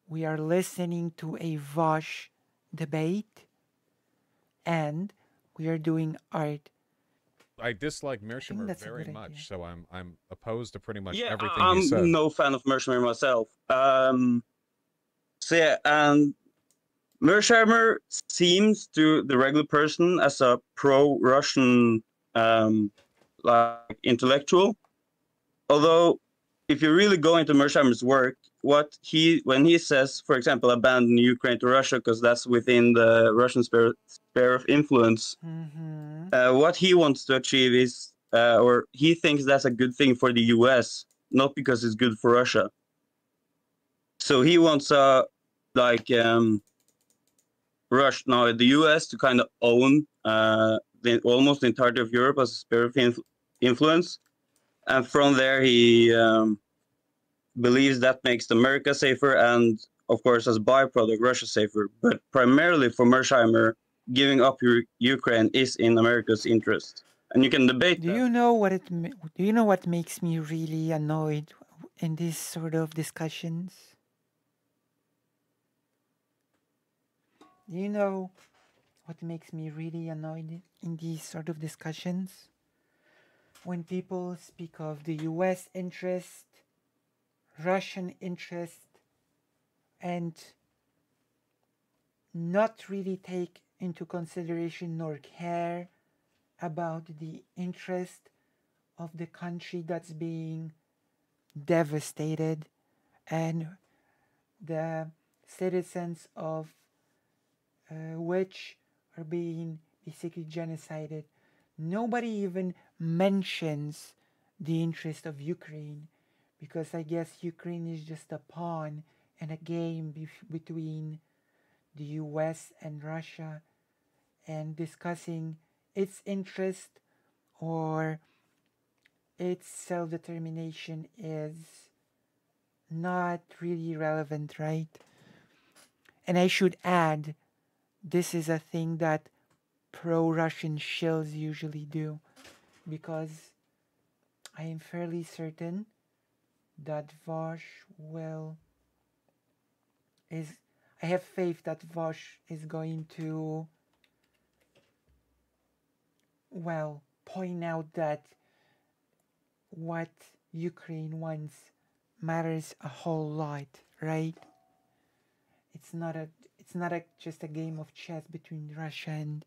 we are listening to a Vaush debate and we are doing art. I dislike I think Mearsheimer that's a very good idea. much, so I'm opposed to pretty much Yeah, everything he I'm said. no fan of Mersheimer myself. So yeah, and Mearsheimer seems to the regular person as a pro-Russian like intellectual. Although, if you really go into Mearsheimer's work, when he says, for example, abandon Ukraine to Russia because that's within the Russian sphere of influence, Mm-hmm. what he wants to achieve is, or he thinks that's a good thing for the U.S., not because it's good for Russia. So he wants like now the U.S. to kind of own almost the entirety of Europe as a sphere of influence, and from there he believes that makes America safer, and of course, as a byproduct, Russia safer. But primarily for Mersheimer, giving up Ukraine is in America's interest, and you can debate Do that. you know what do you know what makes me really annoyed in these sort of discussions? Do you know what makes me really annoyed in these sort of discussions? When people speak of the US interest, Russian interest, and not really take into consideration nor care about the interest of the country that's being devastated and the citizens of which are being basically genocided. Nobody even mentions the interest of Ukraine because I guess Ukraine is just a pawn in a game between the US and Russia, and discussing its interest or its self determination is not really relevant, right? And I should add, this is a thing that pro Russian shills usually do because I am fairly certain that Vaush will is I have faith that Vaush is going to point out that what Ukraine wants matters a whole lot, right? It's not a just a game of chess between Russia and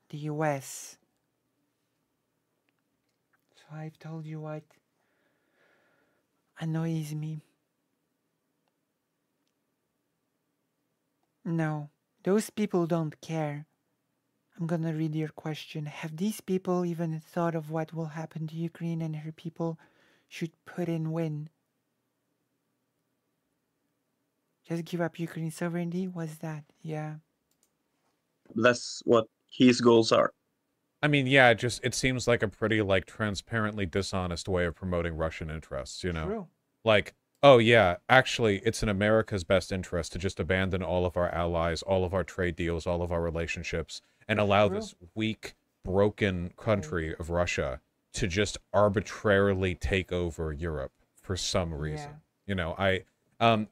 the US. So I've told you what annoys me. No, those people don't care. I'm gonna read your question. Have these people even thought of what will happen to Ukraine and her people should Putin win? Just give up Ukraine's sovereignty? What's that? Yeah. That's what his goals are. I mean, yeah, it seems like a pretty like transparently dishonest way of promoting Russian interests, you know? True. Like, oh yeah, actually it's in America's best interest to just abandon all of our allies, all of our trade deals, all of our relationships, and allow True. this weak, broken country of Russia to just arbitrarily take over Europe for some reason. Yeah. You know,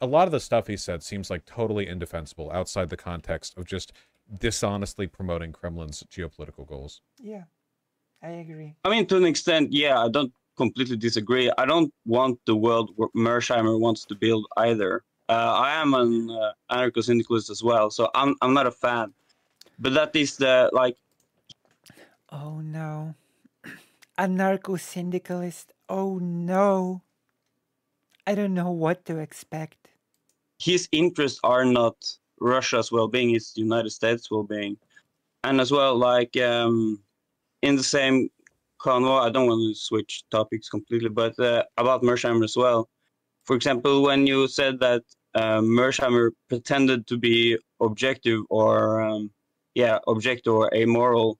a lot of the stuff he said seems like totally indefensible outside the context of just dishonestly promoting Kremlin's geopolitical goals. Yeah. I agree. I mean, to an extent, yeah, I don't completely disagree. I don't want the world Mersheimer wants to build either. I am an anarcho-syndicalist as well, so I'm not a fan. But that is the like. Oh no. Anarcho syndicalist. Oh no. I don't know what to expect. His interests are not Russia's well-being; it's the United States' well-being, and as well, like in the same convo. I don't want to switch topics completely, but about Mersheimer as well. For example, when you said that Mersheimer pretended to be objective or objective or amoral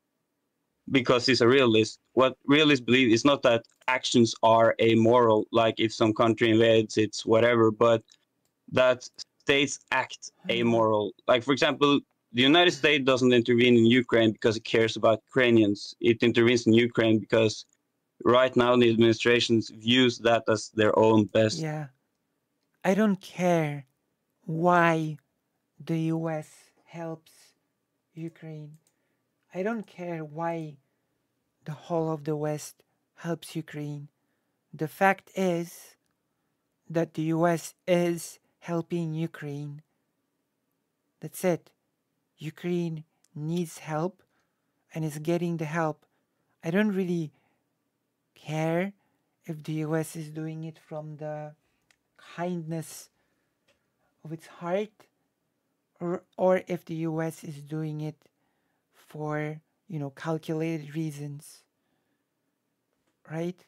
because he's a realist. What realists believe is not that actions are amoral, like if some country invades, it's whatever, but that states act amoral. Like, for example, the United States doesn't intervene in Ukraine because it cares about Ukrainians. It intervenes in Ukraine because right now the administration views that as their own best. Yeah. I don't care why the US helps Ukraine. I don't care why the whole of the West helps Ukraine. The fact is that the US is helping Ukraine. That's it. Ukraine needs help and is getting the help. I don't really care if the US is doing it from the kindness of its heart, or if the US is doing it for, calculated reasons. Right?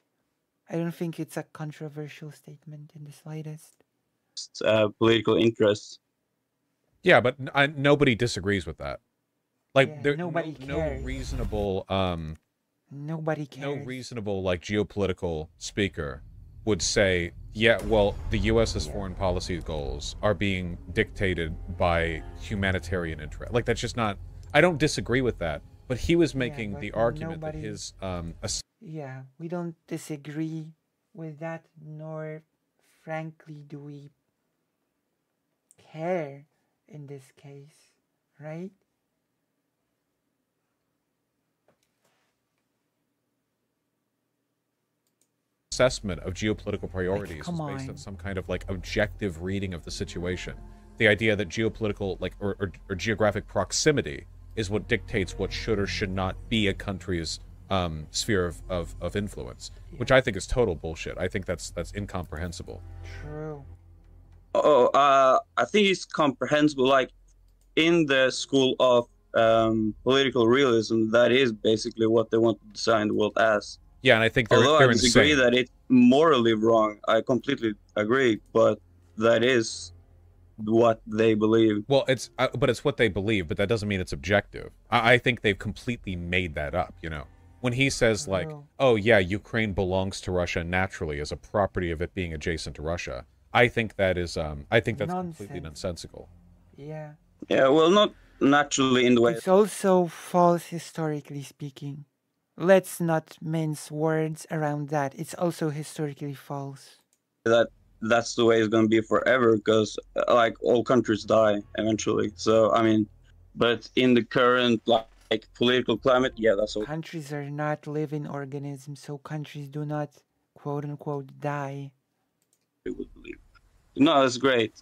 I don't think it's a controversial statement in the slightest. Political interests. Yeah, but nobody disagrees with that. Like, Yeah, there nobody no cares. reasonable Nobody cares. no reasonable like geopolitical speaker would say, yeah, well, the US's foreign policy goals are being dictated by humanitarian interest. Like, that's just not. I don't disagree with that, but he was making but the argument that nobody- his Yeah, we don't disagree with that, nor frankly do we care in this case, right? assessment of geopolitical priorities is come based on. on some kind of like objective reading of the situation. The idea that geopolitical or geographic proximity is what dictates what should or should not be a country's sphere of influence, which I think is total bullshit. I think that's incomprehensible. True. I think it's comprehensible. Like in the school of political realism, that is basically what they want to design the world as. Yeah, and I think they're Although I disagree insane. that it's morally wrong, I completely agree. But that is what they believe. Well, but it's what they believe, but that doesn't mean it's objective. I think they've completely made that up. When he says like, "Oh yeah, Ukraine belongs to Russia naturally as a property of it being adjacent to Russia," I think that's completely nonsensical. Yeah. Yeah, well, not naturally in the way. It's also false historically speaking. Let's not mince words around that. It's also historically false. That's the way it's going to be forever, because like all countries die eventually. So I mean, but in the current like political climate, yeah, that's all. Countries are not living organisms, so countries do not quote unquote die. I would believe. No, that's great.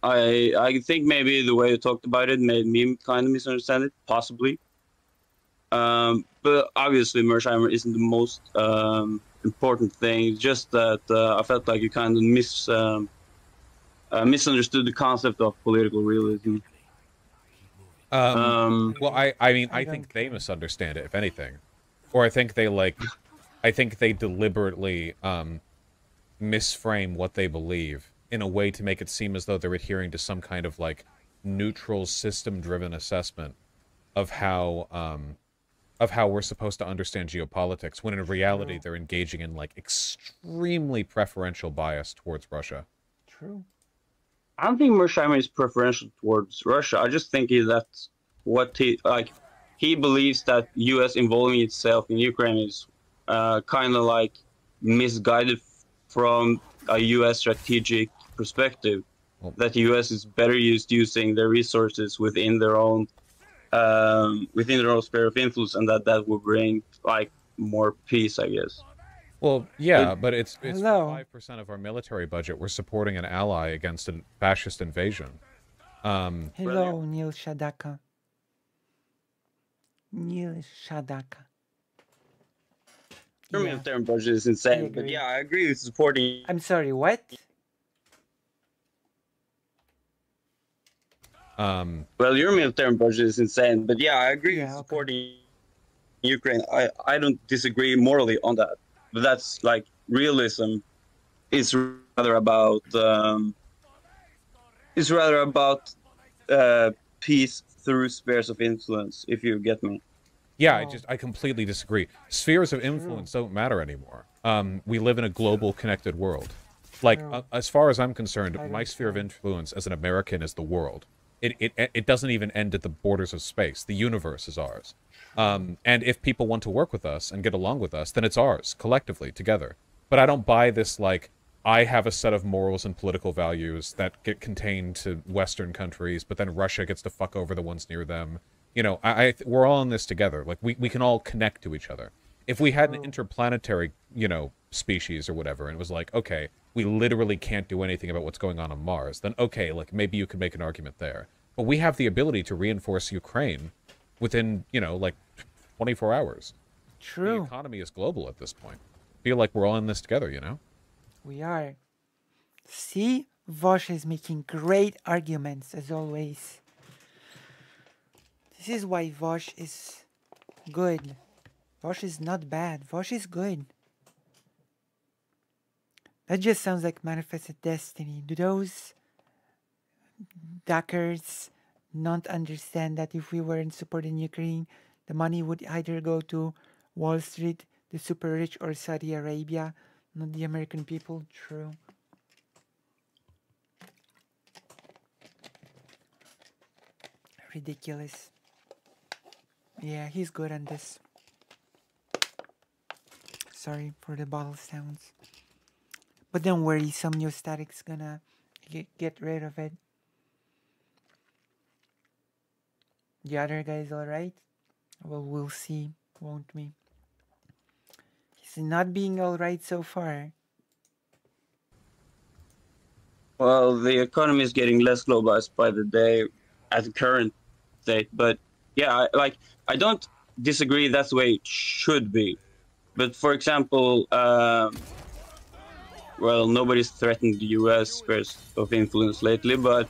I think maybe the way you talked about it made me kind of misunderstand it, possibly. But obviously Mersheimer isn't the most important thing. It's just that I felt like you kind of misunderstood the concept of political realism. Well, I think they misunderstand it, if anything, or I think they deliberately misframe what they believe in a way to make it seem as though they're adhering to some kind of like neutral, system-driven assessment of how we're supposed to understand geopolitics, when in reality they're engaging in like extremely preferential bias towards Russia. True. I don't think Mersheimer is preferential towards Russia. I just think that's what he believes that U.S. involving itself in Ukraine is kind of like misguided from a U.S. strategic perspective. That the U.S. is better using their resources within their own sphere of influence, and that will bring like more peace, I guess. Well, yeah, but it's for 5% of our military budget. We're supporting an ally against a fascist invasion. Hello, Neil Shadaka. Neil Shadaka. Your military budget is insane, but yeah, I agree with supporting. I'm sorry, what? Well, your military budget is insane, but yeah, I agree with supporting Ukraine. I don't disagree morally on that, but that's like realism is rather about peace through spheres of influence, if you get me. Yeah, I completely disagree. Spheres of influence don't matter anymore. We live in a global connected world. Like, as far as I'm concerned, my sphere of influence as an American is the world. It doesn't even end at the borders of space. The universe is ours. And if people want to work with us and get along with us, then it's ours, collectively, together. But I don't buy this, like, I have a set of morals and political values that get contained to Western countries, but then Russia gets to fuck over the ones near them. You know, we're all in this together. Like, we can all connect to each other. If we had an interplanetary, you know, species or whatever, and it was like, okay, we literally can't do anything about what's going on Mars, then okay, like, maybe you could make an argument there. But we have the ability to reinforce Ukraine within, you know, like, 24 hours. True. The economy is global at this point. I feel like we're all in this together, you know? We are. See? Vaush is making great arguments, as always. This is why Vaush is good. Vaush is not bad. Vaush is good. That just sounds like manifested destiny. Do those duckers not understand that if we weren't supporting Ukraine, the money would either go to Wall Street, the super rich, or Saudi Arabia, not the American people? True. Ridiculous. Yeah, he's good on this. Sorry for the bottle sounds. But don't worry, some new static's gonna get rid of it. The other guy's alright? Well, we'll see, won't we? He's not being alright so far. Well, the economy is getting less globalized by the day at the current state. But yeah, I don't disagree that's the way it should be. But for example, well, nobody's threatened the U.S. spheres of influence lately, but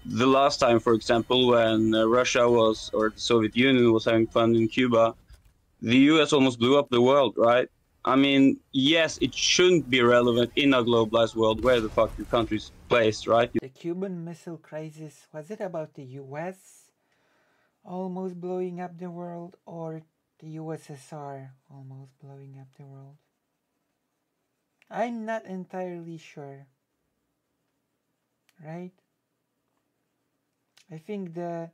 the last time, for example, when Russia was, or the Soviet Union was having fun in Cuba, the U.S. almost blew up the world, right? I mean, yes, it shouldn't be relevant in a globalized world where the fuck your country's placed, right? The Cuban Missile Crisis, was it about the U.S. almost blowing up the world, or the USSR almost blowing up the world? I'm not entirely sure. Right? I think the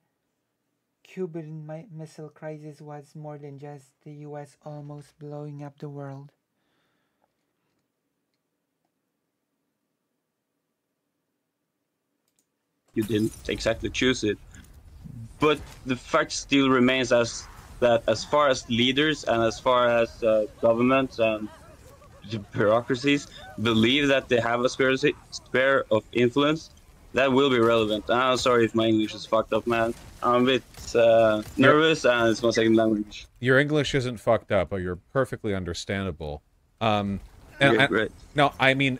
Cuban Missile Crisis was more than just the US almost blowing up the world. You didn't exactly choose it. But the fact still remains that as far as leaders and as far as governments and bureaucracies believe that they have a sphere of influence, that will be relevant. I'm sorry if my English is fucked up, man. I'm a bit nervous, and it's my second language. Your English isn't fucked up, but you're perfectly understandable. Great. No, I mean,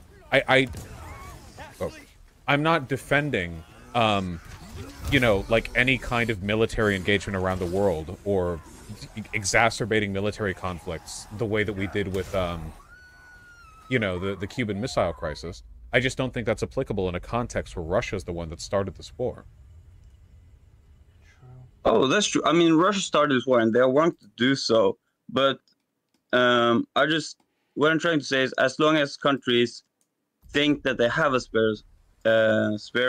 I'm not defending, you know, like any kind of military engagement around the world or exacerbating military conflicts the way that we did with, you know, the Cuban Missile Crisis. I just don't think that's applicable in a context where Russia's the one that started this war. Oh, that's true. I mean, Russia started this war, and they want to do so. But what I'm trying to say is, as long as countries think that they have a sphere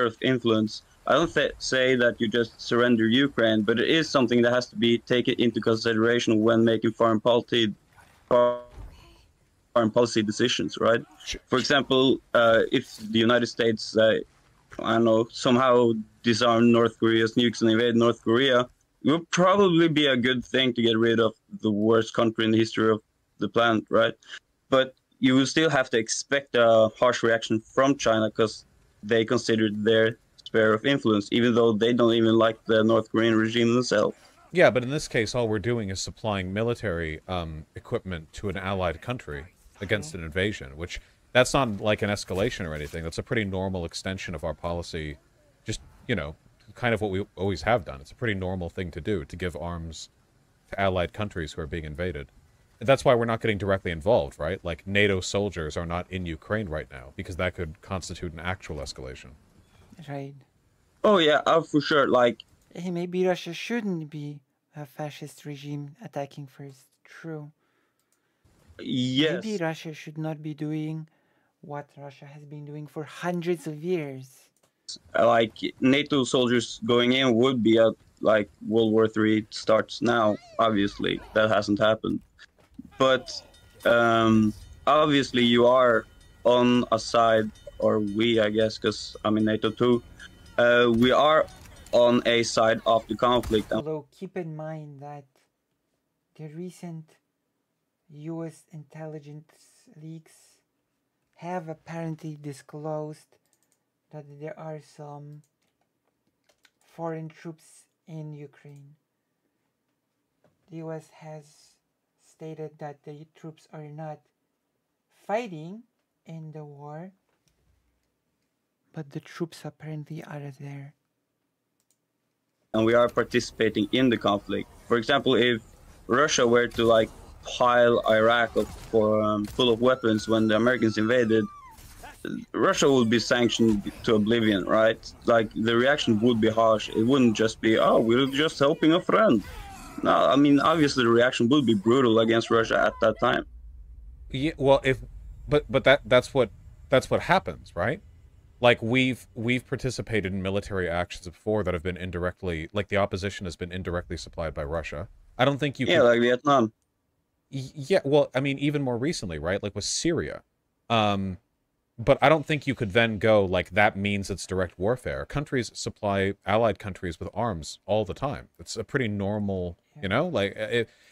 of influence, I don't say that you just surrender Ukraine, but it is something that has to be taken into consideration when making foreign policy decisions, right? For example, if the United States, I don't know, somehow disarm North Korea's nukes and invade North Korea, it would probably be a good thing to get rid of the worst country in the history of the planet, right? But you will still have to expect a harsh reaction from China because they consider their sphere of influence, even though they don't even like the North Korean regime themselves. Yeah, but in this case, all we're doing is supplying military equipment to an allied country against an invasion, which that's not like an escalation or anything. That's a pretty normal extension of our policy. Just, you know, kind of what we always have done. It's a pretty normal thing to do, to give arms to allied countries who are being invaded. And that's why we're not getting directly involved, right? Like, NATO soldiers are not in Ukraine right now, because that could constitute an actual escalation. Right. Oh, yeah, for sure. Like, hey, maybe Russia shouldn't be a fascist regime attacking first. True. yes. Maybe Russia should not be doing what Russia has been doing for hundreds of years. Like, NATO soldiers going in would be like World War III starts now. Obviously, that hasn't happened. But obviously, you are on a side, or we, I guess, because I'm in NATO too, we are on a side of the conflict. Although keep in mind that the recent US intelligence leaks have apparently disclosed that there are some foreign troops in Ukraine. The US has stated that the troops are not fighting in the war, but the troops apparently are there. And we are participating in the conflict. For example, if Russia were to like pile Iraq full of weapons when the Americans invaded, Russia would be sanctioned to oblivion, right? Like the reaction would be harsh. It wouldn't just be, oh, we're just helping a friend. No, I mean, obviously the reaction would be brutal against Russia at that time. Yeah, well, but that's what happens, right? Like we've participated in military actions before that have been indirectly, like the opposition has been indirectly supplied by Russia. I don't think you could, like Vietnam. Yeah, well, I mean, even more recently, right? Like with Syria. But I don't think you could then go like that means it's direct warfare. Countries supply allied countries with arms all the time. It's a pretty normal, you know, like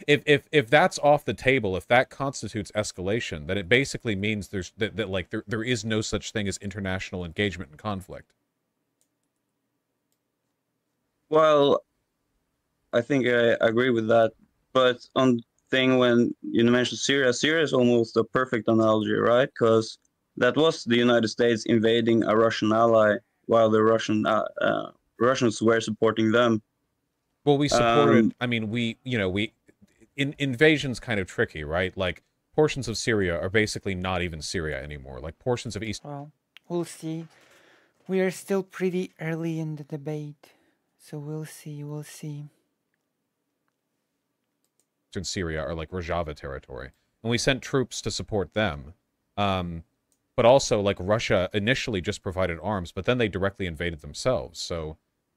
if that's off the table, if that constitutes escalation, then it basically means there's there is no such thing as international engagement in conflict. Well, I think I agree with that, but on thing when you mentioned Syria, Syria is almost a perfect analogy, right? Because that was the United States invading a Russian ally while the Russians were supporting them. Well, we supported. I mean, invasion's kind of tricky, right? Like portions of Syria are basically not even Syria anymore. Like portions of East. Well, we'll see. We are still pretty early in the debate, so we'll see. We'll see. In Syria are like Rojava territory, and we sent troops to support them. But also, like, Russia initially just provided arms, but then they directly invaded themselves. So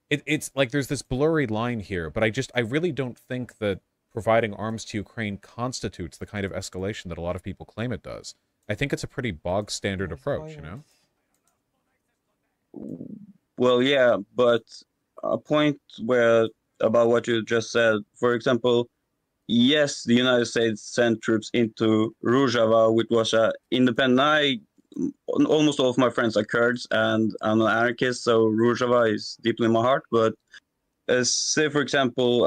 it's like there's this blurry line here, but I really don't think that providing arms to Ukraine constitutes the kind of escalation that a lot of people claim it does. I think it's a pretty bog standard approach, you know? Well, yeah, but a point about what you just said, for example, yes, the United States sent troops into Rojava, which was an independent. Almost all of my friends are Kurds, and I'm an anarchist, so Rojava is deeply in my heart. But say, for example,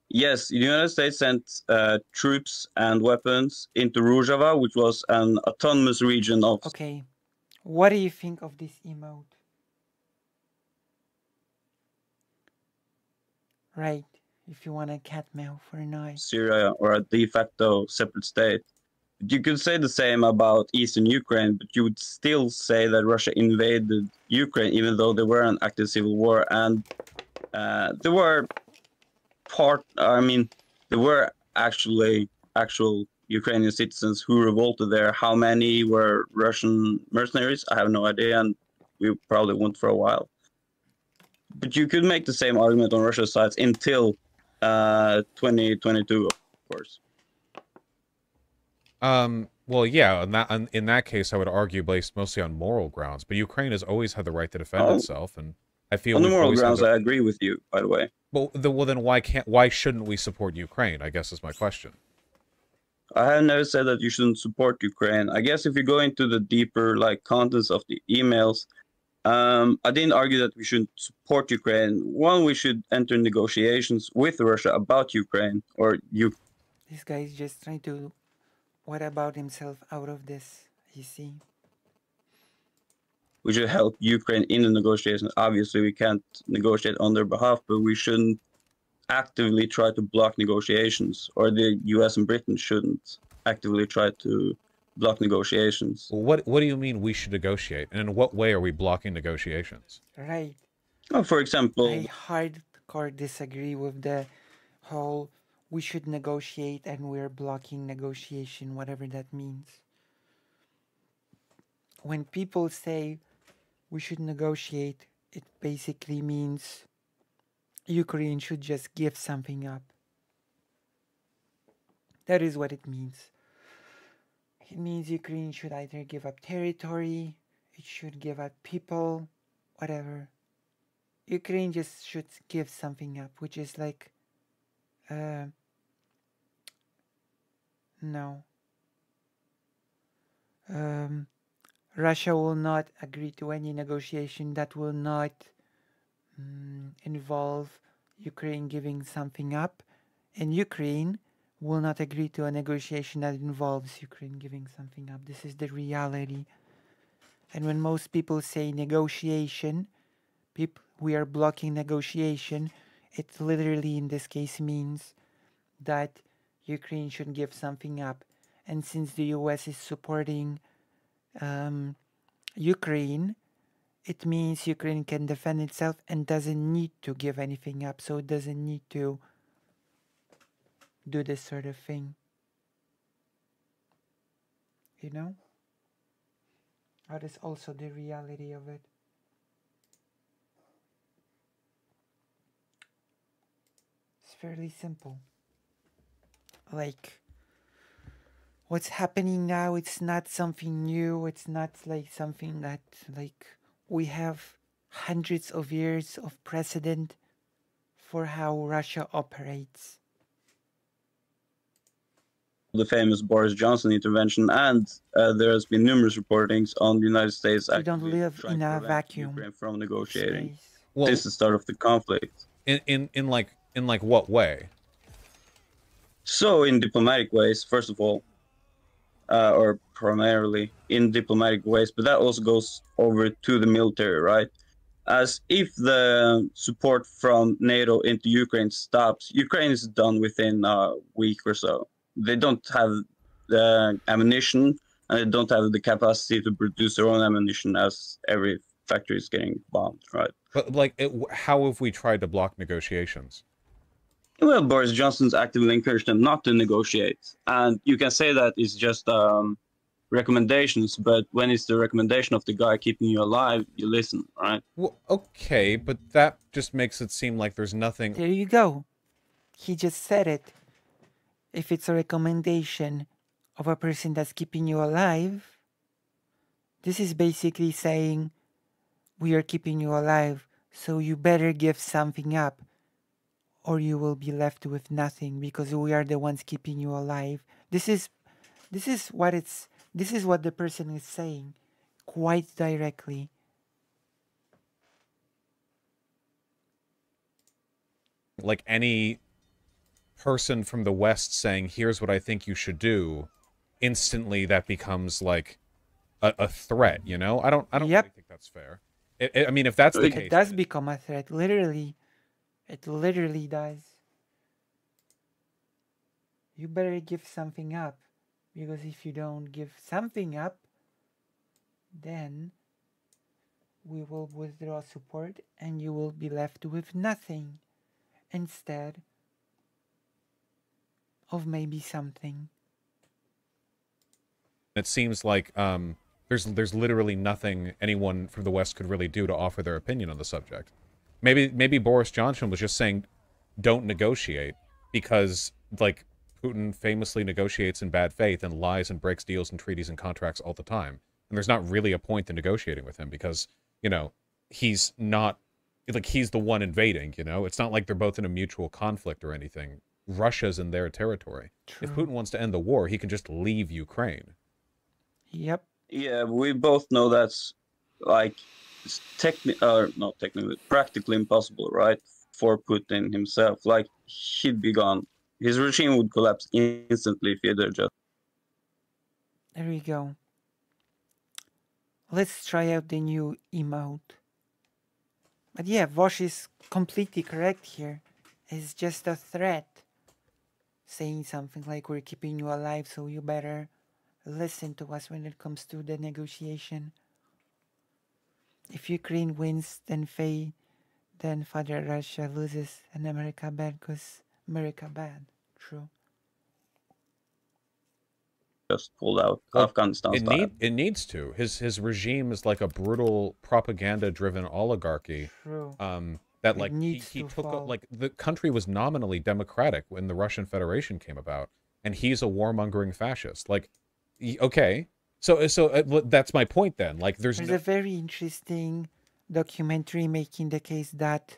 yes, the United States sent troops and weapons into Rojava, which was an autonomous region of... Okay, what do you think of this emote? Right, if you want a cat meow for a night. Syria, or a de facto separate state. You could say the same about Eastern Ukraine, but you would still say that Russia invaded Ukraine, even though there were an active civil war. And there were there were actual Ukrainian citizens who revolted there. How many were Russian mercenaries? I have no idea, and we probably won't for a while. But you could make the same argument on Russia's side until 2022, of course. Well, yeah, in that case, I would argue based mostly on moral grounds. But Ukraine has always had the right to defend itself, and I feel on the moral grounds, I agree with you. By the way, well, then why shouldn't we support Ukraine? I guess is my question. I have never said that you shouldn't support Ukraine. I guess if you go into the deeper contents of the emails, I didn't argue that we shouldn't support Ukraine. One, we should enter negotiations with Russia about Ukraine, or you. This guy is just trying to what about himself out of this, you see? We should help Ukraine in the negotiations. Obviously, we can't negotiate on their behalf, but we shouldn't actively try to block negotiations, or the US and Britain shouldn't actively try to block negotiations. What do you mean we should negotiate? And in what way are we blocking negotiations? Right. Oh, for example... I hardcore disagree with the whole we should negotiate and we're blocking negotiation, whatever that means. When people say we should negotiate, it basically means Ukraine should just give something up. That is what it means. It means Ukraine should either give up territory, it should give up people, whatever. Ukraine just should give something up, which is like, no. Russia will not agree to any negotiation that will not involve Ukraine giving something up, and Ukraine will not agree to a negotiation that involves Ukraine giving something up. This is the reality. And when most people say negotiation, we are blocking negotiation, it literally in this case means that Ukraine should give something up. And since the US is supporting Ukraine, it means Ukraine can defend itself and doesn't need to give anything up. So it doesn't need to do this sort of thing. You know? That is also the reality of it. It's fairly simple. Like, what's happening now, it's not something new. It's not like something that, like, we have hundreds of years of precedent for how Russia operates. The famous Boris Johnson intervention, and there has been numerous reportings on the United States We don't live in a vacuum. Ukraine from negotiating well, since the start of the conflict. In like what way? So in diplomatic ways, first of all, or primarily in diplomatic ways, but that also goes over to the military, right? As if the support from NATO into Ukraine stops, Ukraine is done within a week or so. They don't have the ammunition, and they don't have the capacity to produce their own ammunition, as every factory is getting bombed, right? But like, how have we tried to block negotiations? Well, Boris Johnson's actively encouraged them not to negotiate, and you can say that it's just recommendations. But when it's the recommendation of the guy keeping you alive, you listen, right? Well, okay, but that just makes it seem like there's nothing. There you go. He just said it. If it's a recommendation of a person that's keeping you alive, this is basically saying, we are keeping you alive, so you better give something up, or you will be left with nothing, because we are the ones keeping you alive. This is what the person is saying, quite directly. Like any person from the West saying, here's what I think you should do, instantly that becomes like a threat, you know? I don't really think that's fair. I mean, if that's the case, it does become a threat. Literally, it literally does. You better give something up, because if you don't give something up, then we will withdraw support and you will be left with nothing instead of maybe something. It seems like there's literally nothing anyone from the West could really do to offer their opinion on the subject. Maybe Boris Johnson was just saying, don't negotiate, because like Putin famously negotiates in bad faith and lies and breaks deals and treaties and contracts all the time. And there's not really a point in negotiating with him because, you know, he's not, like, he's the one invading, you know? It's not like they're both in a mutual conflict or anything. Russia's in their territory. True. If Putin wants to end the war, he can just leave Ukraine. Yep. Yeah, we both know that's, like, not technically, practically impossible, right? For Putin himself. Like, he'd be gone. His regime would collapse instantly if he did just. There we go. Let's try out the new emote. But yeah, Vaush is completely correct here. It's just a threat. Saying something like, we're keeping you alive, so you better listen to us when it comes to the negotiation. If Ukraine wins, then Father Russia loses and America bad, because America bad. True. Just pulled out Afghanistan style. It needs to. His regime is like a brutal propaganda-driven oligarchy. True. That like he took like the country was nominally democratic when the Russian Federation came about, and he's a warmongering fascist. Like Okay. So that's my point then. Like, there's There's no a very interesting documentary making the case that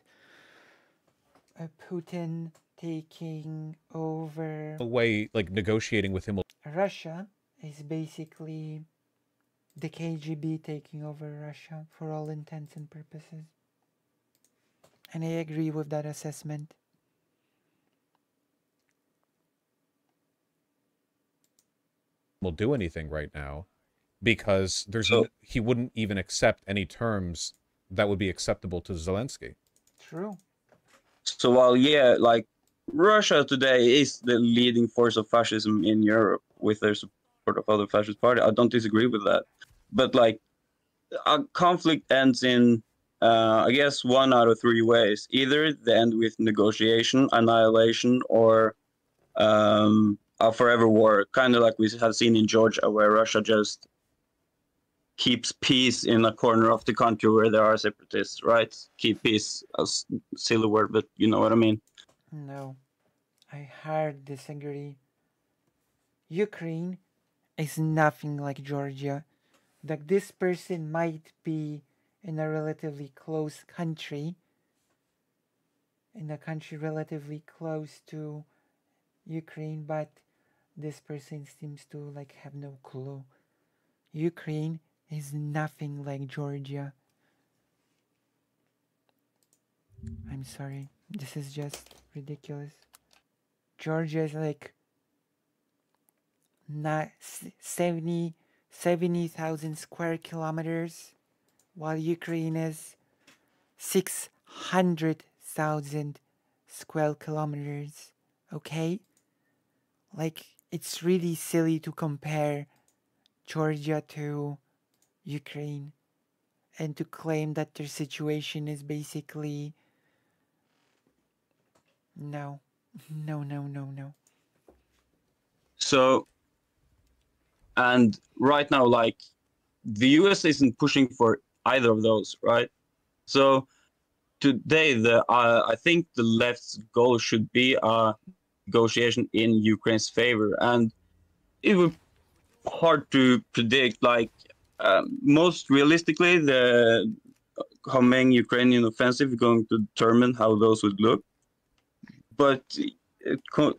Putin taking over way, like, negotiating with him. Russia is basically the KGB taking over Russia for all intents and purposes. And I agree with that assessment. Will do anything right now because So he wouldn't even accept any terms that would be acceptable to Zelensky. True. so while yeah, like Russia today is the leading force of fascism in Europe with their support of other fascist parties. I don't disagree with that, but like a conflict ends in I guess one out of three ways. Either they end with negotiation, annihilation, or a forever war, kind of like we have seen in Georgia, where Russia just keeps peace in a corner of the country where there are separatists, right? Keep peace, a silly word, but you know what I mean. No, I hard disagree. Ukraine is nothing like Georgia. Like this person might be in a relatively close country, in a country relatively close to Ukraine, but this person seems to like have no clue. Ukraine is nothing like Georgia. I'm sorry. This is just ridiculous. Georgia is like not 70,000 square kilometers, while Ukraine is 600,000 square kilometers. Okay? Like, it's really silly to compare Georgia to Ukraine and to claim that their situation is basically. No. No, no, no, no. So, and right now, like the US isn't pushing for either of those, right? So today, I think the left's goal should be a negotiation in Ukraine's favor, and it would hard to predict. Like most realistically, the coming Ukrainian offensive is going to determine how those would look. But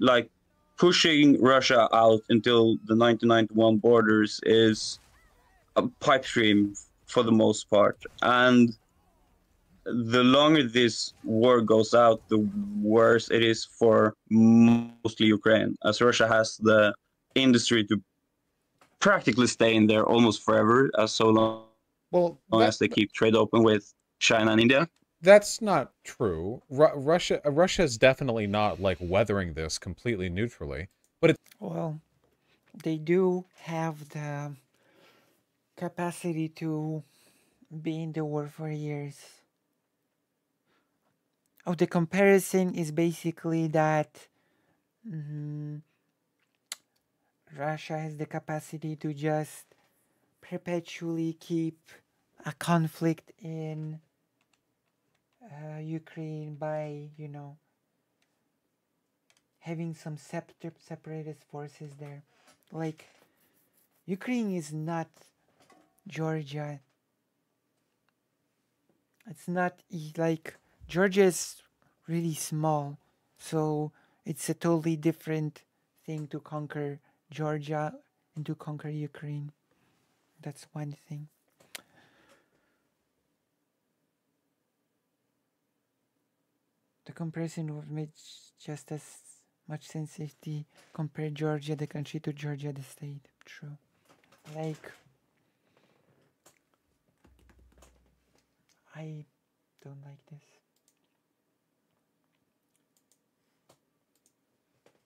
like pushing Russia out until the 1991 borders is a pipe dream for the most part, and the longer this war goes out, the worse it is for mostly Ukraine, as Russia has the industry to practically stay in there almost forever, as so long Well, as they keep trade open with China and India. that's not true. Russia's definitely not like weathering this completely neutrally, but it's Well, they do have the capacity to be in the war for years. Oh, the comparison is basically that Russia has the capacity to just perpetually keep a conflict in Ukraine by, having some separatist forces there. Like, Ukraine is not Georgia. It's not like Georgia is really small, so it's a totally different thing to conquer Georgia and to conquer Ukraine. That's one thing. The comparison would make just as much sense if they compare Georgia the country to Georgia the state. True. Like, I don't like this.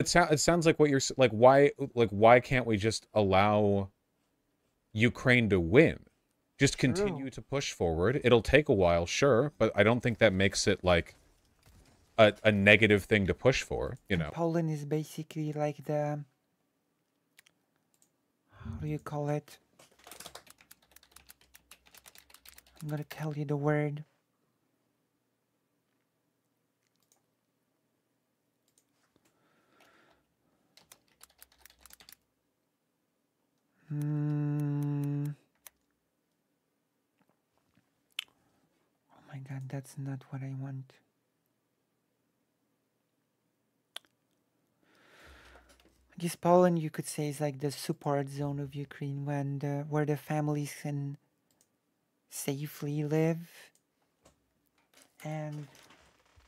it sounds like what you're like. Why can't we just allow Ukraine to win? Just continue True. to push forward. It'll take a while, sure, but I don't think that makes it like a negative thing to push for, you know. Poland is basically like the, how do you call it? I'm gonna tell you the word. Oh my god, that's not what I want. I guess Poland, you could say, is like the support zone of Ukraine when where the families can safely live, and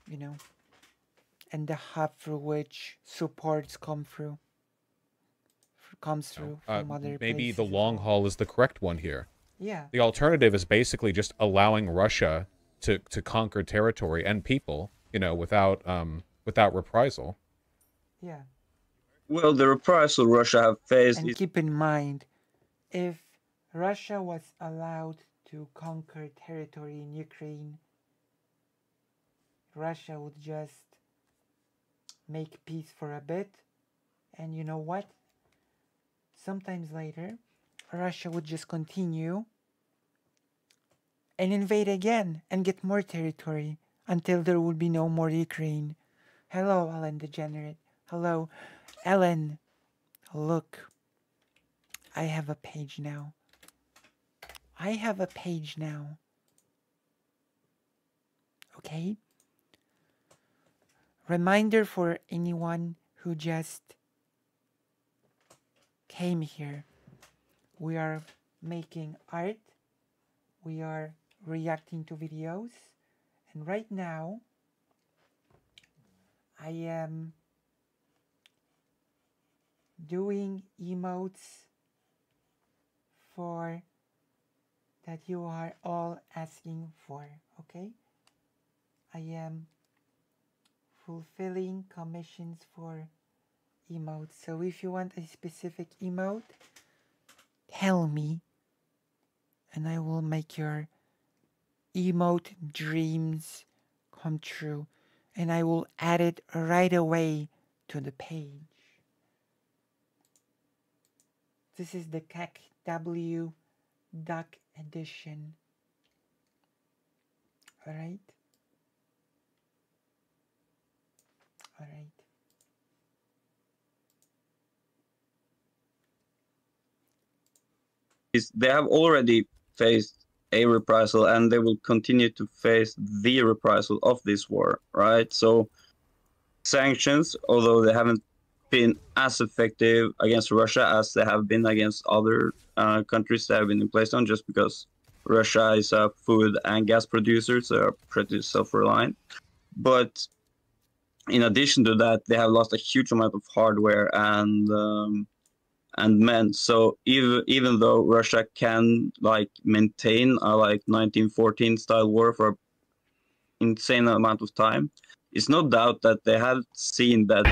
you know, and the hub through which supports comes through from other Maybe places the as long well. haul is the correct one here. Yeah. The alternative is basically just allowing Russia to conquer territory and people, without reprisal. Yeah. Well, the reprisal Russia have faced And is keep in mind, if Russia was allowed to conquer territory in Ukraine, Russia would just make peace for a bit, and you know what? Sometimes later, Russia would just continue and invade again and get more territory until there would be no more Ukraine. Hello, Ellen Degenerate. Hello, Ellen. Look, I have a page now. I have a page now. Okay? Reminder for anyone who just came here. We are making art. We are reacting to videos. And right now, I am doing emotes for that you are all asking for, okay? I am fulfilling commissions for emotes. So if you want a specific emote, tell me and I will make your emote dreams come true, and I will add it right away to the page. This is the CACW Duck Edition. Alright? Alright. they have already faced a reprisal and they will continue to face the reprisal of this war, right? So sanctions, although they haven't been as effective against Russia as they have been against other countries that have been in place on, just because Russia is a food and gas producer, so they're pretty self-reliant. But in addition to that, they have lost a huge amount of hardware and men. So even though Russia can like maintain a like 1914 style war for an insane amount of time, it's no doubt that they have seen that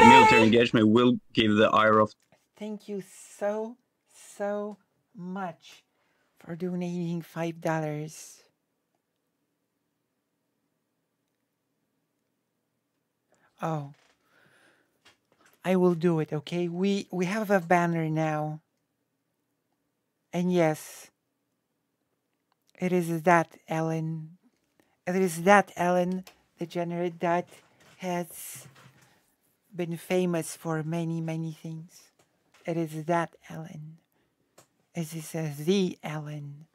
military engagement will give the ire of. Thank you so much for donating $5. Oh, I will do it, okay? We have a banner now. And yes, it is that Ellen. It is that Ellen Degenerate that has been famous for many things. It is that Ellen. It is the Ellen.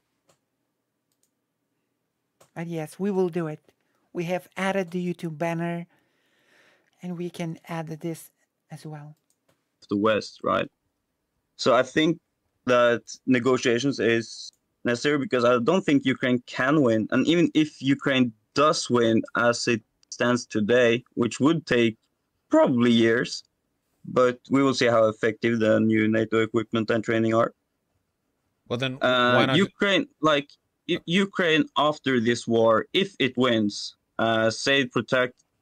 But yes, we will do it. We have added the YouTube banner, and we can add this as well. The West, right? So I think that negotiations is necessary because I don't think Ukraine can win. And even if Ukraine does win as it stands today, which would take probably years, but we will see how effective the new NATO equipment and training are. Well, then why not? Ukraine after this war, if it wins, say it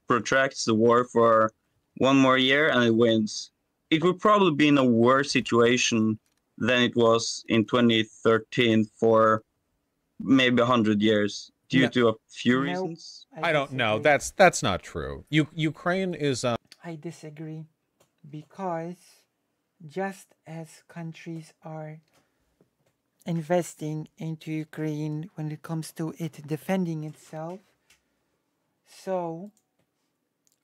protracts the war for one more year and it wins, it would probably be in a worse situation than it was in 2013 for maybe 100 years due to a few reasons. I don't know. That's not true. Ukraine is. I disagree, because just as countries are investing into Ukraine when it comes to it defending itself, so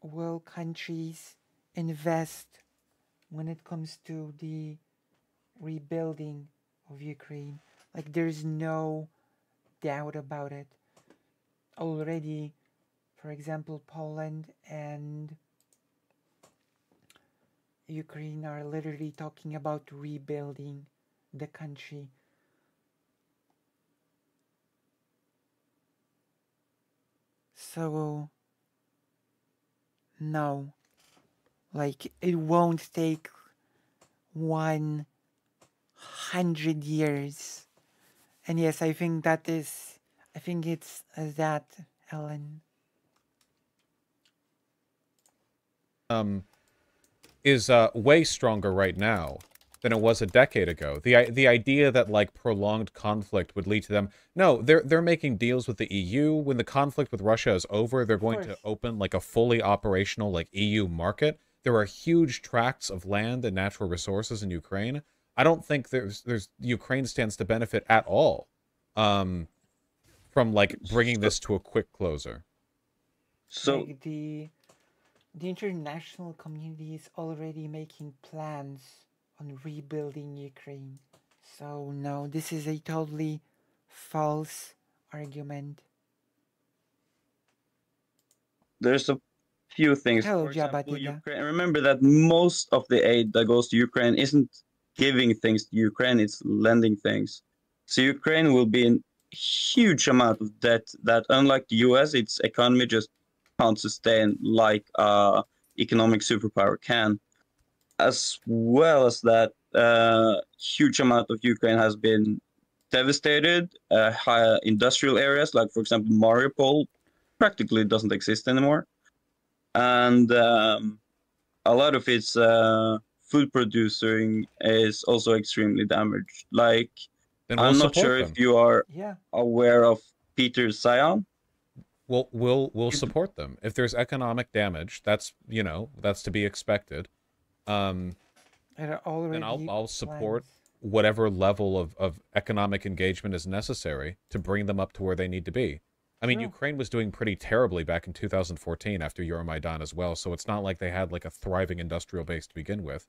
will countries invest when it comes to the rebuilding of Ukraine. Like there's no doubt about it. Already, for example, Poland and Ukraine are literally talking about rebuilding the country. So, no, like it won't take 100 years. And yes, I think it's that, Ellen. Is way stronger right now than it was a decade ago. The idea that like prolonged conflict would lead to them. No, they're making deals with the EU. When the conflict with Russia is over, they're going to open like a fully operational like EU market. There are huge tracts of land and natural resources in Ukraine. I don't think there's Ukraine stands to benefit at all from like bringing this to a quick closer. So like the international community is already making plans on rebuilding Ukraine. So no, this is a totally false argument. there's a few things. Hello, For example, Jabadida. Ukraine. Remember that most of the aid that goes to Ukraine isn't giving things to Ukraine; it's lending things. So Ukraine will be in huge amount of debt that, unlike the US, its economy just can't sustain like economic superpower can. As well as that, huge amount of Ukraine has been devastated. High industrial areas, like for example Mariupol, practically doesn't exist anymore, and a lot of its food producing is also extremely damaged. Like, Then I'm not sure if you are aware of Peter Sion. We'll support them if there's economic damage. That's that's to be expected. Then I'll support whatever level of economic engagement is necessary to bring them up to where they need to be. I mean, Ukraine was doing pretty terribly back in 2014 after Euromaidan as well, so it's not like they had like a thriving industrial base to begin with.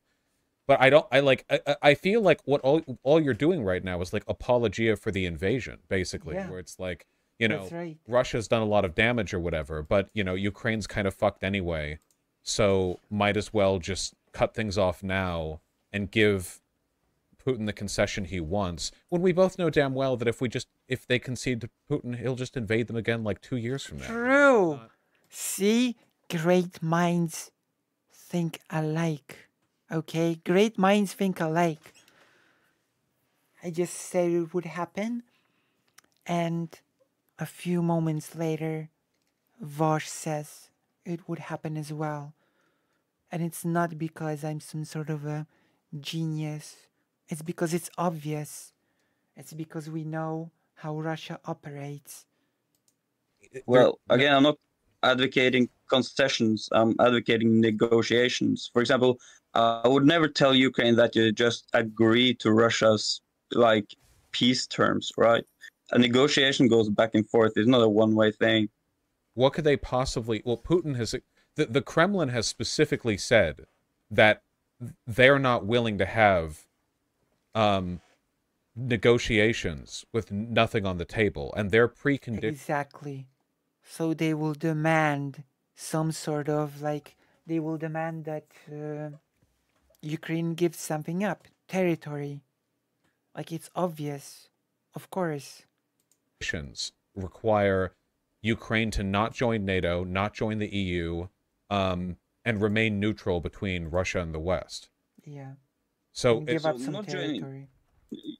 But I feel like what all you're doing right now is like apologia for the invasion, basically, where it's like, Russia's done a lot of damage or whatever, but Ukraine's kind of fucked anyway, so might as well just cut things off now and give Putin the concession he wants, when we both know damn well that if they concede to Putin, he'll just invade them again like 2 years from now. True. See, great minds think alike. Okay, great minds think alike. I just said it would happen, and a few moments later, Vaush says it would happen as well. And it's not because I'm some sort of a genius. It's because it's obvious. It's because we know how Russia operates. Well, again, I'm not advocating concessions. I'm advocating negotiations. For example, I would never tell Ukraine that you just agree to Russia's like peace terms, right? A negotiation goes back and forth. It's not a one-way thing. What could they possibly... Well, Putin has... The Kremlin has specifically said that they're not willing to have negotiations with nothing on the table, and their precondition... Exactly. So they will demand some sort of, like, they will demand that Ukraine gives something up. Territory. Like, it's obvious. Of course. Require Ukraine to not join NATO, not join the EU, and remain neutral between Russia and the West. Yeah. So give up some territory.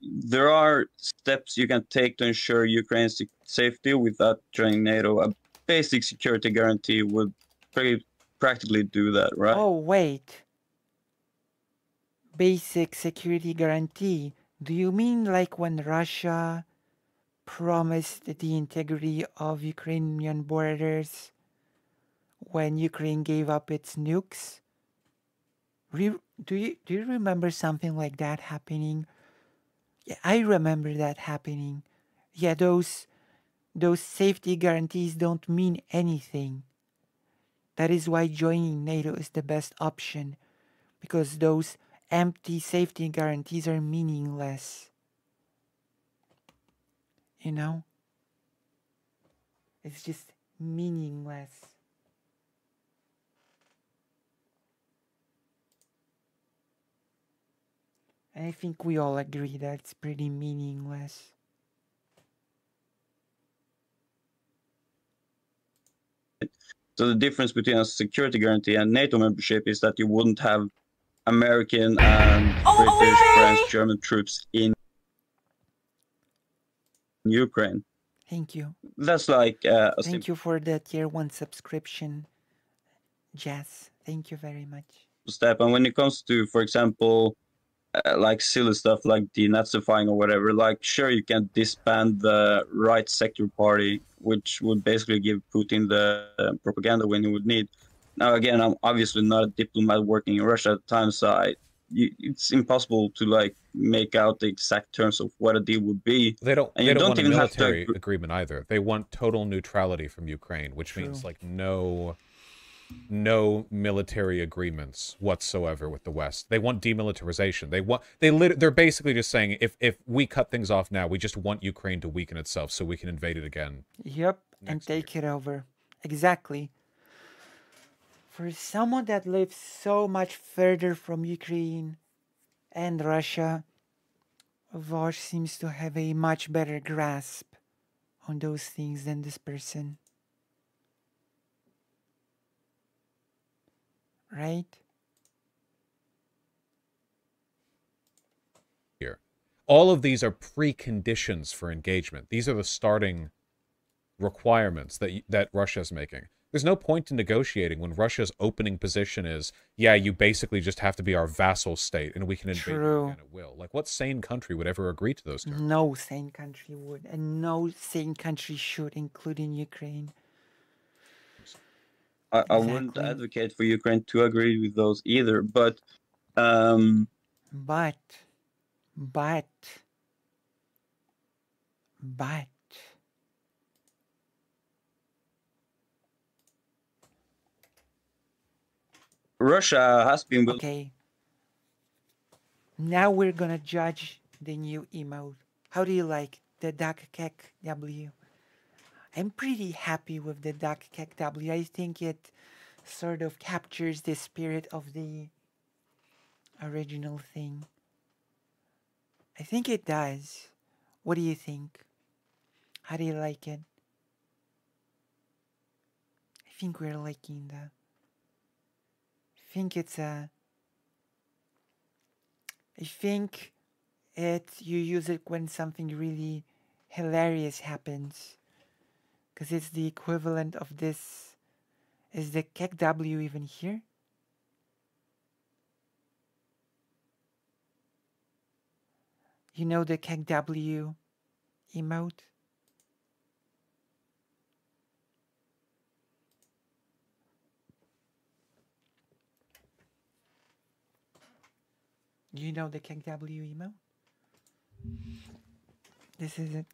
There are steps you can take to ensure Ukraine's safety without joining NATO. A basic security guarantee would practically do that, right? Oh, wait. Basic security guarantee. Do you mean like when Russia promised the integrity of Ukrainian borders when Ukraine gave up its nukes? Do you remember something like that happening? Yeah, I remember that happening. Yeah, those safety guarantees don't mean anything. That is why joining NATO is the best option, because those empty safety guarantees are meaningless. You know? It's just meaningless. And I think we all agree that it's pretty meaningless. So the difference between a security guarantee and NATO membership is that you wouldn't have American and British, French, German troops in Ukraine. Thank you. That's like thank you for the tier 1 subscription, Jess. Thank you very much. Step. And when it comes to, for example, like silly stuff like denazifying or whatever, like sure you can disband the right sector party, which would basically give Putin the propaganda win he would need. Now again, I'm obviously not a diplomat working in Russia at the time, so it's impossible to like make out the exact terms of what a deal would be. They don't. And they you don't want even a military have to agreement either. They want total neutrality from Ukraine, which means like no military agreements whatsoever with the West. They want demilitarization. They're basically just saying if we cut things off now, we just want Ukraine to weaken itself so we can invade it again. Yep, and take it over. Exactly. For someone that lives so much further from Ukraine and Russia, Vaush seems to have a much better grasp on those things than this person. Right? Here. All of these are preconditions for engagement. These are the starting requirements that Russia's making. There's no point in negotiating when Russia's opening position is, yeah, you basically just have to be our vassal state and we can invade you again at will. Like, what sane country would ever agree to those terms? No sane country would, and no sane country should, including Ukraine. I wouldn't advocate for Ukraine to agree with those either, but Russia has been... Okay. Now we're gonna judge the new emote. How do you like the Duck Kek W? I'm pretty happy with the Duck Kek W. I think it sort of captures the spirit of the original thing. I think it does. What do you think? How do you like it? I think we're liking that. I think it's a... I think you use it when something really hilarious happens. Because it's the equivalent of this. Is the Kek W even here? You know the Kek W emote? You know the Kek W emote? This is it.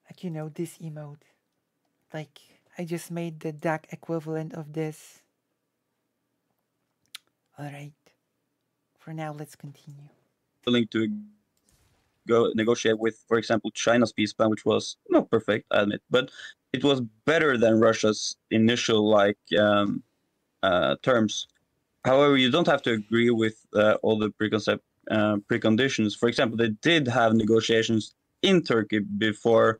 Like, you know, this emote. Like, I just made the duck equivalent of this. Alright. For now, let's continue. Willing to go negotiate with, for example, China's peace plan, which was not perfect, I admit, but it was better than Russia's initial terms. However, you don't have to agree with all the preconditions. For example, they did have negotiations in Turkey before,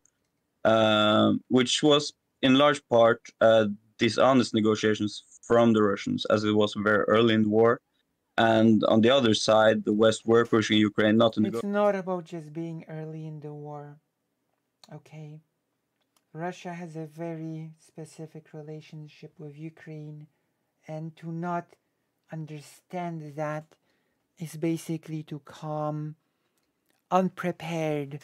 which was in large part dishonest negotiations from the Russians, as it was very early in the war. And on the other side, the West were pushing Ukraine not to negotiate. It's not about just being early in the war. Okay. Russia has a very specific relationship with Ukraine, and to not understand that is basically to come unprepared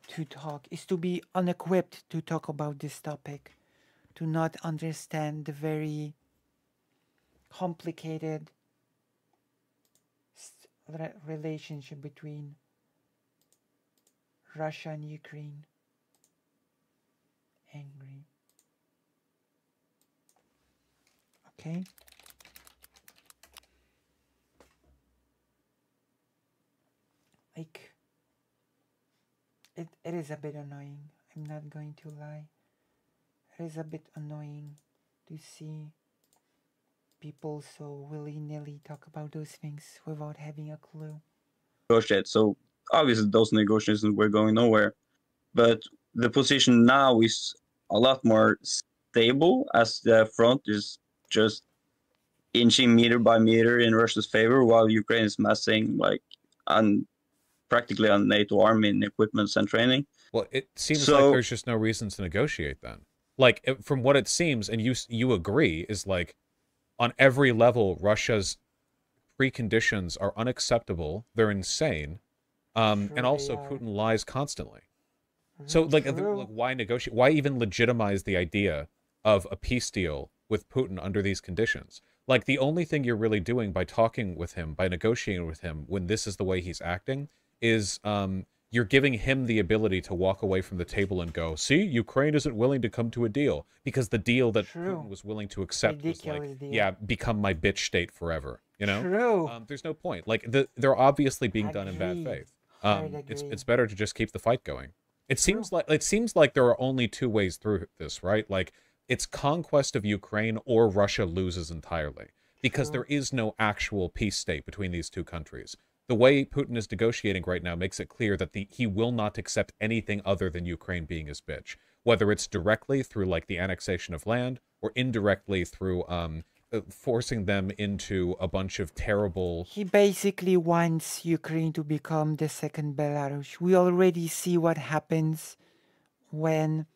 to talk, is to be unequipped to talk about this topic, to not understand the very complicated relationship between Russia and Ukraine. Angry. Okay. Like, it is a bit annoying. I'm not going to lie. It is a bit annoying to see people so willy-nilly talk about those things without having a clue. Negotiate. So obviously those negotiations were going nowhere. But the position now is a lot more stable as the front is just inching meter by meter in Russia's favor, while Ukraine is massing like practically on NATO army in equipment and training. Well, it seems like there's just no reason to negotiate then. Like, from what it seems, and you agree, is like, on every level, Russia's preconditions are unacceptable. They're insane. And also Putin lies constantly. So, like, why negotiate? Why even legitimize the idea of a peace deal with Putin under these conditions? Like, the only thing you're really doing by talking with him, by negotiating with him, when this is the way he's acting, is you're giving him the ability to walk away from the table and go, see, Ukraine isn't willing to come to a deal, because the deal that Putin was willing to accept was like, yeah, become my bitch state forever, you know? There's no point. Like, they're obviously being done in bad faith. It's better to just keep the fight going. It seems like there are only two ways through this, right? Like, it's conquest of Ukraine or Russia loses entirely, because there is no actual peace state between these two countries. The way Putin is negotiating right now makes it clear that he will not accept anything other than Ukraine being his bitch, whether it's directly through like the annexation of land or indirectly through forcing them into a bunch of terrible... He basically wants Ukraine to become the second Belarus. We already see what happens when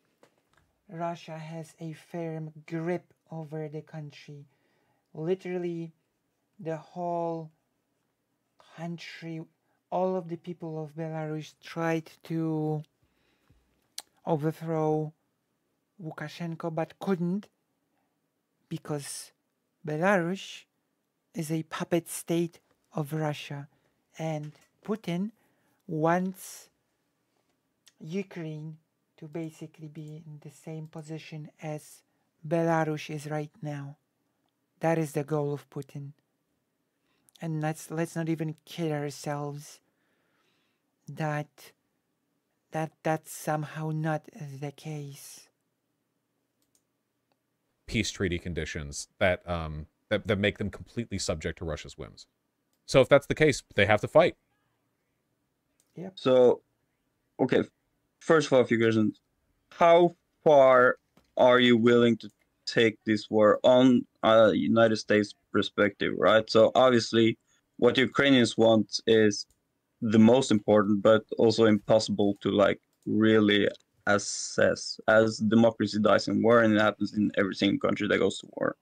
Russia has a firm grip over the country. Literally, the whole country, all of the people of Belarus tried to overthrow Lukashenko but couldn't, because Belarus is a puppet state of Russia, and Putin wants Ukraine to basically be in the same position as Belarus is right now. That is the goal of Putin. And let's not even kid ourselves that that's somehow not the case. Peace treaty conditions that that make them completely subject to Russia's whims. So if that's the case, they have to fight. Yep. So, okay, first of all, a few questions. How far are you willing to take this war on a United States perspective, right? So obviously what Ukrainians want is the most important, but also impossible to like really assess, as democracy dies in war, and it happens in every single country that goes to war.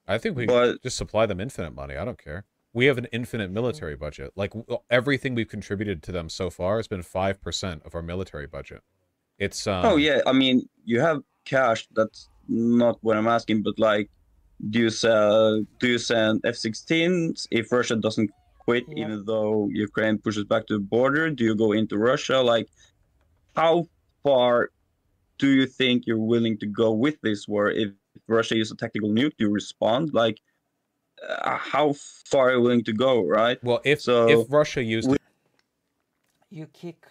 I think we just supply them infinite money. I don't care. We have an infinite military budget. Like, everything we've contributed to them so far has been 5% of our military budget. It's oh yeah, I mean, you have cash. That's not what I'm asking, but like, do you send F-16s if Russia doesn't quit, even though Ukraine pushes back to the border? Do you go into Russia? Like, how far do you think you're willing to go with this war? If Russia uses a tactical nuke, do you respond? Like, how far are you willing to go, right? Well, if Russia used you kick.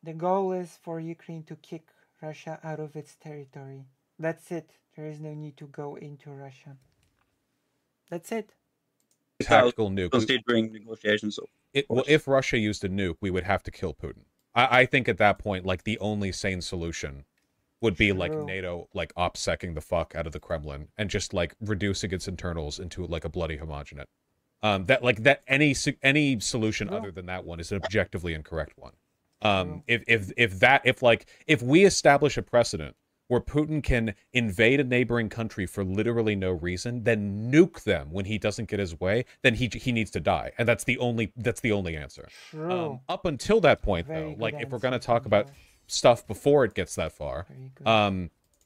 The goal is for Ukraine to kick Russia out of its territory. That's it. There is no need to go into Russia. That's it. Tactical nuke. Considering negotiations. Well, if Russia used a nuke, we would have to kill Putin. I think at that point, like, the only sane solution would be like NATO, like, OPSECing the fuck out of the Kremlin and just like reducing its internals into like a bloody homogenate. Any solution other than that one is an objectively incorrect one. If we establish a precedent where Putin can invade a neighboring country for literally no reason, then nuke them when he doesn't get his way, then he needs to die, and that's the only answer. Up until that point, though, like, if we're gonna talk about stuff before it gets that far,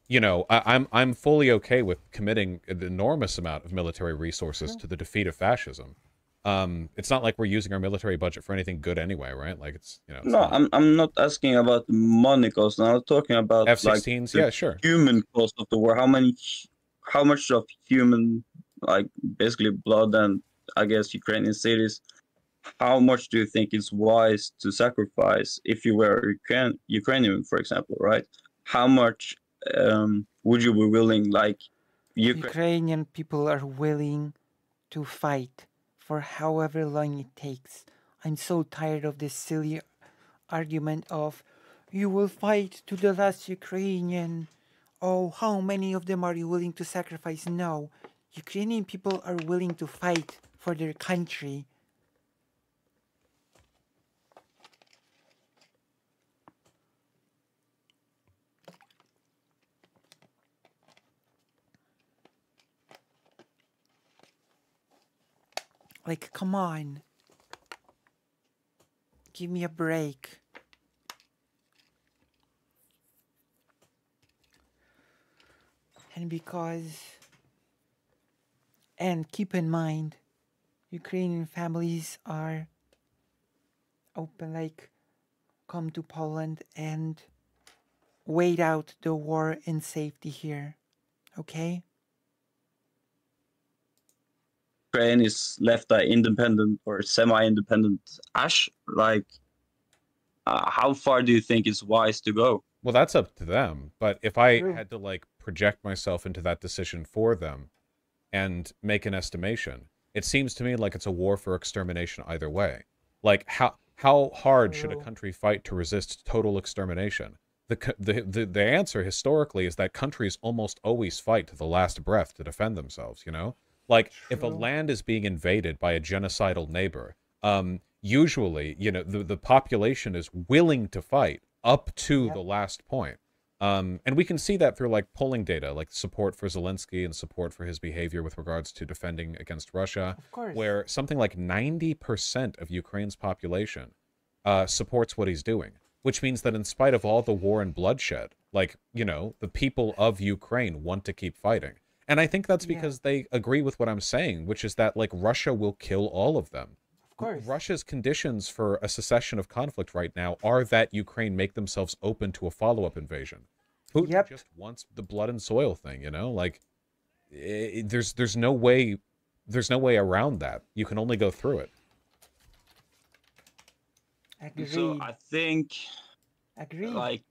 you know, I'm fully okay with committing an enormous amount of military resources to the defeat of fascism. It's not like we're using our military budget for anything good anyway, right? Like, it's, you know. No, I'm not asking about the money cost. I'm talking about F-16s, like, yeah, sure. Human cost of the war. How many how much of human, like basically blood and I guess Ukrainian cities, how much do you think is wise to sacrifice if you were Ukrainian, for example, right? How much would you be willing, like Ukrainian people are willing to fight for however long it takes. I'm so tired of this silly argument of you will fight to the last Ukrainian. Oh, how many of them are you willing to sacrifice? No, Ukrainian people are willing to fight for their country. Like, come on. Give me a break. And keep in mind, Ukrainian families are open, like, come to Poland and wait out the war in safety here. Okay? Ukraine is left an independent or semi-independent Ash, like how far do you think it's wise to go? Well, that's up to them. But if I True. had to like project myself into that decision for them and make an estimation, it seems to me like it's a war for extermination either way. Like how hard should a True. country fight to resist total extermination? The answer historically is that countries almost always fight to the last breath to defend themselves, you know? Like if a True. land is being invaded by a genocidal neighbor, usually, you know, the population is willing to fight up to Yep. the last point. And we can see that through like polling data, like support for Zelensky and support for his behavior with regards to defending against Russia, Of course. where something like 90% of Ukraine's population supports what he's doing, which means that in spite of all the war and bloodshed, like, you know, the people of Ukraine want to keep fighting. And I think that's because they agree with what I'm saying, which is that like Russia will kill all of them. Of course. Russia's conditions for a cessation of conflict right now are that Ukraine make themselves open to a follow-up invasion. Putin just wants the blood and soil thing, you know? Like there's no way around that. You can only go through it. Agreed. So I think Agreed. like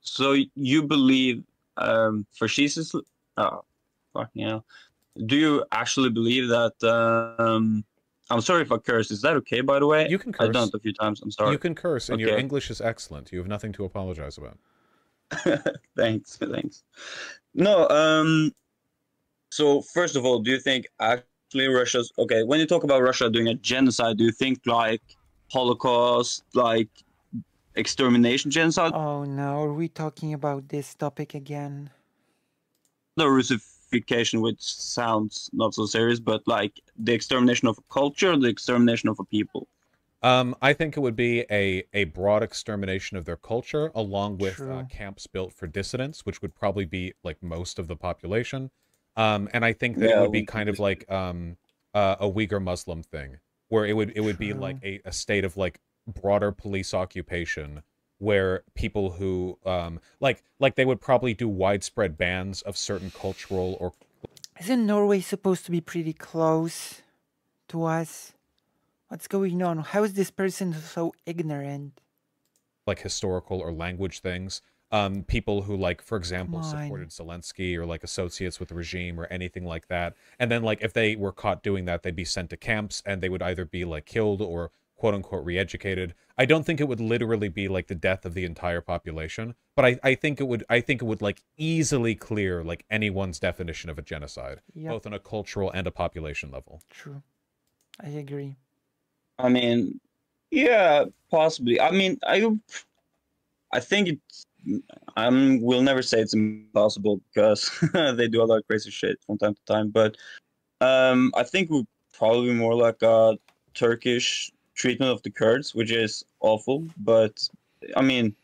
so you believe fascism you know, do you actually believe that I'm sorry if I curse. Is that okay, by the way? You can curse. I've done it a few times. I'm sorry. You can curse, and Okay. your English is excellent. You have nothing to apologize about. Thanks. No, so first of all, do you think actually Russia's okay? When you talk about Russia doing a genocide, do you think like Holocaust, like extermination genocide? Oh no, are we talking about this topic again? The Russification, which sounds not so serious, but like the extermination of a culture, the extermination of a people. I think it would be a broad extermination of their culture, along with camps built for dissidents, which would probably be like most of the population. And I think that it would be kind of like a Uyghur Muslim thing, where it would be like a state of like broader police occupation, where people who like they would probably do widespread bans of certain cultural or. Isn't Norway supposed to be pretty close to us? What's going on? How is this person so ignorant? Like historical or language things. People who, like, for example, supported Zelensky or like associates with the regime or anything like that. And then, like, if they were caught doing that, they'd be sent to camps and they would either be like killed or quote unquote re-educated. I don't think it would literally be like the death of the entire population, but I think it would like easily clear like anyone's definition of a genocide, both on a cultural and a population level. True. I agree. I mean, yeah, possibly. I mean, I think it's. Will never say it's impossible because they do a lot of crazy shit from time to time. But I think we're probably more like a Turkish treatment of the Kurds, which is awful. But I mean,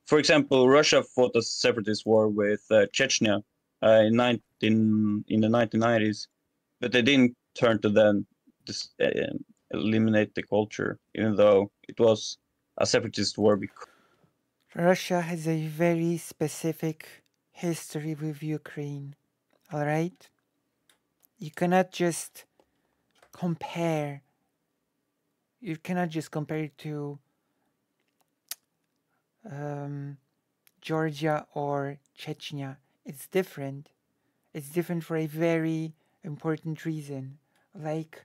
for example, Russia fought a separatist war with Chechnya in the 1990s, but they didn't turn to then eliminate the culture, even though it was a separatist war. Russia has a very specific history with Ukraine. All right? You cannot just compare. You cannot just compare it to Georgia or Chechnya. It's different. It's different for a very important reason. Like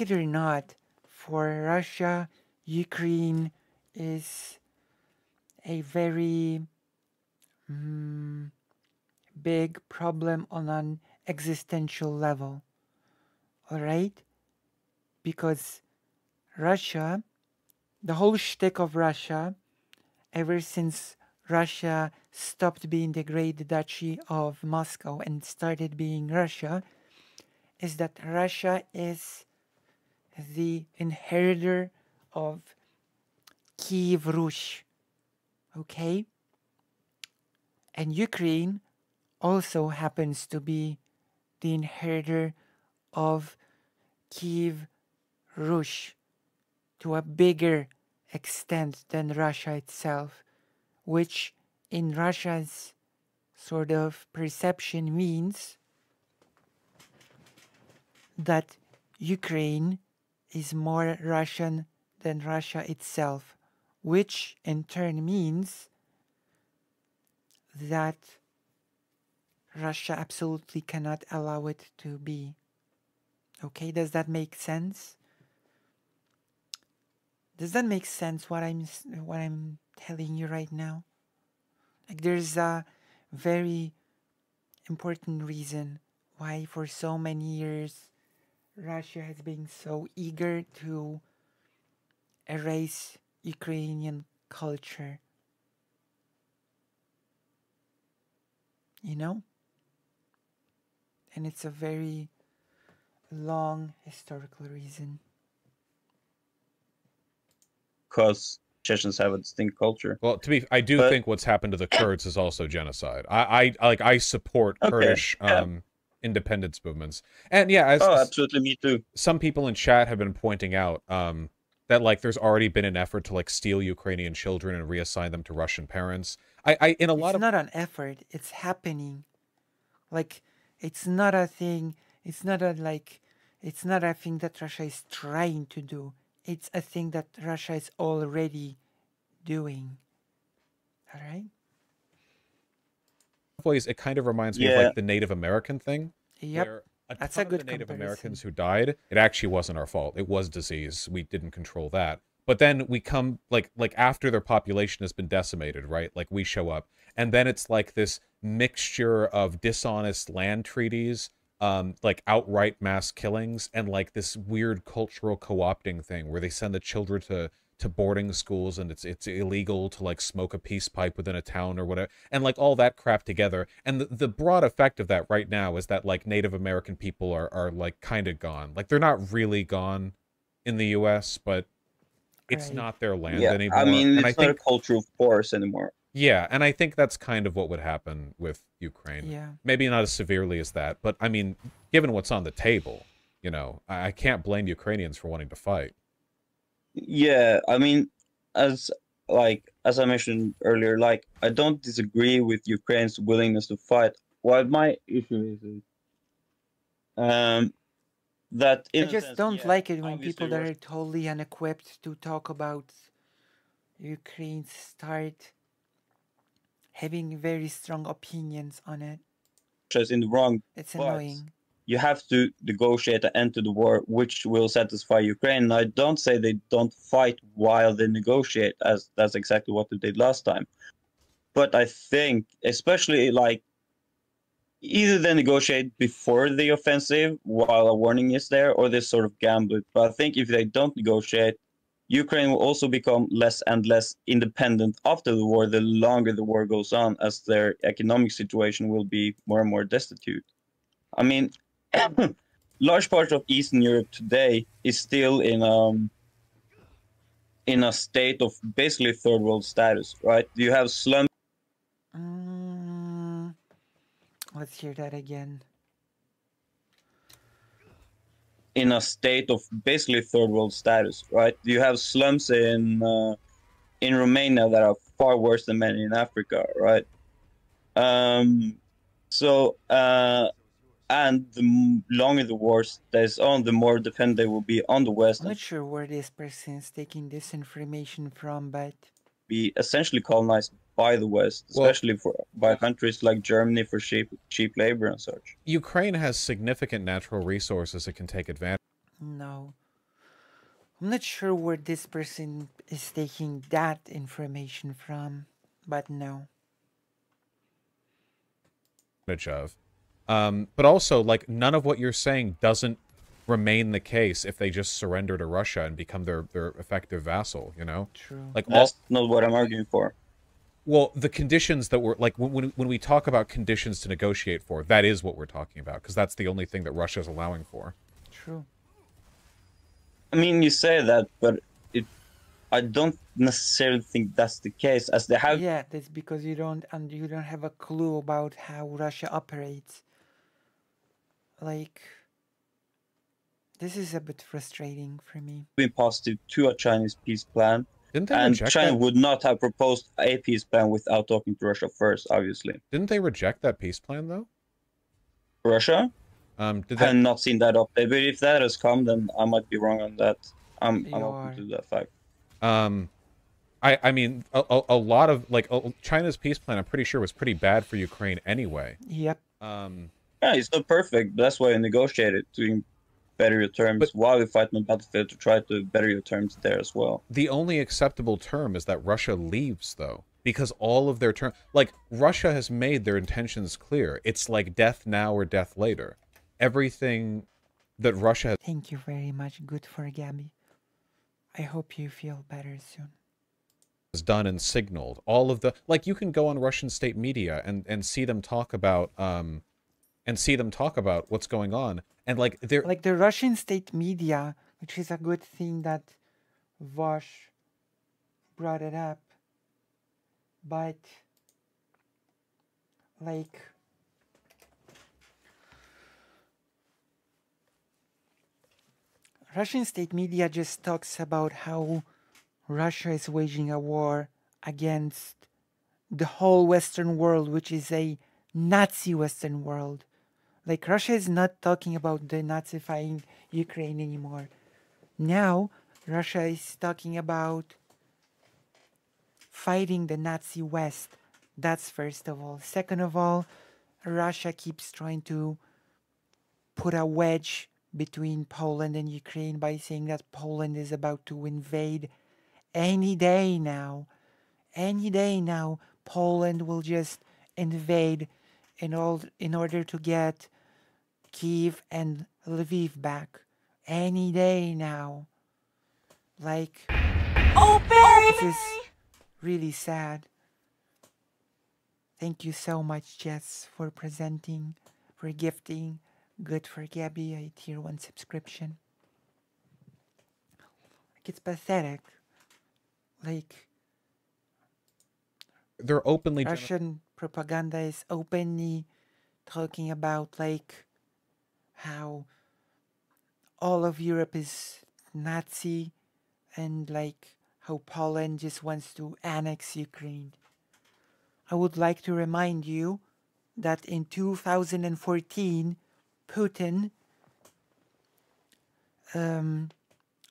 it or not, for Russia, Ukraine is a very big problem on an existential level. All right? Because Russia, the whole shtick of Russia, ever since Russia stopped being the Great Duchy of Moscow and started being Russia, is that Russia is the inheritor of Kiev Rus. Okay? And Ukraine also happens to be the inheritor of Kiev Rus to a bigger extent than Russia itself, which in Russia's sort of perception means that Ukraine is more Russian than Russia itself, which in turn means that Russia absolutely cannot allow it to be. Okay, does that make sense? Does that make sense what I'm telling you right now? Like there's a very important reason why for so many years Russia has been so eager to erase Ukrainian culture. You know? And it's a very long historical reason. Because Chechens have a distinct culture. Well, I do think what's happened to the Kurds is also genocide. I support Kurdish independence movements, and yeah, absolutely, me too. Some people in chat have been pointing out that like there's already been an effort to like steal Ukrainian children and reassign them to Russian parents. It's not an effort; it's happening. Like it's not a thing. It's not a thing that Russia is trying to do. It's a thing that Russia is already doing. All right? Ways, it kind of reminds me of like the Native American thing. Yep. Where That's a good of the Native comparison. Americans who died, it actually wasn't our fault. It was disease. We didn't control that. But then we come like after their population has been decimated, right? Like we show up, and then it's like this mixture of dishonest land treaties, like outright mass killings, and like this weird cultural co-opting thing where they send the children to boarding schools and it's illegal to like smoke a peace pipe within a town or whatever, and like all that crap together. And the broad effect of that right now is that like Native American people are like kind of gone. Like they're not really gone in the US, but it's not their land anymore. I mean, and it's not a culture of force anymore. Yeah, and I think that's kind of what would happen with Ukraine. Yeah. Maybe not as severely as that, but I mean, given what's on the table, you know, I can't blame Ukrainians for wanting to fight. Yeah, I mean, as I mentioned earlier, like I don't disagree with Ukraine's willingness to fight. What my issue is that I just don't like it when people that are totally unequipped to talk about Ukraine start having very strong opinions on it. Just in the wrong. It's annoying. You have to negotiate an end to the war, which will satisfy Ukraine. And I don't say they don't fight while they negotiate, as that's exactly what they did last time. But I think, especially like, either they negotiate before the offensive while a warning is there, or they sort of gamble it. But I think if they don't negotiate, Ukraine will also become less and less independent after the war, the longer the war goes on, as their economic situation will be more and more destitute. I mean, large parts of Eastern Europe today is still in a state of basically third world status, right? You have slums. Let's hear that again. In a state of basically third world status, right? You have slums in Romania that are far worse than many in Africa, right? So, and the longer the war stays on, the more dependent they will be on the West. I'm not sure where this person is taking this information from, but be essentially colonized by the West, especially by countries like Germany for cheap labor and such. Ukraine has significant natural resources it can take advantage. No. I'm not sure where this person is taking that information from, but no. Of. But also, like, none of what you're saying doesn't remain the case if they just surrender to Russia and become their effective vassal, you know? True. Like, that's not what I'm arguing for. Well, the conditions that were, like, when we talk about conditions to negotiate for, that is what we're talking about, because that's the only thing that Russia's allowing for. True. I mean, you say that, but I don't necessarily think that's the case, as they have... Yeah, that's because you don't have a clue about how Russia operates. Like, this is a bit frustrating for me. Been positive to a Chinese peace plan, Didn't they and reject China that? would not have proposed a peace plan without talking to Russia first, obviously. Didn't they reject that peace plan, though? Russia? Did I that... have not seen that update, but if that has come, then I might be wrong on that. I'm open to that fact. I mean, a lot of, like, China's peace plan, I'm pretty sure, was pretty bad for Ukraine anyway. Yep. Yeah, it's not perfect, but that's why you negotiate it to better your terms while you fight on the battlefield to try to better your terms there as well. The only acceptable term is that Russia leaves, though, because all of their terms, like, Russia has made their intentions clear. It's like death now or death later. Everything that Russia has... Thank you very much. Good for Gabby. I hope you feel better soon. Done and signaled all of the, like, you can go on Russian state media and see them talk about what's going on, and like they're like the Russian state media, which is a good thing that Vaush brought it up, but like Russian state media just talks about how Russia is waging a war against the whole Western world, which is a Nazi Western world. Like, Russia is not talking about the Nazifying Ukraine anymore. Now, Russia is talking about fighting the Nazi West. That's first of all. Second of all, Russia keeps trying to put a wedge between Poland and Ukraine by saying that Poland is about to invade any day now. Any day now, Poland will just invade in order to get Kiev and Lviv back. Any day now. Like, this is really sad. Thank you so much, Jess, for presenting, for gifting. Good for Gabby, a tier 1 subscription. Like, it's pathetic. Like, they're openly... Russian propaganda is openly talking about, like, how all of Europe is Nazi and, like, how Poland just wants to annex Ukraine. I would like to remind you that in 2014, Putin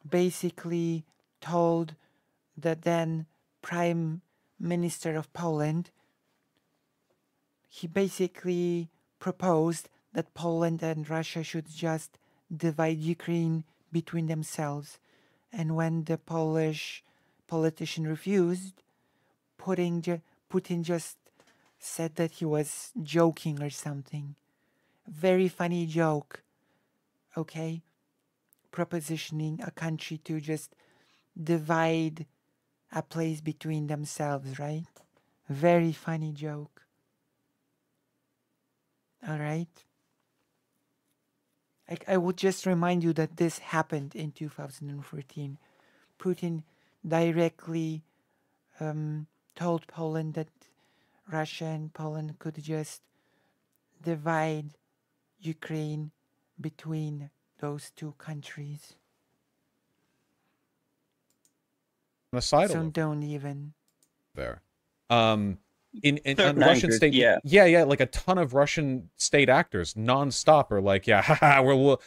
basically told the then Prime Minister of Poland, he basically proposed that Poland and Russia should just divide Ukraine between themselves. And when the Polish politician refused, Putin just said that he was joking or something. Very funny joke. Okay? Propositioning a country to just divide a place between themselves, right? Very funny joke. Alright? I would just remind you that this happened in 2014. Putin directly told Poland that Russia and Poland could just divide Ukraine between those two countries. So don't even. There. on certain Russian anchors, state, yeah. like a ton of Russian state actors nonstop are like, yeah, haha, we'll,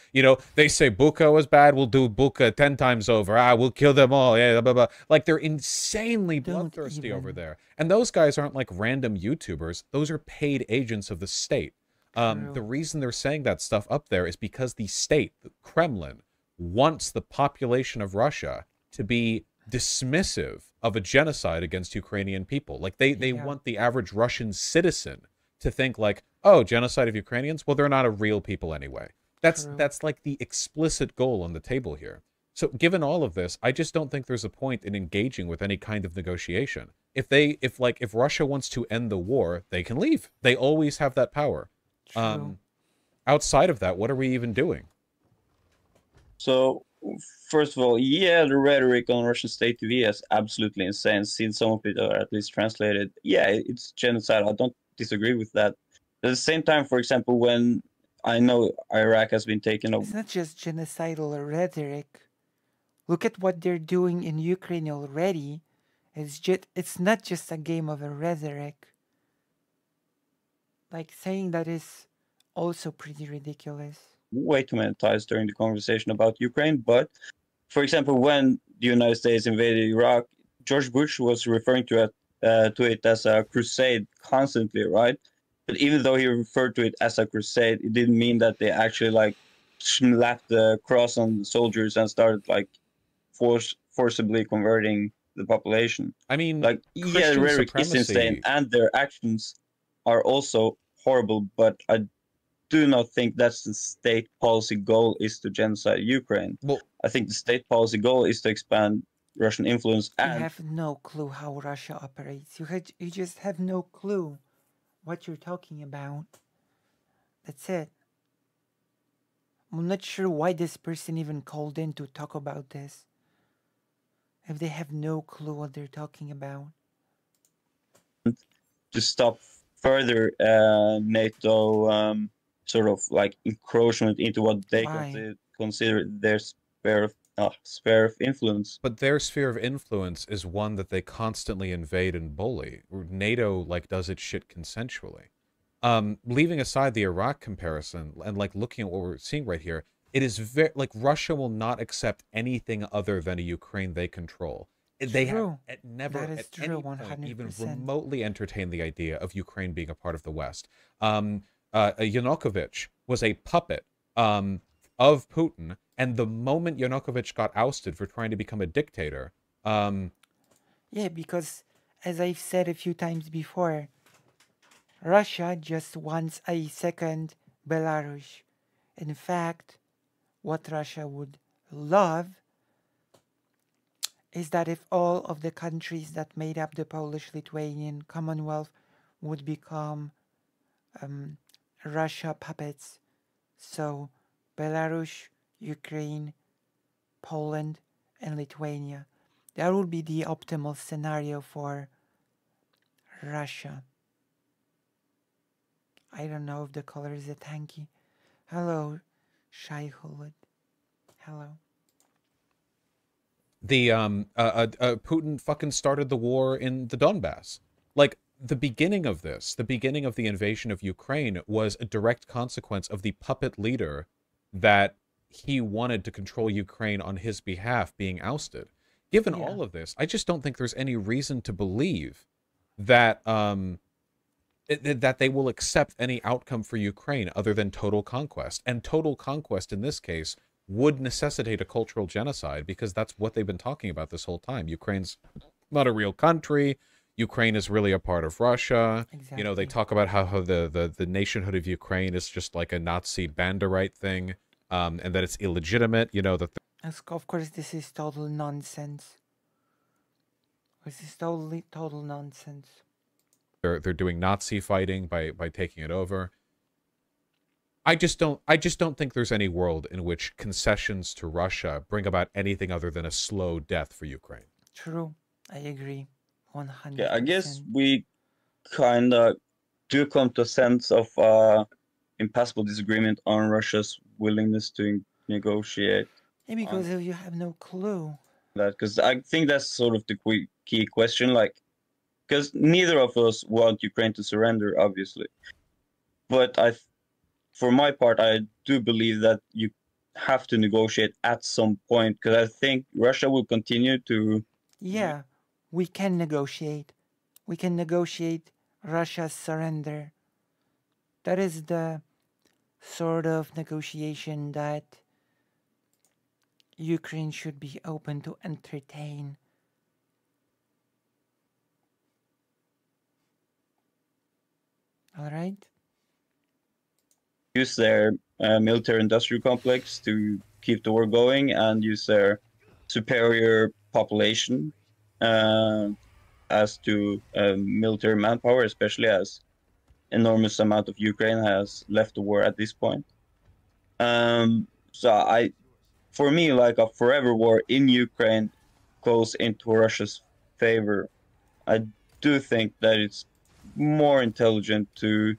they say Buka was bad, we'll do Buka 10 times over. We'll kill them all. Yeah, blah, blah. Like they're insanely Don't bloodthirsty over even. there. And those guys aren't like random YouTubers. Those are paid agents of the state. The True. reason they're saying that stuff up there is because the state, the Kremlin, wants the population of Russia to be dismissive of a genocide against Ukrainian people. Like they Yeah. want the average Russian citizen to think like, oh, genocide of Ukrainians? Well, they're not a real people anyway. True. That's like the explicit goal on the table here. So given all of this, I just don't think there's a point in engaging with any kind of negotiation. If Russia wants to end the war, they can leave. They always have that power. True. Outside of that, what are we even doing? So, first of all, yeah, the rhetoric on Russian state TV is absolutely insane. Seen some of it, or at least translated. Yeah, it's genocide. I don't disagree with that. At the same time, for example, when I know Iraq has been taken over. It's not just genocidal rhetoric. Look at what they're doing in Ukraine already. It's not just a game of a rhetoric. Like saying that is also pretty ridiculous. Way too many times during the conversation about Ukraine. But, for example, when the United States invaded Iraq, George Bush was referring to it as a crusade constantly, right? But even though he referred to it as a crusade, it didn't mean that they actually like slapped the cross on the soldiers and started like forcibly converting the population. I mean, like, yeah, the rhetoric is insane, and their actions are also horrible. But I do not think that's the state policy goal is to genocide Ukraine. Well, I think the state policy goal is to expand Russian influence. You have no clue how Russia operates. You just have no clue what you're talking about. That's it. I'm not sure why this person even called in to talk about this, if they have no clue what they're talking about. To stop further NATO sort of like encroachment into what they consider their sphere of influence. But their sphere of influence is one that they constantly invade and bully. NATO like does its shit consensually. Leaving aside the Iraq comparison and like looking at what we're seeing right here, it is very like Russia will not accept anything other than a Ukraine they control. They have never at any point even remotely entertained the idea of Ukraine being a part of the West. Yanukovych was a puppet of Putin, and the moment Yanukovych got ousted for trying to become a dictator, yeah, because as I've said a few times before, Russia just wants a second Belarus. In fact, what Russia would love is that if all of the countries that made up the Polish-Lithuanian Commonwealth would become Russia puppets. So Belarus, Ukraine, Poland, and Lithuania. That would be the optimal scenario for Russia. I don't know if the color is a tanky. Hello, Shai Hulud. Hello. The Putin fucking started the war in the Donbass. Like the beginning of this, the beginning of the invasion of Ukraine was a direct consequence of the puppet leader that he wanted to control Ukraine on his behalf being ousted. Given all of this, I just don't think there's any reason to believe that that they will accept any outcome for Ukraine other than total conquest. And total conquest in this case would necessitate a cultural genocide because that's what they've been talking about this whole time. Ukraine's not a real country. Ukraine is really a part of Russia. Exactly. You know, they talk about how the nationhood of Ukraine is just like a Nazi Banderite thing, and that it's illegitimate. You know, that of course this is total nonsense. This is total nonsense. They're doing Nazi fighting by taking it over. I just don't think there's any world in which concessions to Russia bring about anything other than a slow death for Ukraine. True. I agree. 100%. Yeah, I guess we kind of do come to a sense of impassable disagreement on Russia's willingness to negotiate. Yeah, because you have no clue. That, because I think that's sort of the key question. Like, because neither of us want Ukraine to surrender, obviously. But for my part, I do believe that you have to negotiate at some point, because I think Russia will continue to. Yeah, we can negotiate. We can negotiate Russia's surrender. That is the sort of negotiation that Ukraine should be open to entertain. All right? Use their military-industrial complex to keep the war going and use their superior population as to military manpower, especially as enormous amount of Ukraine has left the war at this point. So for me, like a forever war in Ukraine goes into Russia's favor. I do think that it's more intelligent to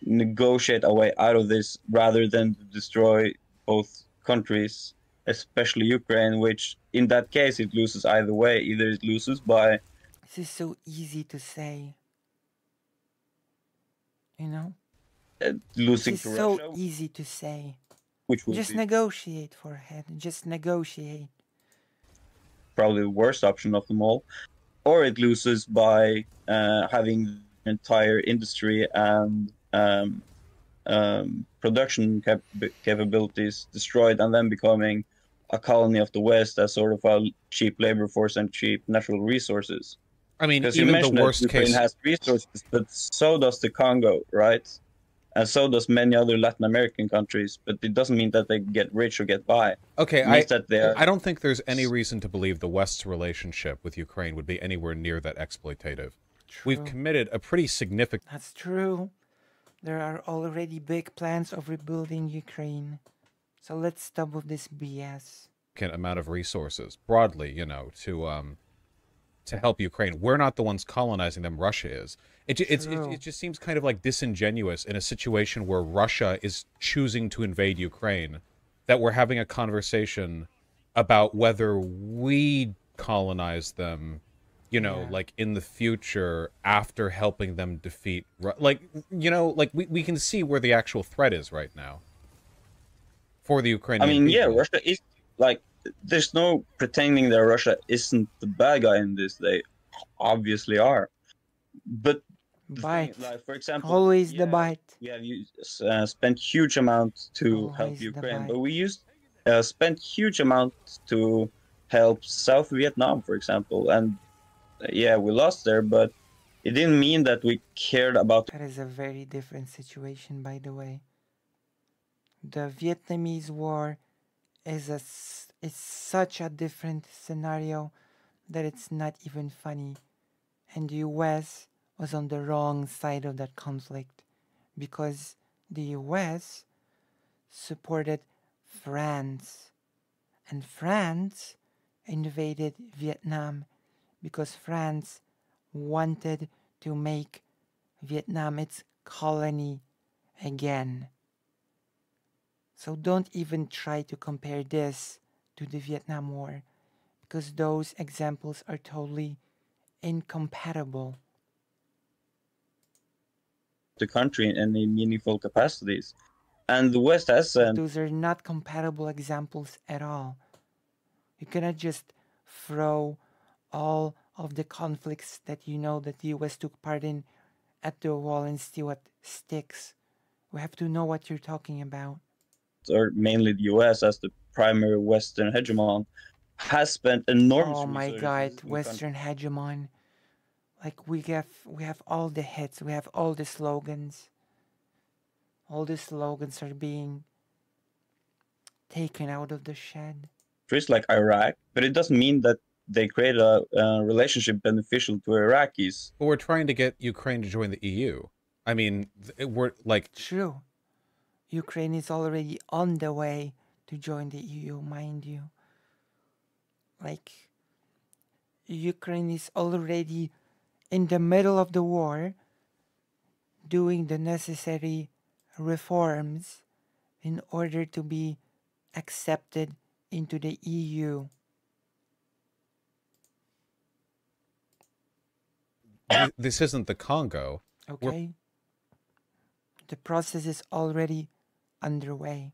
negotiate a way out of this rather than to destroy both countries, especially Ukraine, which in that case it loses either way. Either it loses by. This is so easy to say. You know? Losing this to is so Russia, easy to say. which will Just be negotiate, forehead. Just negotiate. probably the worst option of them all, or it loses by having entire industry and production capabilities destroyed, and then becoming a colony of the West as sort of a cheap labor force and cheap natural resources. I mean, Because you even the mentioned that worst Ukraine case. has resources, but so does the Congo, right? And so does many other Latin American countries. But it doesn't mean that they get rich or get by. Okay, It means that they are. I don't think there's any reason to believe the West's relationship with Ukraine would be anywhere near that exploitative. True. We've committed a pretty significant. That's true. There are already big plans of rebuilding Ukraine. So let's stop with this BS. Amount of resources broadly, you know, to help Ukraine. We're not the ones colonizing them. Russia is. It just seems kind of like disingenuous in a situation where Russia is choosing to invade Ukraine, that we're having a conversation about whether we colonize them, you know, like in the future after helping them defeat, like, you know, like we can see where the actual threat is right now for the Ukrainian people. Yeah, Russia is, like, there's no pretending that Russia isn't the bad guy in this. They obviously are. But Bite. like, for example, always the bite. We have spent huge amounts to help Ukraine, but we spent huge amounts to help South Vietnam, for example, and we lost there, but it didn't mean that we cared about. That is a very different situation, by the way. The Vietnamese War is such a different scenario that it's not even funny. And the US was on the wrong side of that conflict because the US supported France, and France invaded Vietnam because France wanted to make Vietnam its colony again. So don't even try to compare this to the Vietnam War, because those examples are totally incompatible. The country in any meaningful capacities, and the West has. Those are not compatible examples at all. You cannot just throw all of the conflicts that you know that the US took part in at the wall and see what sticks. We have to know what you're talking about. Or mainly the US as the primary Western hegemon, has spent enormous. Oh my God, Western hegemon! Like we have all the hits, we have all the slogans. All the slogans are being taken out of the shed. Just like Iraq, but it doesn't mean that they create a relationship beneficial to Iraqis. But we're trying to get Ukraine to join the EU. I mean, we're like... True. Ukraine is already on the way to join the EU, mind you. Like, Ukraine is already in the middle of the war, doing the necessary reforms in order to be accepted into the EU. this isn't the Congo. Okay. The process is already underway.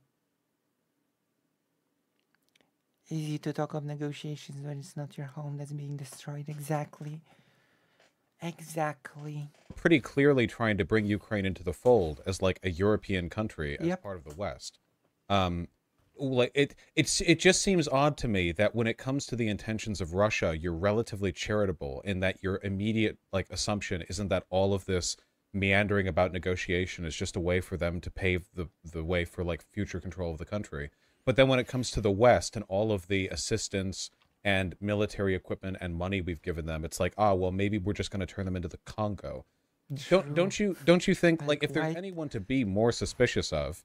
Easy to talk of negotiations when it's not your home that's being destroyed. Exactly. Exactly. Pretty clearly trying to bring Ukraine into the fold as like a European country as part of the West. Like it just seems odd to me that when it comes to the intentions of Russia, you're relatively charitable in that your immediate like assumption isn't that all of this meandering about negotiation is just a way for them to pave the way for like future control of the country. But then when it comes to the West and all of the assistance and military equipment and money we've given them, it's like, ah, well, maybe we're just going to turn them into the Congo. Don't you think like if there's anyone to be more suspicious of,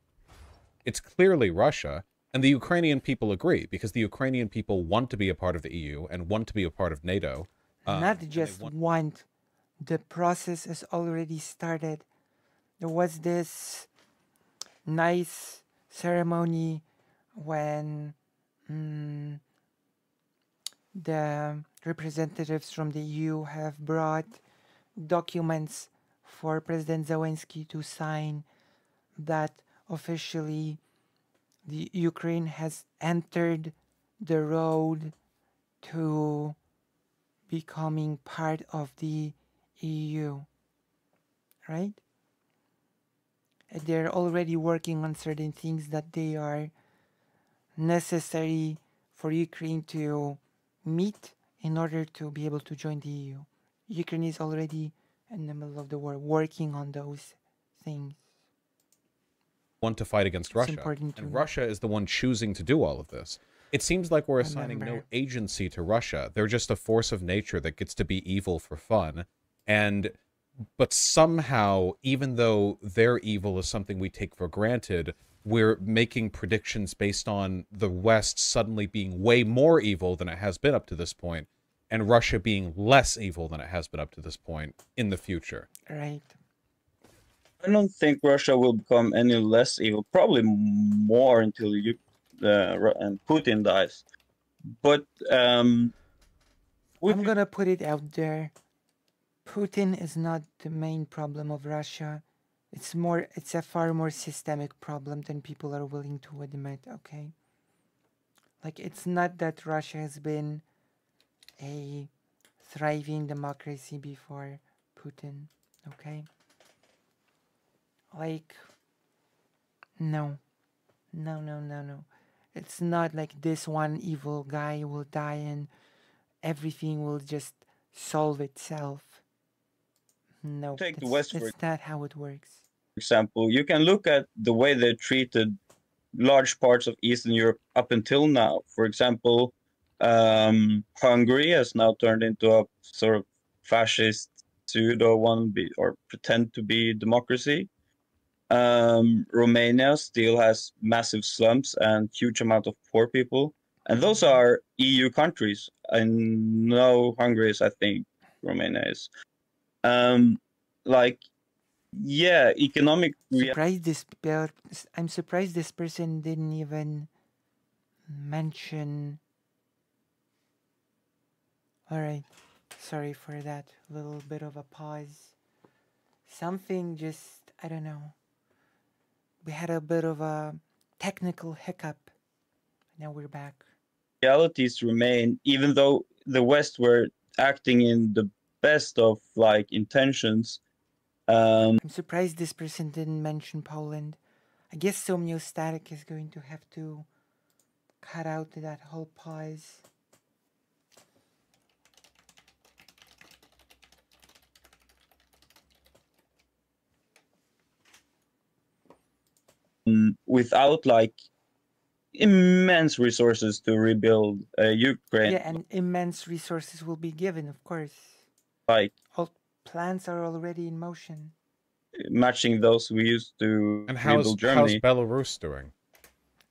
it's clearly Russia, and the Ukrainian people agree because the Ukrainian people want to be a part of the EU and want to be a part of NATO. Not just want. The process has already started. There was this nice ceremony when the representatives from the EU have brought documents for President Zelensky to sign that officially the Ukraine has entered the road to becoming part of the EU, right? And they're already working on certain things that they are necessary for Ukraine to meet in order to be able to join the EU. Ukraine is already in the middle of the war working on those things. Want to fight against Russia, and Russia is the one choosing to do all of this. It seems like we're assigning no agency to Russia. They're just a force of nature that gets to be evil for fun. But somehow, even though their evil is something we take for granted, we're making predictions based on the West suddenly being way more evil than it has been up to this point, and Russia being less evil than it has been up to this point in the future. Right. I don't think Russia will become any less evil. Probably more until Putin dies. But I'm gonna put it out there. Putin is not the main problem of Russia. It's a far more systemic problem than people are willing to admit, okay? Like, it's not that Russia has been a thriving democracy before Putin, okay? Like, no. It's not like this one evil guy will die and everything will just solve itself. No, take the West, that's not how it works. For example, you can look at the way they treated large parts of Eastern Europe up until now. For example, Hungary has now turned into a sort of fascist pseudo or pretend to be democracy. Romania still has massive slums and huge amount of poor people, and those are EU countries. I know Hungary is, I think Romania is. Like, yeah, economic. I'm surprised this person didn't even mention. All right, sorry for that little bit of a pause. Something just, I don't know. We had a bit of a technical hiccup. Now we're back. Realities remain, even though the West were acting in the best of like intentions. I'm surprised this person didn't mention Poland. I guess Somniostatic is going to have to cut out that whole pause. Without like immense resources to rebuild Ukraine. Yeah, and immense resources will be given, of course. Like, all plans are already in motion. Matching those we used to rebuild Germany. How's Belarus doing?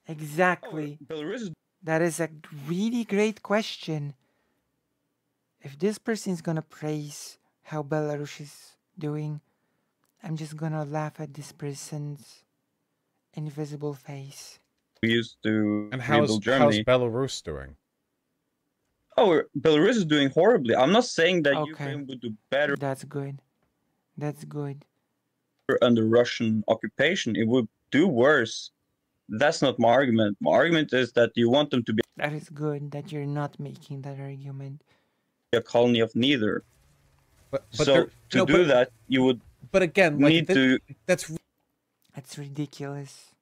Exactly. Belarus. That is a really great question. If this person is gonna praise how Belarus is doing, I'm just gonna laugh at this person's invisible face. We used to and how's Germany. Belarus doing? Oh, Belarus is doing horribly. I'm not saying that Okay. Ukraine would do better That's good. That's good. under Russian occupation. It would do worse. That's not my argument. My argument is that you want them to be That is good that you're not making that argument. a colony of neither. But So to do that, you would But again, like need to. that's ridiculous.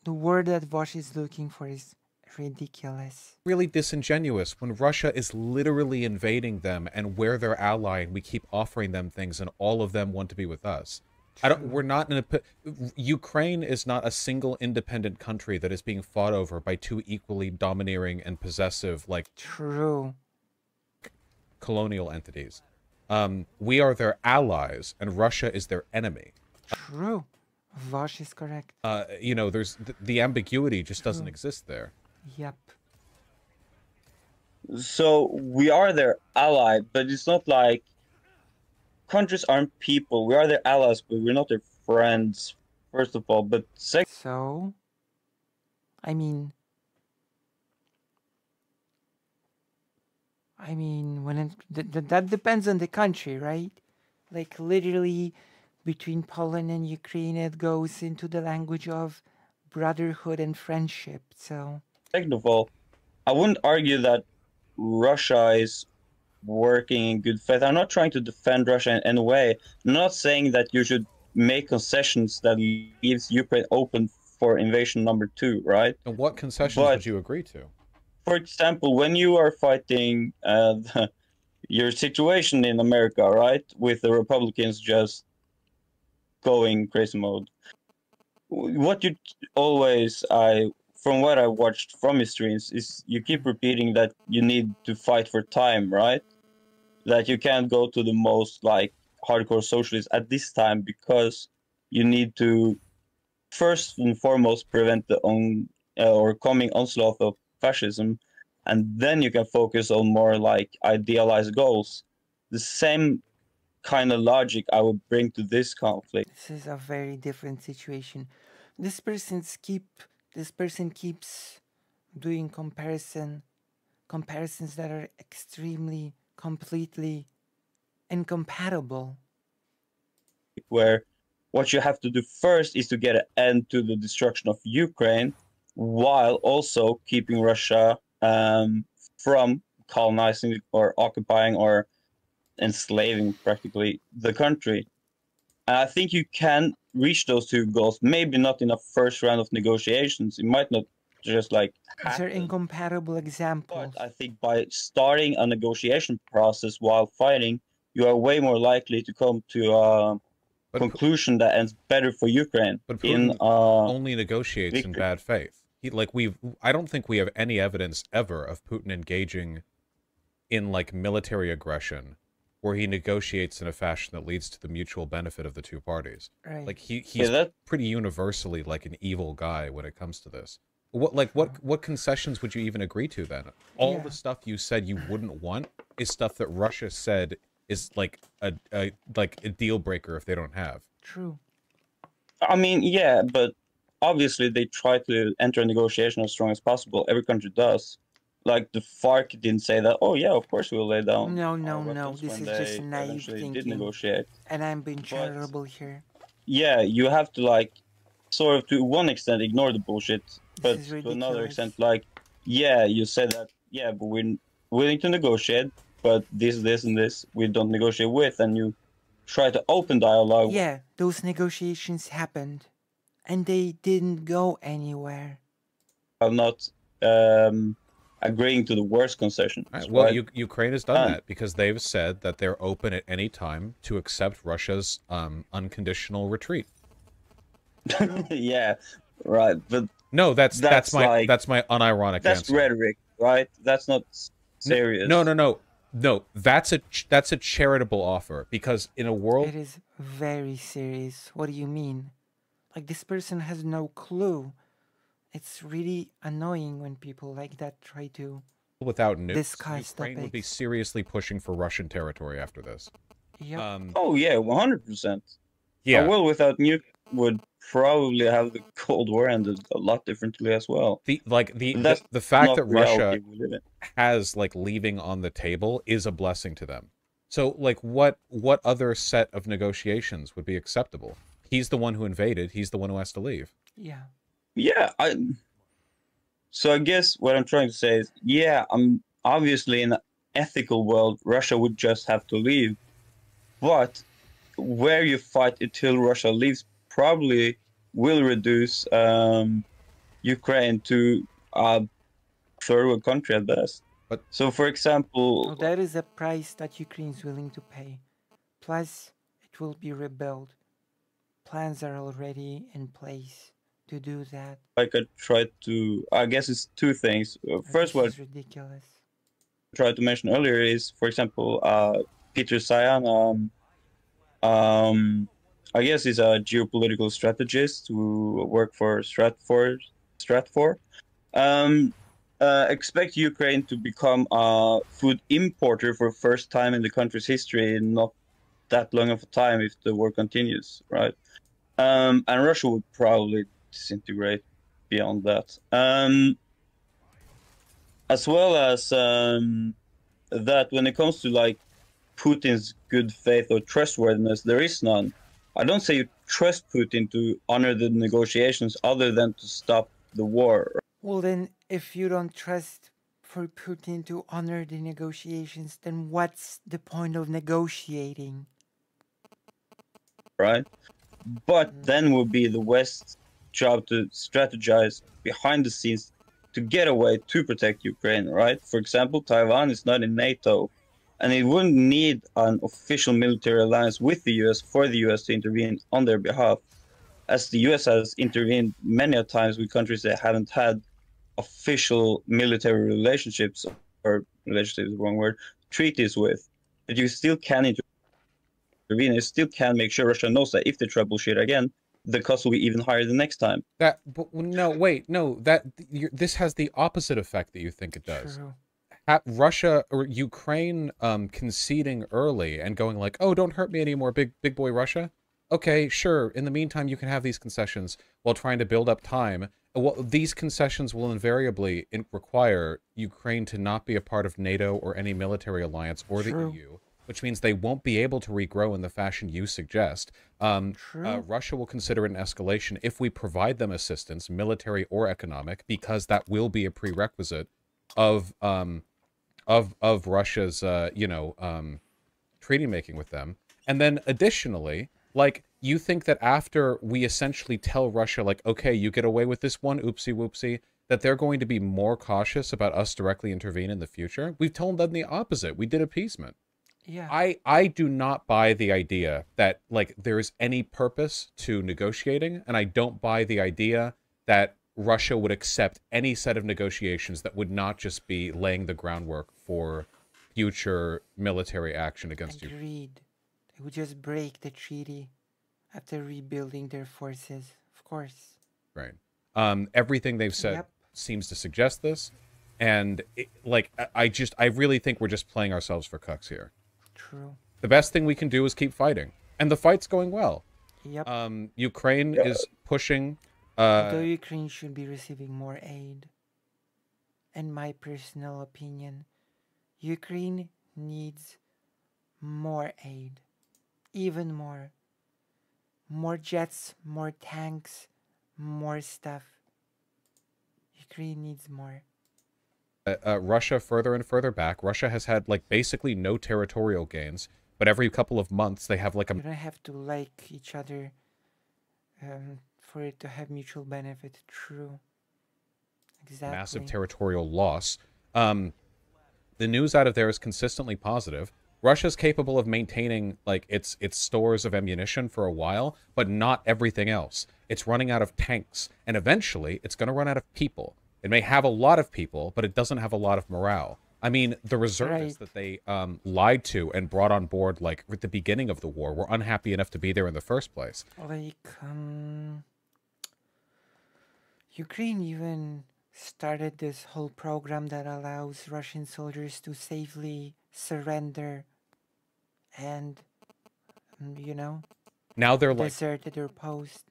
The word that Vaush is looking for is ridiculous. really disingenuous when Russia is literally invading them and we're their ally and we keep offering them things and all of them want to be with us. We're not in a... Ukraine is not a single independent country that is being fought over by two equally domineering and possessive, like... True. ...colonial entities. We are their allies and Russia is their enemy. True. Vaush is correct. You know, there's... The ambiguity just doesn't exist there. Yep. So we are their ally, but it's not like countries aren't people. We are their allies, but we're not their friends, first of all. But second, So, I mean, when that depends on the country, right? Like literally, between Poland and Ukraine, it goes into the language of brotherhood and friendship. So, second of all, I wouldn't argue that Russia is working in good faith. I'm not trying to defend Russia in any way. I'm not saying that you should make concessions that leaves Ukraine open for invasion number 2, right? And what concessions would you agree to? For example, when you are fighting your situation in America, right, with the Republicans just going crazy mode, what you always, from what I watched from his streams, is you keep repeating that you need to fight for time, right? That you can't go to the most like hardcore socialists at this time because you need to first and foremost prevent the coming onslaught of fascism, and then you can focus on more like idealized goals. The same kind of logic I would bring to this conflict. This is a very different situation. This person keeps doing comparisons that are extremely, completely incompatible. Where what you have to do first is to get an end to the destruction of Ukraine, while also keeping Russia from colonizing or occupying or enslaving practically the country. And I think you can reach those two goals, maybe not in a first round of negotiations. It might not just like happen. These are incompatible examples. But I think by starting a negotiation process while fighting, you are way more likely to come to a conclusion that ends better for Ukraine. But Putin only negotiates in bad faith. I don't think we have any evidence ever of Putin engaging in like military aggression where he negotiates in a fashion that leads to the mutual benefit of the two parties. Right. Like he's pretty universally like an evil guy when it comes to this. What concessions would you even agree to then? All the stuff you said you wouldn't want is stuff that Russia said is like a deal breaker if they don't have. True. I mean, yeah, but obviously they try to enter a negotiation as strong as possible. Every country does. Like the FARC didn't say that. Oh yeah, of course we'll lay down. No. This is just naive thinking. Did negotiate. And I'm being charitable here. Yeah, you have to like, sort of to one extent ignore the bullshit, but to another extent, like, yeah, you said that. Yeah, but we're willing to negotiate. But this, and this, we don't negotiate with, and you try to open dialogue. Yeah, those negotiations happened, and they didn't go anywhere. I'm not agreeing to the worst concession. Right, well, Ukraine has done that because they've said that they're open at any time to accept Russia's unconditional retreat. Yeah, right, but no, that's my unironic that's answer. rhetoric, right? That's not serious. No, that's a charitable offer because in a world... It is very serious. What do you mean? Like, this person has no clue. It's really annoying when people like that try to... Without nukes, discuss Ukraine topics. would be seriously pushing for Russian territory after this. Yep. Oh yeah, 100%. Yeah. A world without nukes would probably have the Cold War ended a lot differently as well. The That's fact not that Russia reality we live in. has like leaving on the table is a blessing to them. So like what other set of negotiations would be acceptable? He's the one who invaded, he's the one who has to leave. Yeah. Yeah, so I guess what I'm trying to say is, yeah, I'm obviously in an ethical world, Russia would just have to leave. But where you fight until Russia leaves probably will reduce Ukraine to a third world country at best. But so, for example, Well, that is a price that Ukraine is willing to pay. Plus, it will be rebuilt. Plans are already in place to do that. like I guess it's two things. First, This what is ridiculous. I tried to mention earlier is, for example, Peter Sayan, I guess he's a geopolitical strategist who worked for Stratfor. Expect Ukraine to become a food importer for the first time in the country's history in not that long of a time if the war continues, right? And Russia would probably disintegrate beyond that. As well as that, when it comes to like Putin's good faith or trustworthiness, there is none. I don't say you trust Putin to honor the negotiations other than to stop the war. Well, then, if you don't trust for Putin to honor the negotiations, then what's the point of negotiating? Right? But then would be the West's job to strategize behind the scenes to get a way to protect Ukraine, right? For example, Taiwan is not in NATO, and it wouldn't need an official military alliance with the US for the US to intervene on their behalf, as the US has intervened many a times with countries that haven't had official military relationships, or relationship is the wrong word, treaties with. But you still can intervene, you still can make sure Russia knows that if they try bullshit again, the cost will be even higher the next time. No, wait, no, this has the opposite effect that you think it does. True. Russia or Ukraine conceding early and going like, "Oh, don't hurt me anymore, big boy Russia." Okay, sure. In the meantime, you can have these concessions while trying to build up time. Well, these concessions will invariably require Ukraine to not be a part of NATO or any military alliance or the True. EU, which means they won't be able to regrow in the fashion you suggest. Russia will consider it an escalation if we provide them assistance, military or economic, because that will be a prerequisite of Russia's treaty making with them. And then additionally, like, you think that after we essentially tell Russia, like, okay, you get away with this one, oopsie whoopsie, that they're going to be more cautious about us directly intervene in the future? We've told them the opposite. We did appeasement. Yeah. I do not buy the idea that, like, there's any purpose to negotiating, and I don't buy the idea that Russia would accept any set of negotiations that would not just be laying the groundwork for future military action against you. Agreed. They would just break the treaty after rebuilding their forces, of course. Right. Everything they've said seems to suggest this, and I really think we're just playing ourselves for cucks here. True. The best thing we can do is keep fighting, and the fight's going well. Yep. Ukraine is pushing. Although Ukraine should be receiving more aid, in my personal opinion, Ukraine needs more aid, even more. More jets, more tanks, more stuff. Ukraine needs more. Russia further and further back. Russia has had, like, basically no territorial gains, but every couple of months they have, like, You don't have to like each other for it to have mutual benefit. True. Exactly. Massive territorial loss. The news out of there is consistently positive. Russia's capable of maintaining, like, its stores of ammunition for a while, but not everything else. It's running out of tanks, and eventually it's going to run out of people. It may have a lot of people, but it doesn't have a lot of morale. I mean, the reservists that they lied to and brought on board, like, at the beginning of the war were unhappy enough to be there in the first place. Like, Ukraine even started this whole program that allows Russian soldiers to safely surrender and, now they're deserted their post.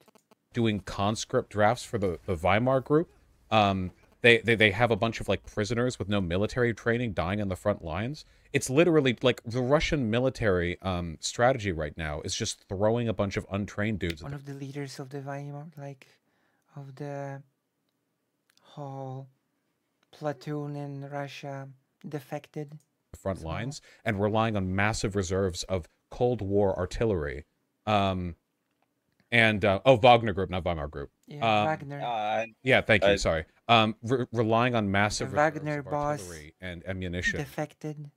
doing conscript drafts for the Weimar group. They have a bunch of like prisoners with no military training dying on the front lines. It's literally like the Russian military strategy right now is just throwing a bunch of untrained dudes. One of the leaders of the Weimar, like of the whole platoon in Russia, defected. The front lines and relying on massive reserves of Cold War artillery. Wagner Group, not Weimar Group. Yeah, Wagner. Yeah, thank you. Sorry. Relying on massive Wagner reserves of artillery and ammunition. Defected,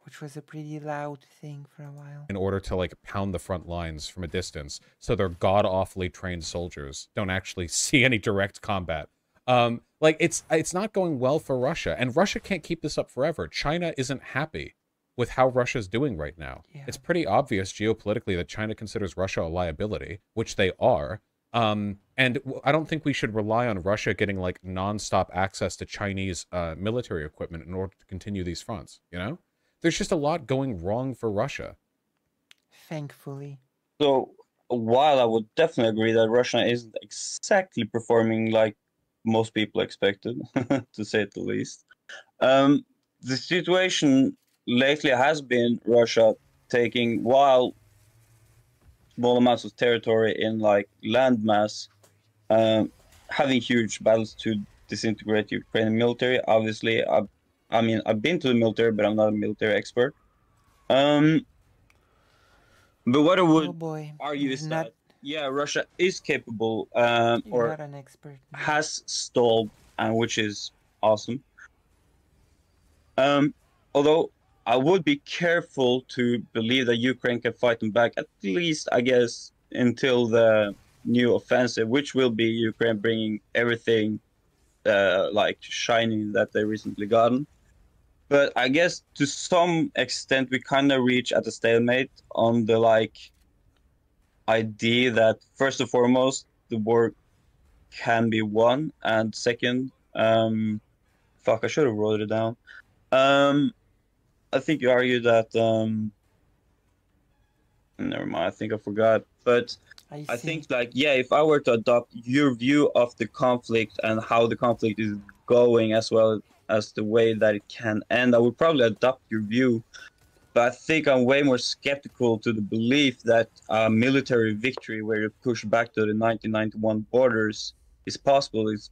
which was a pretty loud thing for a while. In order to like pound the front lines from a distance, so their god-awfully trained soldiers don't actually see any direct combat. Like it's not going well for Russia, and Russia can't keep this up forever. China isn't happy with how Russia's doing right now. Yeah. It's pretty obvious geopolitically that China considers Russia a liability, which they are. And I don't think we should rely on Russia getting like nonstop access to Chinese military equipment in order to continue these fronts, you know? There's just a lot going wrong for Russia. Thankfully. So while I would definitely agree that Russia isn't exactly performing like most people expected, to say it the least, the situation lately has been Russia taking, while small amounts of territory in like landmass, having huge battles to disintegrate Ukrainian military. Obviously, I've been to the military, but I'm not a military expert. But what I would argue is that Russia is capable, or not an expert, has stalled, and which is awesome. Although I would be careful to believe that Ukraine can fight them back, at least, I guess, until the new offensive, which will be Ukraine bringing everything like shining that they recently gotten. But I guess to some extent we kind of reach at a stalemate on the like idea that first and foremost the war can be won, and second, I should have wrote it down. I think you argue that never mind, I think I forgot. But I think like, yeah, if I were to adopt your view of the conflict and how the conflict is going, as well as the way that it can end, I would probably adopt your view. But I think I'm way more skeptical to the belief that a military victory where you push back to the 1991 borders is possible. It's,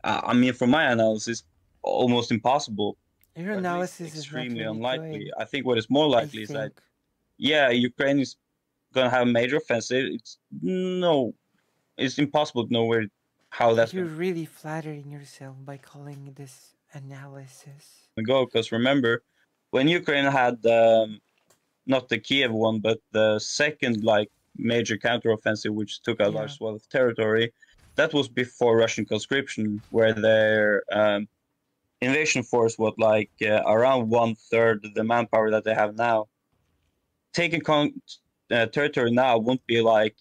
I mean, from my analysis, almost impossible. Your analysis extremely is unlikely. good. I think what is more likely is that, yeah, Ukraine is going to have a major offensive. It's impossible to know how that's. You're really flattering yourself by calling this analysis. Go, because remember, when Ukraine had not the Kiev one, but the second like major counteroffensive, which took a large swath of territory, that was before Russian conscription, where their invasion force was like around 1/3 the manpower that they have now. Taking territory now won't be like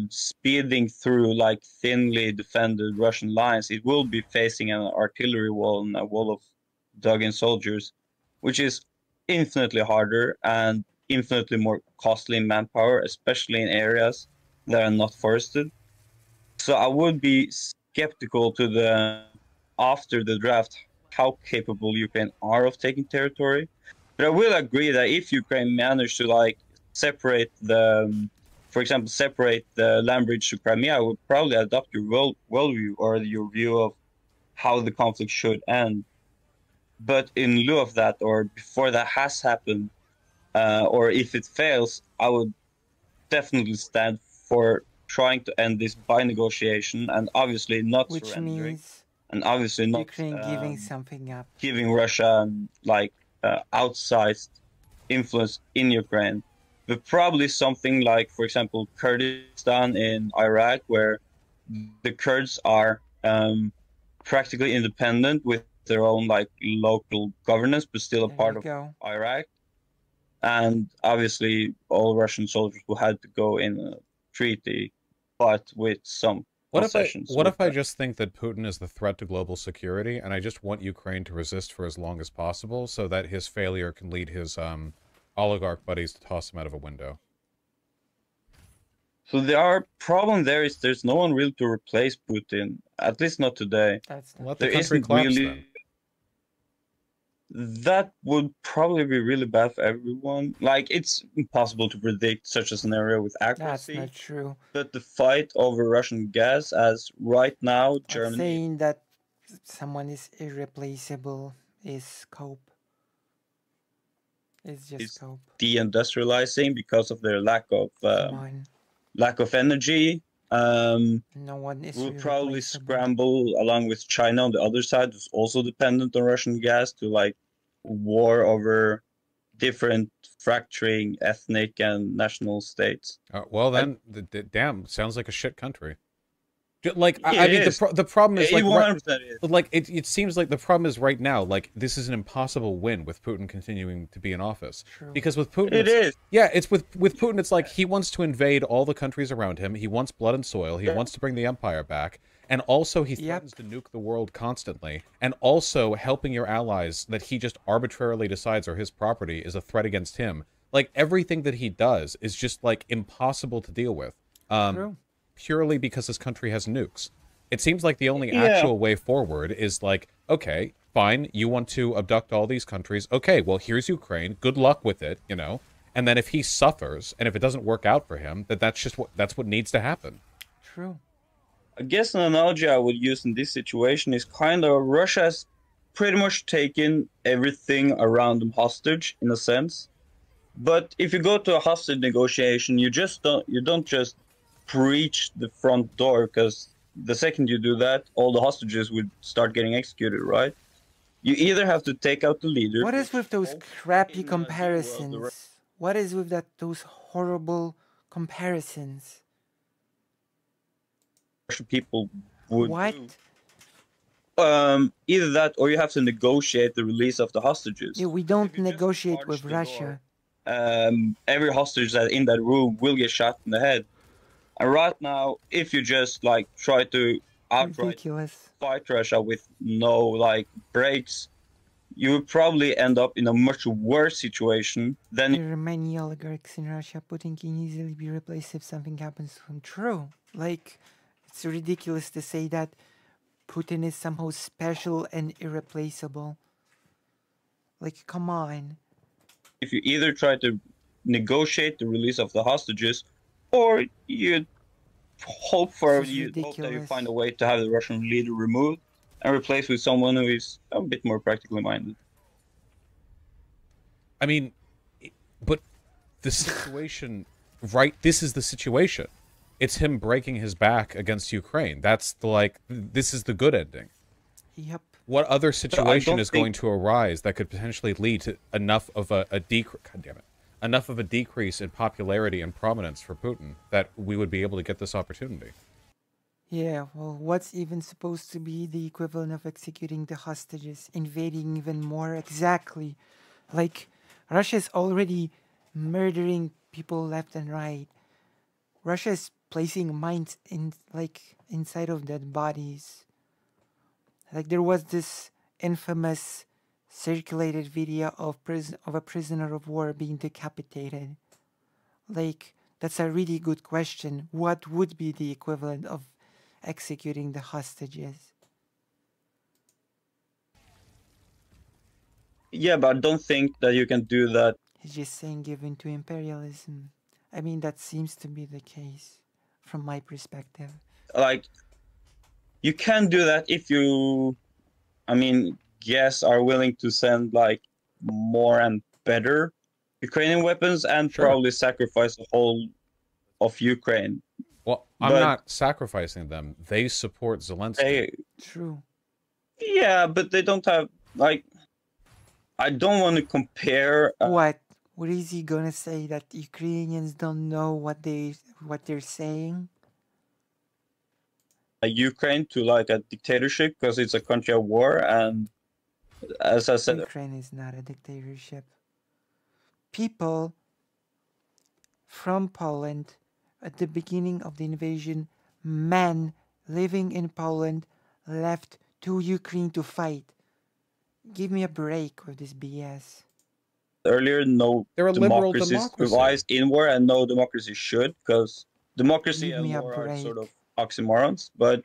speeding through like thinly defended Russian lines. It will be facing an artillery wall and a wall of dug-in soldiers, which is infinitely harder and infinitely more costly in manpower, especially in areas that are not forested. So I would be skeptical to the after the draft how capable Ukraine are of taking territory. But I will agree that if Ukraine managed to like separate the, for example, separate the land bridge to Crimea, I would probably adopt your worldview or your view of how the conflict should end. But in lieu of that, or before that has happened, or if it fails, I would definitely stand for trying to end this by negotiation, and obviously not surrendering. Means and obviously not Ukraine giving something up, giving Russia like outsized influence in Ukraine, but probably something like, for example, Kurdistan in Iraq, where the Kurds are practically independent with their own like local governance, but still a part of Iraq. And obviously, all Russian soldiers will have to go in a treaty, but with some concessions. What if I just think that Putin is the threat to global security, and I just want Ukraine to resist for as long as possible, so that his failure can lead his oligarch buddies to toss him out of a window? So the problem there is there's no one really to replace Putin, at least not today. That's not Let the There country isn't collapse really. then. That would probably be really bad for everyone. Like, it's impossible to predict such a scenario with That's accuracy. not true. But the fight over Russian gas, as right now, But Germany saying that someone is irreplaceable is cope. It's just is cope. deindustrializing because of their lack Come on. energy. No one is Will probably irreplaceable. scramble along with China on the other side, who's also dependent on Russian gas, to like war over different fracturing ethnic and national states. Well, then, damn, sounds like a shit country. Like, Yeah, I mean, the problem is, like, 100% is. like it seems like the problem is right now, like, this is an impossible win with Putin continuing to be in office. True. Because with Putin, It is. Yeah, it's with Putin, it's like he wants to invade all the countries around him. He wants blood and soil. He wants to bring the empire back. And also he threatens to nuke the world constantly. And also helping your allies that he just arbitrarily decides are his property is a threat against him. Like, everything that he does is just, like, impossible to deal with. True. Purely because his country has nukes. It seems like the only actual way forward is like, okay, fine, you want to abduct all these countries. Okay, well, here's Ukraine. Good luck with it, you know? And then if he suffers, and if it doesn't work out for him, that's what needs to happen. True. I guess an analogy I would use in this situation is kind of Russia's pretty much taken everything around them hostage in a sense. But if you go to a hostage negotiation, you don't just breach the front door, because the second you do that, all the hostages would start getting executed, right? You either have to take out the leader. What is with those crappy comparisons? What is with those horrible comparisons? Russian people would What? do. Either that, or you have to negotiate the release of the hostages. Yeah, we don't negotiate with Russia. Every hostage that in that room will get shot in the head. And right now, if you just like try to outright fight Russia with no like breaks, you would probably end up in a much worse situation than. There are many oligarchs in Russia. Putin can easily be replaced if something happens to him. True. Like, it's ridiculous to say that Putin is somehow special and irreplaceable. Like, come on. If you either try to negotiate the release of the hostages, or you hope that you find a way to have the Russian leader removed and replaced with someone who is a bit more practically minded. I mean, but the situation, right? This is the situation. It's him breaking his back against Ukraine. That's this is the good ending. Yep. What other situation is going to arise that could potentially lead to enough of a decrease? God damn it. Enough of a decrease in popularity and prominence for Putin that we would be able to get this opportunity. Yeah, well, what's even supposed to be the equivalent of executing the hostages, invading even more? Exactly. Like, Russia's already murdering people left and right. Russia's placing mines inside of dead bodies. Like, there was this infamous circulated video of a prisoner of war being decapitated. Like, that's a really good question. What would be the equivalent of executing the hostages? Yeah, but I don't think that you can do that. He's just saying given to imperialism. I mean, that seems to be the case from my perspective. Like, you can do that if you, yes, are willing to send like more and better Ukrainian weapons and probably sacrifice the whole of Ukraine. Well, I'm not sacrificing them. They support Zelensky. True. Yeah, but they don't have like. I don't want to compare. What is he gonna say, that Ukrainians don't know what they're saying? Ukraine to like a dictatorship because it's a country of war, and as I said, Ukraine is not a dictatorship. People from Poland at the beginning of the invasion, men living in Poland, left to Ukraine to fight. Give me a break with this BS. Earlier, no they're a liberal democracy survives in war, and no democracy should, because democracy Give and me a war are break. sort of oxymorons, but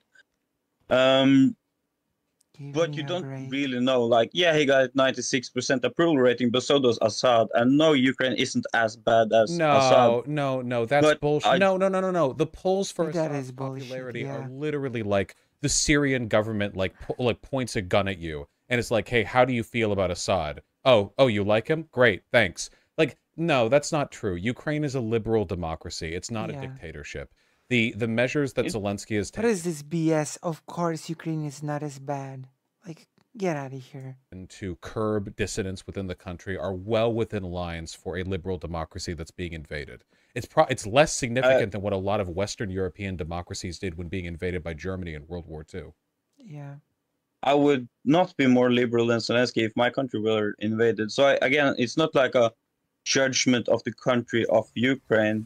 you don't break. really know. Like, yeah, he got 96% approval rating, but so does Assad. And no, Ukraine isn't as bad as Assad. No, that's But bullshit. No. The polls for That Assad's is bullshit, popularity are yeah. literally like the Syrian government like points a gun at you and it's like, "Hey, how do you feel about Assad?" Oh, you like him? Great, thanks. Like, no, that's not true. Ukraine is a liberal democracy. It's not a dictatorship. The measures that Zelensky has taken. What is this BS? Of course, Ukraine is not as bad. Like, get out of here. And to curb dissidents within the country are well within lines for a liberal democracy that's being invaded. It's less significant than what a lot of Western European democracies did when being invaded by Germany in World War II. Yeah. I would not be more liberal than Zelensky if my country were invaded. So again, it's not like a judgment of the country of Ukraine,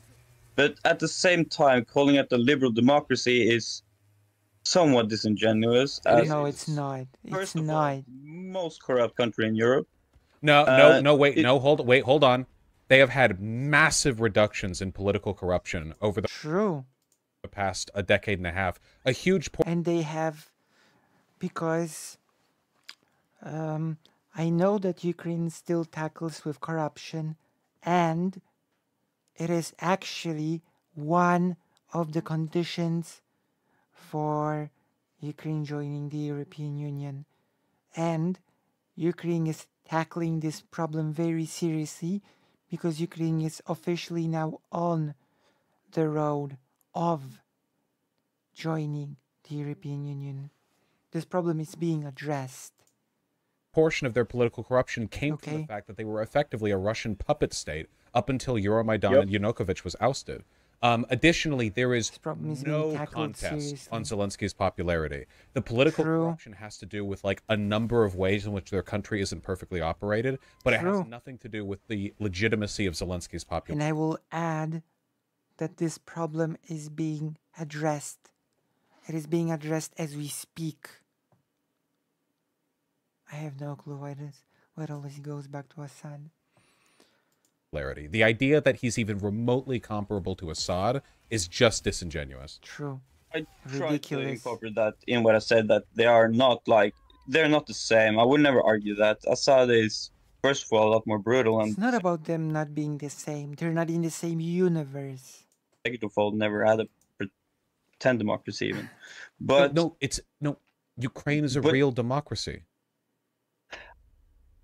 but at the same time, calling it a liberal democracy is somewhat disingenuous. No, it's not. First of all, most corrupt country in Europe. Wait, hold on. They have had massive reductions in political corruption over the past a decade and a half. A huge and they have, because I know that Ukraine still tackles with corruption, and it is actually one of the conditions for Ukraine joining the European Union. And Ukraine is tackling this problem very seriously because Ukraine is officially now on the road of joining the European Union. This problem is being addressed. Portion of their political corruption came from the fact that they were effectively a Russian puppet state up until Euromaidan and Yanukovych was ousted. Additionally, there is no contest on Zelensky's popularity. The political corruption has to do with like a number of ways in which their country isn't perfectly operated, but it has nothing to do with the legitimacy of Zelensky's popularity. And I will add that this problem is being addressed. It is being addressed as we speak. I have no clue why all this goes back to Assad. The idea that he's even remotely comparable to Assad is just disingenuous. True. I tried to incorporate that in what I said, that they're not the same. I would never argue that. Assad is, first of all, a lot more brutal. And it's not about them not being the same. They're not in the same universe. Second of all, never had a pretend democracy even. But Ukraine is a real democracy.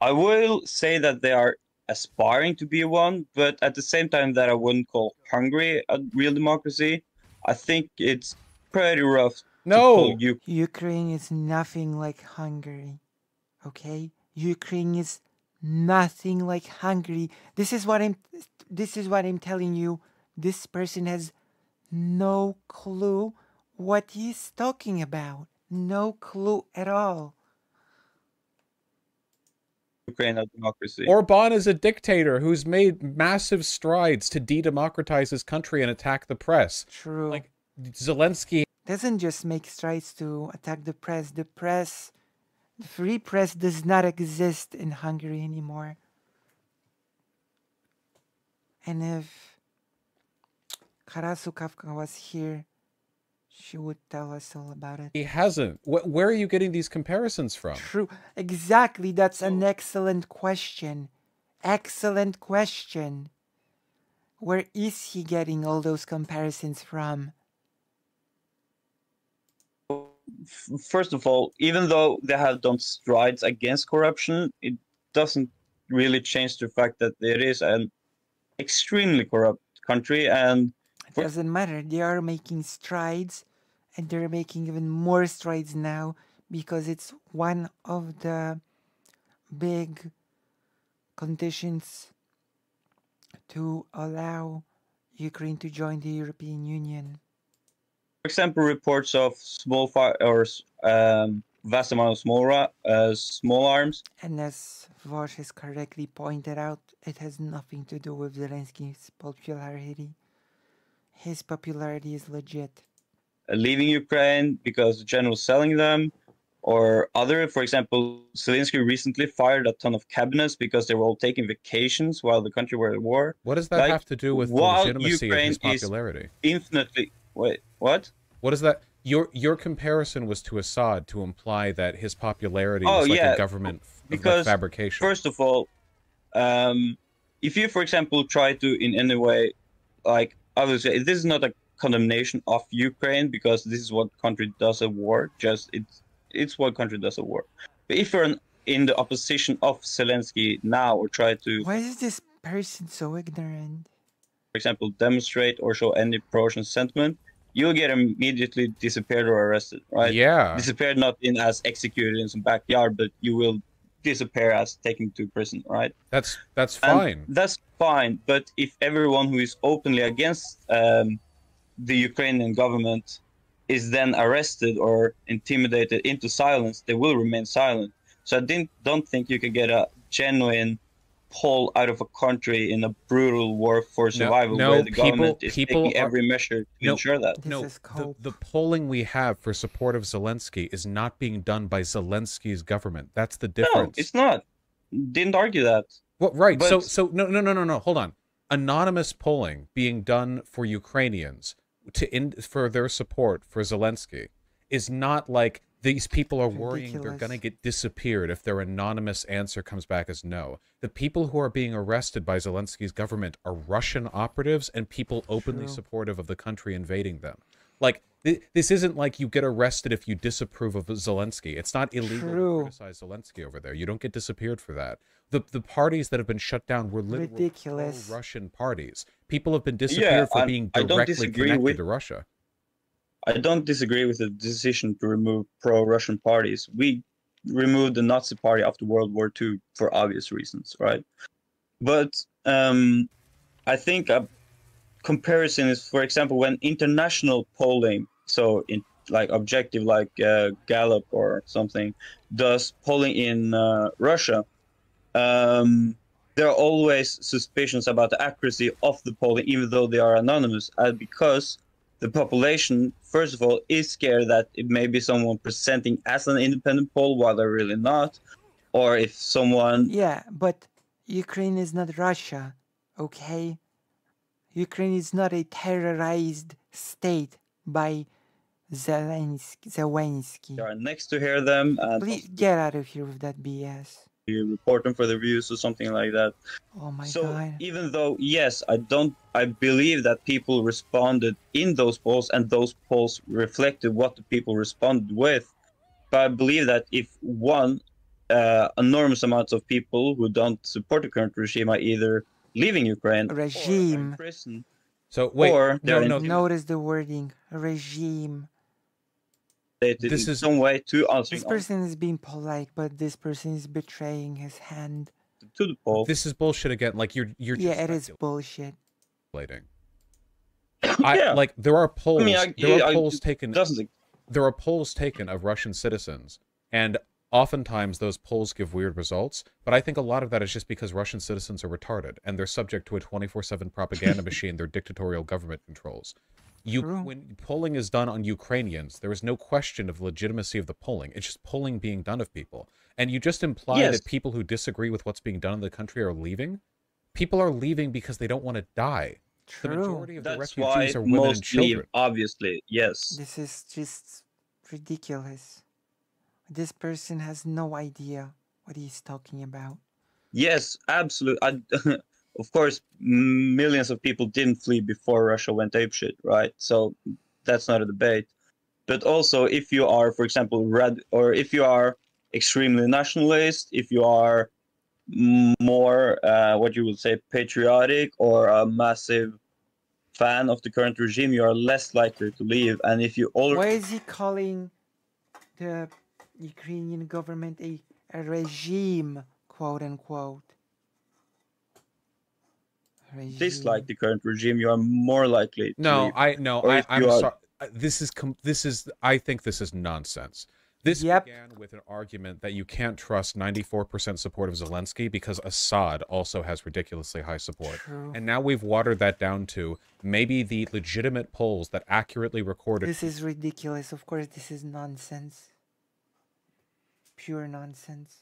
I will say that they are aspiring to be one, but at the same time that I wouldn't call Hungary a real democracy. I think it's pretty rough. No, Ukraine is nothing like Hungary. Okay, Ukraine is nothing like Hungary. This is what I'm telling you. This person has no clue what he's talking about. No clue at all. Ukraine a democracy. Orban is a dictator who's made massive strides to de-democratize his country and attack the press. True. Like Zelensky doesn't just make strides to attack the press. The free press does not exist in Hungary anymore. And if Karasukavka was here, she would tell us all about it. He hasn't. Where are you getting these comparisons from? True. Exactly. That's an excellent question. Excellent question. Where is he getting all those comparisons from? First of all, even though they have done strides against corruption, it doesn't really change the fact that it is an extremely corrupt country, and it doesn't matter. They are making strides, and they're making even more strides now because it's one of the big conditions to allow Ukraine to join the European Union. For example, reports of vast amount of small arms. And as Vaush has correctly pointed out, it has nothing to do with Zelensky's popularity. His popularity is legit. Leaving Ukraine because the general's selling them. or other. For example, Zelensky recently fired a ton of cabinets because they were all taking vacations while the country were at war. What does that Like, have to do with the while legitimacy of Ukraine his is popularity? infinitely... Wait, what? What is that? Your comparison was to Assad to imply that his popularity Oh was like yeah, a government of like because fabrication. first of all, if you, for example, try to in any way, like, obviously this is not a condemnation of Ukraine because this is what country does at war. Just it's what country does at war. But if you're in the opposition of Zelensky now, or try to, Why is this person so ignorant? for example, demonstrate or show any pro-Russian sentiment, you'll get immediately disappeared or arrested, right? Yeah. Disappeared not in as executed in some backyard, but you will disappear as taken to prison, right? That's fine. And that's fine, but if everyone who is openly against the Ukrainian government is then arrested or intimidated into silence, they will remain silent. So I don't think you can get a genuine pull out of a country in a brutal war for survival where the government is taking every measure to ensure that. The polling we have for support of Zelensky is not being done by Zelensky's government. That's the difference. No, it's not. Didn't argue that. Well, right. But, so no. Hold on. Anonymous polling being done for Ukrainians for their support for Zelensky is not like these people are worrying they're going to get disappeared if their anonymous answer comes back as no. The people who are being arrested by Zelensky's government are Russian operatives and people openly supportive of the country invading them. Like, this isn't like you get arrested if you disapprove of Zelensky. It's not illegal to criticize Zelensky over there. You don't get disappeared for that. The parties that have been shut down were literally pro-Russian parties. People have been disappeared for being directly connected to Russia. I don't disagree with the decision to remove pro-Russian parties. We removed the Nazi party after World War II for obvious reasons, right? But I think a comparison is, for example, when international polling, so in like objective, like Gallup or something, does polling in Russia, there are always suspicions about the accuracy of the polling, even though they are anonymous, because the population, first of all, is scared that it may be someone presenting as an independent poll while they're really not, or if someone... Yeah, but Ukraine is not Russia, okay? Ukraine is not a terrorized state by Zelensky. They are next to hear them. And please get out of here with that BS. You report them for the views or something like that. Oh my God. So even though, yes, I believe that people responded in those polls and those polls reflected what the people responded with. But I believe that if enormous amounts of people who don't support the current regime are either leaving Ukraine or in prison. So wait, or notice the wording, regime. This is some way to answer. This person is being polite, but this person is betraying his hand to the poll. This is bullshit again. Like you're yeah, it is bullshit. Like there are polls. I mean, there are polls taken. There are polls taken of Russian citizens, and oftentimes those polls give weird results. But I think a lot of that is just because Russian citizens are retarded and they're subject to a 24/7 propaganda machine their dictatorial government controls. When polling is done on Ukrainians, there is no question of the legitimacy of the polling. It's just polling being done of people. And you just imply that people who disagree with what's being done in the country are leaving? People are leaving because they don't want to die. The majority of the refugees are women and children. Leave, obviously, yes. This is just ridiculous. This person has no idea what he's talking about. Yes, absolutely. Of course, millions of people didn't flee before Russia went apeshit, right? So that's not a debate. But also, if you are, for example, if you are extremely nationalist, if you are more, what you would say, patriotic, or a massive fan of the current regime, you are less likely to leave. And if you already... Why is he calling the Ukrainian government a regime, quote unquote? Dislike the current regime, you are more likely to leave. I'm sorry. I think this is nonsense. This began with an argument that you can't trust 94% support of Zelensky because Assad also has ridiculously high support. And now we've watered that down to maybe the legitimate polls that accurately recorded... This is ridiculous. Of course, this is nonsense. pure nonsense.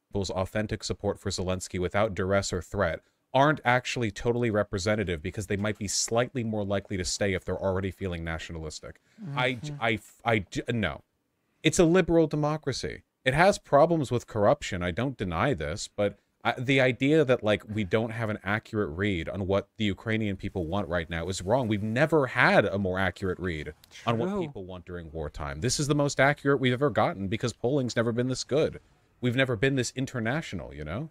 People's authentic support for Zelensky without duress or threat aren't actually totally representative because they might be slightly more likely to stay if they're already feeling nationalistic. No. It's a liberal democracy. It has problems with corruption. I don't deny this, but the idea that, like, we don't have an accurate read on what the Ukrainian people want right now is wrong. We've never had a more accurate read on what people want during wartime. This is the most accurate we've ever gotten because polling's never been this good. We've never been this international, you know?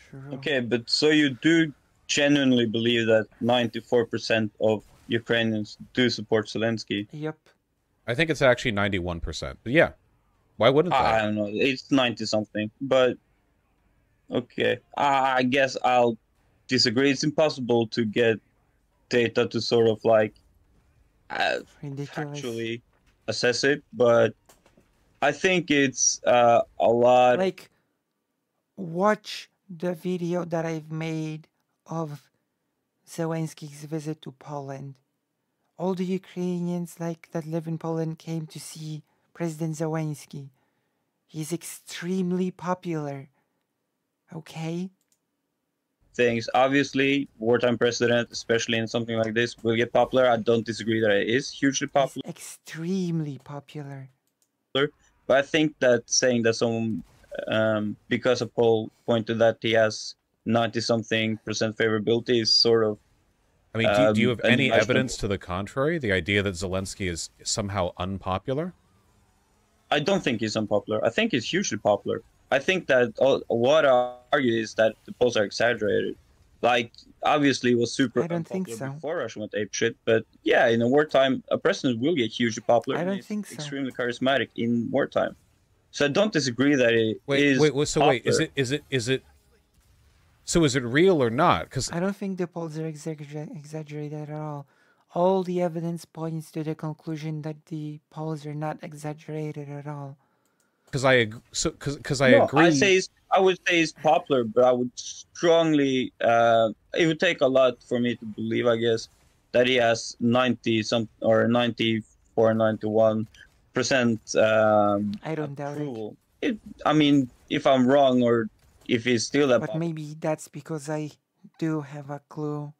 True. Okay, but so you do genuinely believe that 94% of Ukrainians do support Zelensky? Yep. I think it's actually 91%. But yeah, why wouldn't they? I don't know. It's 90-something, but okay. I guess I'll disagree. It's impossible to get data to sort of like actually assess it, but I think it's a lot. Like, watch the video that I've made of Zelensky's visit to Poland. All the Ukrainians that live in Poland came to see President Zelensky. He's extremely popular. Okay? Things. Obviously, wartime president, especially in something like this, will get popular. I don't disagree that it is hugely popular. He's extremely popular. But I think that saying that someone, because a poll pointed that he has 90-something% favorability is sort of... I mean, do you have any evidence to the contrary? The idea that Zelensky is somehow unpopular? I don't think he's unpopular. I think he's hugely popular. I think that what I argue is that the polls are exaggerated. Like, obviously, it was super unpopular before Russia went apeshit, but yeah, in a wartime, a president will get hugely popular. I don't think so. Extremely charismatic in wartime. So I don't disagree that it is So is it real or not? Because I don't think the polls are exaggerated at all. All the evidence points to the conclusion that the polls are not exaggerated at all. Because I agree. I would say he's popular, but I would strongly. It would take a lot for me to believe, I guess, that he has 94, 91%. I don't doubt it. I mean, if I'm wrong or if he's still that. But maybe that's because I do have a clue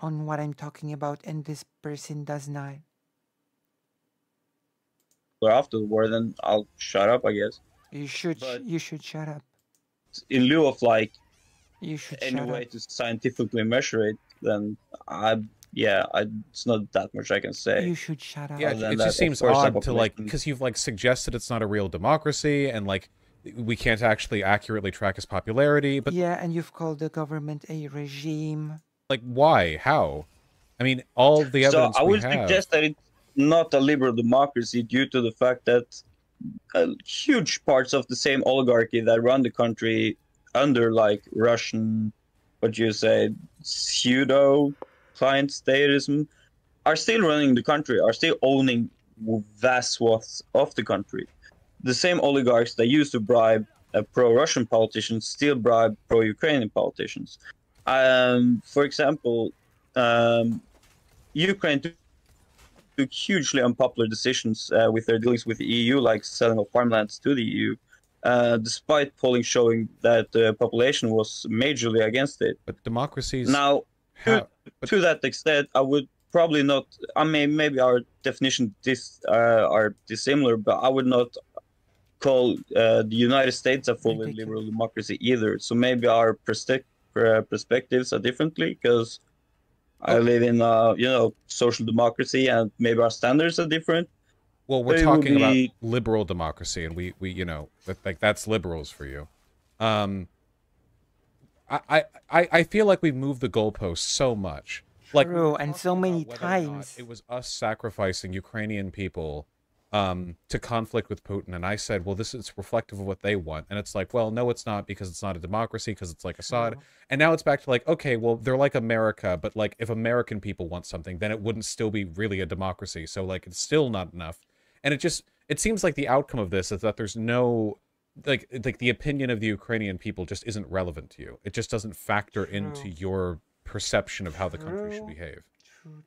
on what I'm talking about, and this person does not. After the war, then I'll shut up, I guess. You should shut up. In lieu of like you should any way to scientifically measure it, then it's not that much I can say. You should shut up. Yeah, it just seems odd to like, because you've like suggested it's not a real democracy and like we can't actually accurately track his popularity. But yeah, and you've called the government a regime. Like, why? How? I mean, all the evidence I would suggest that it's not a liberal democracy due to the fact that huge parts of the same oligarchy that run the country under like Russian, pseudo client statism, are still running the country, are still owning vast swaths of the country. The same oligarchs that used to bribe pro-Russian politicians still bribe pro-Ukrainian politicians. For example, Ukraine took hugely unpopular decisions with their dealings with the EU, like selling of farmlands to the EU, despite polling showing that the population was majorly against it. But democracies... Now, to that extent, I would probably not... I mean, maybe our definitions are dissimilar, but I would not call the United States a fully liberal democracy either. So maybe our perspectives are differently, because I live in social democracy, and maybe our standards are different. Well, we're talking about liberal democracy, and we that's liberals for you. I feel like we've moved the goalposts so much. True, and so many times. It was us sacrificing Ukrainian people to conflict with Putin, and I said, well, this is reflective of what they want, and it's like, well, no, it's not, because it's not a democracy, because it's like Assad. And now it's back to like, okay, well, they're like America, but like if American people want something, then it wouldn't still be really a democracy, so like it's still not enough. And it seems like the outcome of this is that there's no like the opinion of the Ukrainian people just isn't relevant to you. It just doesn't factor into your perception of how the country should behave. True.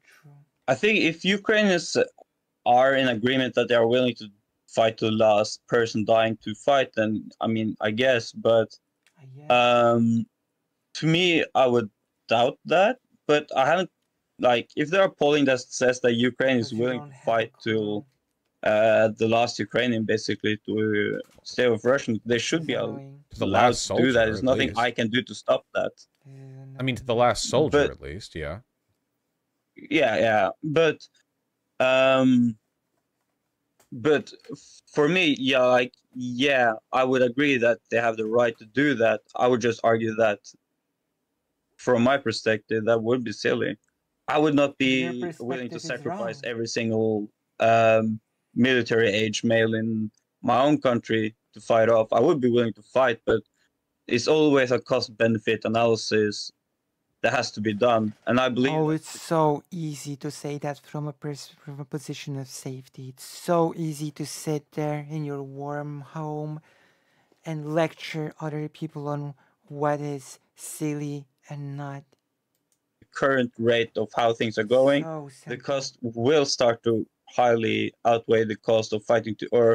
I think if Ukrainians are in agreement that they are willing to fight to the last person dying to fight, then I mean, I guess, but Yeah. to me, I would doubt that. But I haven't, like, if there are polling that says that Ukraine is Because you willing don't to have a fight till clue. the last Ukrainian basically to stay with Russians, they This should is be annoying. To the allowed last to do that. soldier, There's at nothing I least. can do to stop that. This is I mean, to the annoying. last soldier, But at least, yeah. yeah, um, but for me, yeah, like, yeah, I would agree that they have the right to do that. I would just argue that from my perspective, that would be silly. I would not Your be willing to perspective is sacrifice wrong. every single military age male in my own country to fight off. I would be willing to fight, but it's always a cost benefit analysis that has to be done. And I believe Oh, that it's so easy to say that from from a position of safety. It's so easy to sit there in your warm home and lecture other people on what is silly and not. the current rate of how things are going, So the simple. cost will start to highly outweigh the cost of fighting to, or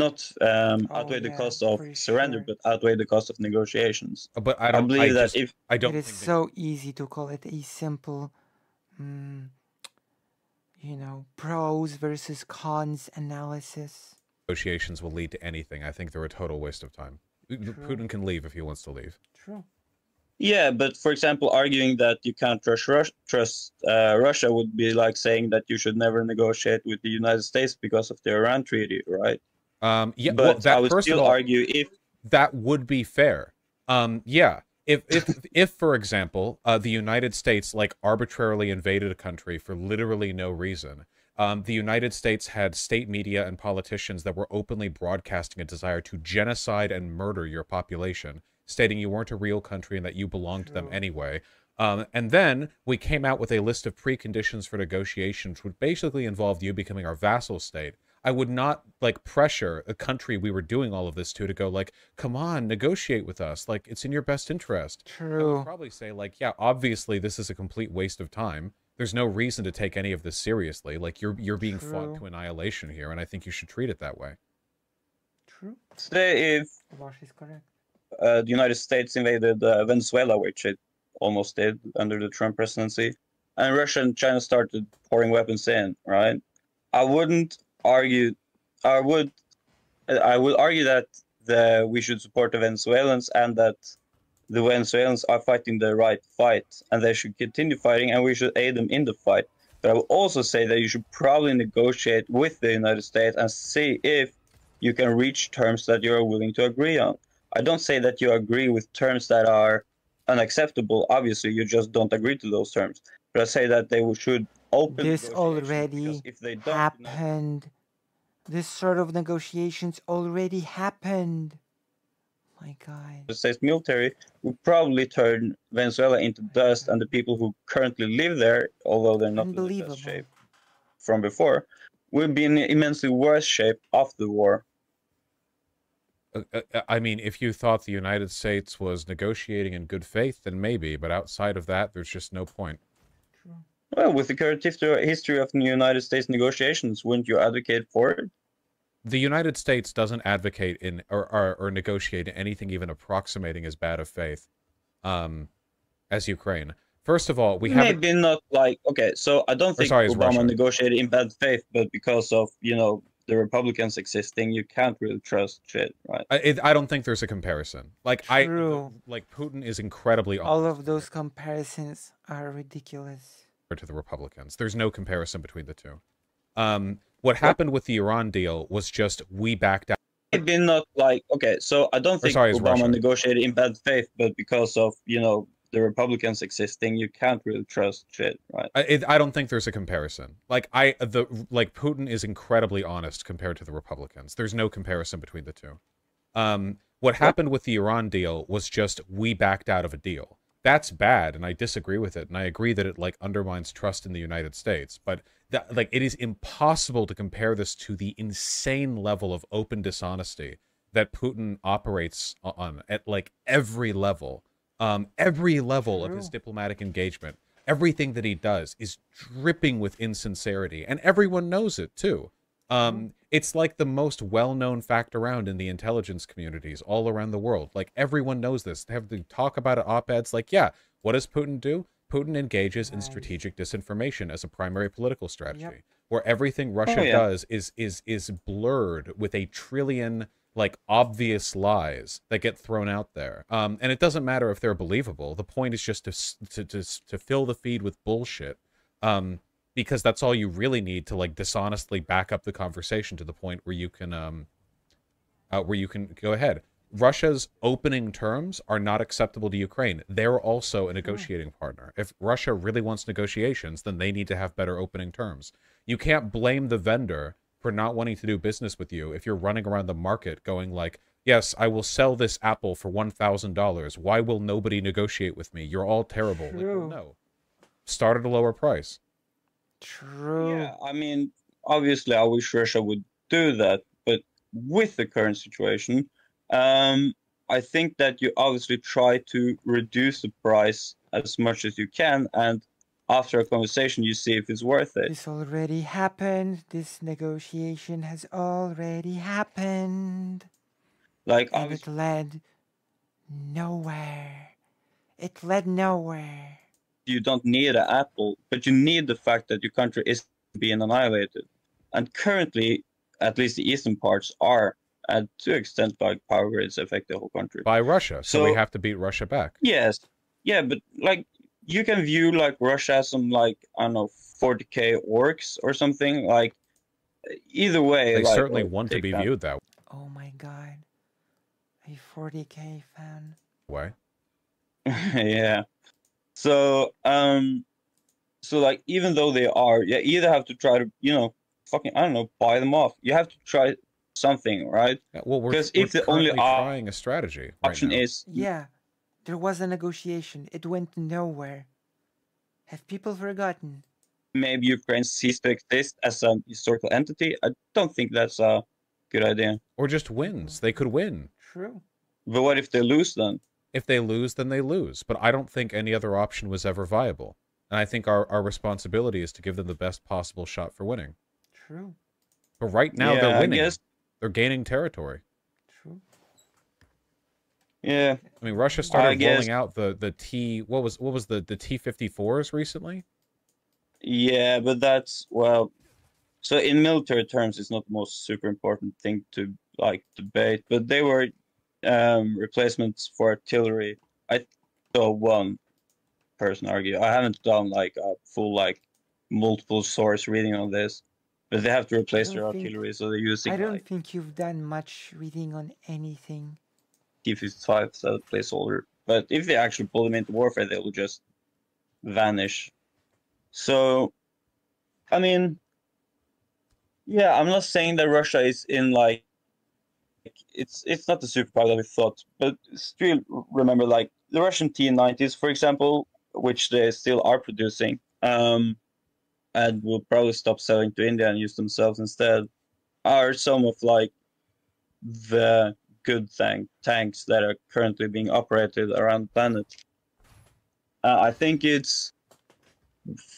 not Oh outweigh the yeah, cost of for surrender, sure. but outweigh the cost of negotiations. But I believe that if I It don't is think so easy to call it a simple, pros versus cons analysis. negotiations will lead to anything. I think they're a total waste of time. True. Putin can leave if he wants to leave. True. yeah, but for example, arguing that you can't trust Russia would be like saying that you should never negotiate with the United States because of the Iran treaty, right? Yeah, well, But I that would first of still all, argue if that would be fair. Yeah, if for example, the United States like arbitrarily invaded a country for literally no reason. The United States had state media and politicians that were openly broadcasting a desire to genocide and murder your population, stating you weren't a real country and that you belonged to them True. anyway. And then we came out with a list of preconditions for negotiations, which basically involved you becoming our vassal state. I would not like pressure a country we were doing all of this to go like, come on, negotiate with us. Like, it's in your best interest. I would True. probably say like, yeah, obviously this is a complete waste of time. There's no reason to take any of this seriously. Like, you're being fought True. to annihilation here, and I think you should treat it that way. True. say if Vaush is correct. the United States invaded Venezuela, which it almost did under the Trump presidency, and Russia and China started pouring weapons in, right? I wouldn't argue. I would. I would argue that we should support the Venezuelans and that the Venezuelans are fighting the right fight and they should continue fighting and we should aid them in the fight. But I would also say that you should probably negotiate with the United States and see if you can reach terms that you are willing to agree on. I don't say that you agree with terms that are unacceptable. Obviously, you just don't agree to those terms. But I say that they should open This negotiations because already if they don't, happened. This sort of negotiations already happened. My God. the States military would probably turn Venezuela into dust, and the people who currently live there, although they're not in the best Unbelievable. shape from before, will be in immensely worse shape after the war. I mean, if you thought the United States was negotiating in good faith, then maybe. But outside of that, there's just no point. True. Well, with the current history of the United States negotiations, wouldn't you advocate for it? The United States doesn't advocate in or negotiate anything even approximating as bad of faith as Ukraine. First of all, we haven't... Maybe not like, okay, so I don't think sorry, as Obama Russia. negotiated in bad faith, but because of, the Republicans existing, you can't really trust shit, right? I don't think there's a comparison. Like, True. like Putin is incredibly All honest of those comparisons are ridiculous. to the Republicans. There's no comparison between the two. What happened with the Iran deal was just we backed out. Maybe not like, okay, so I don't think sorry, as Obama Russia. negotiated in bad faith, but because of, the Republicans existing, you can't really trust shit, right? I don't think there's a comparison. Like Putin is incredibly honest compared to the Republicans. There's no comparison between the two. What happened with the Iran deal was just we backed out of a deal. That's bad, and I disagree with it, and I agree that it like undermines trust in the United States. But it is impossible to compare this to the insane level of open dishonesty that Putin operates on at like every level. Every level of his diplomatic engagement, everything that he does is dripping with insincerity, and everyone knows it too. It's like the most well-known fact around in the intelligence communities all around the world. Like, everyone knows this. They have to talk about it op-eds. Like, yeah, what does Putin do? Putin engages in strategic disinformation as a primary political strategy, where everything Russia does is blurred with a trillion like obvious lies that get thrown out there. And it doesn't matter if they're believable. The point is just to fill the feed with bullshit. Because that's all you really need to like dishonestly back up the conversation to the point where you can go ahead. Russia's opening terms are not acceptable to Ukraine. They're also a negotiating partner. If Russia really wants negotiations, then they need to have better opening terms. You can't blame the vendor for not wanting to do business with you if you're running around the market going like, yes, I will sell this apple for $1,000. Why will nobody negotiate with me? You're all terrible. Like, well, no. Start at a lower price. True. Yeah, I mean, obviously, I wish Russia would do that, but with the current situation, I think that you obviously try to reduce the price as much as you can, and after a conversation, you see if it's worth it. This already happened. This negotiation has already happened. Like, and it led nowhere. It led nowhere. You don't need an apple, but you need the fact that your country is being annihilated. And currently, at least the eastern parts are, to an extent, like power grids affect the whole country. By Russia, so we have to beat Russia back. Yes. Yeah, but like, you can view like Russia as some like, I don't know, 40k orcs or something. Like, either way. They like, certainly want to be viewed that way. Oh my god. A 40k fan. Why? Yeah. So, like, even though they are, you either have to try to, you know, fucking, I don't know, buy them off. You have to try something, right? Yeah, well, because if the only trying a strategy option is, yeah, there was a negotiation. It went nowhere. Have people forgotten? Maybe Ukraine ceased to exist as a historical entity. I don't think that's a good idea. Or just wins. They could win. True. But what if they lose then? If they lose, then they lose. But I don't think any other option was ever viable. And I think our responsibility is to give them the best possible shot for winning. True. But right now they're winning. They're gaining territory. True. Yeah. I mean, Russia started rolling out the T. What was the T-54s recently? Yeah, but that's, well, so in military terms, it's not the most super important thing to like debate. But they were replacements for artillery. I saw one person argue. I haven't done like a full like multiple source reading on this, but they have to replace their artillery, so they're using. I don't think you've done much reading on anything. T-55 as a placeholder, but if they actually pull them into warfare, they will just vanish. So, I mean, yeah, I'm not saying that Russia is in like it's not the superpower that we thought, but still remember like the Russian T-90s, for example, which they still are producing, and will probably stop selling to India and use themselves instead, are some of like the good tanks that are currently being operated around the planet. I think it's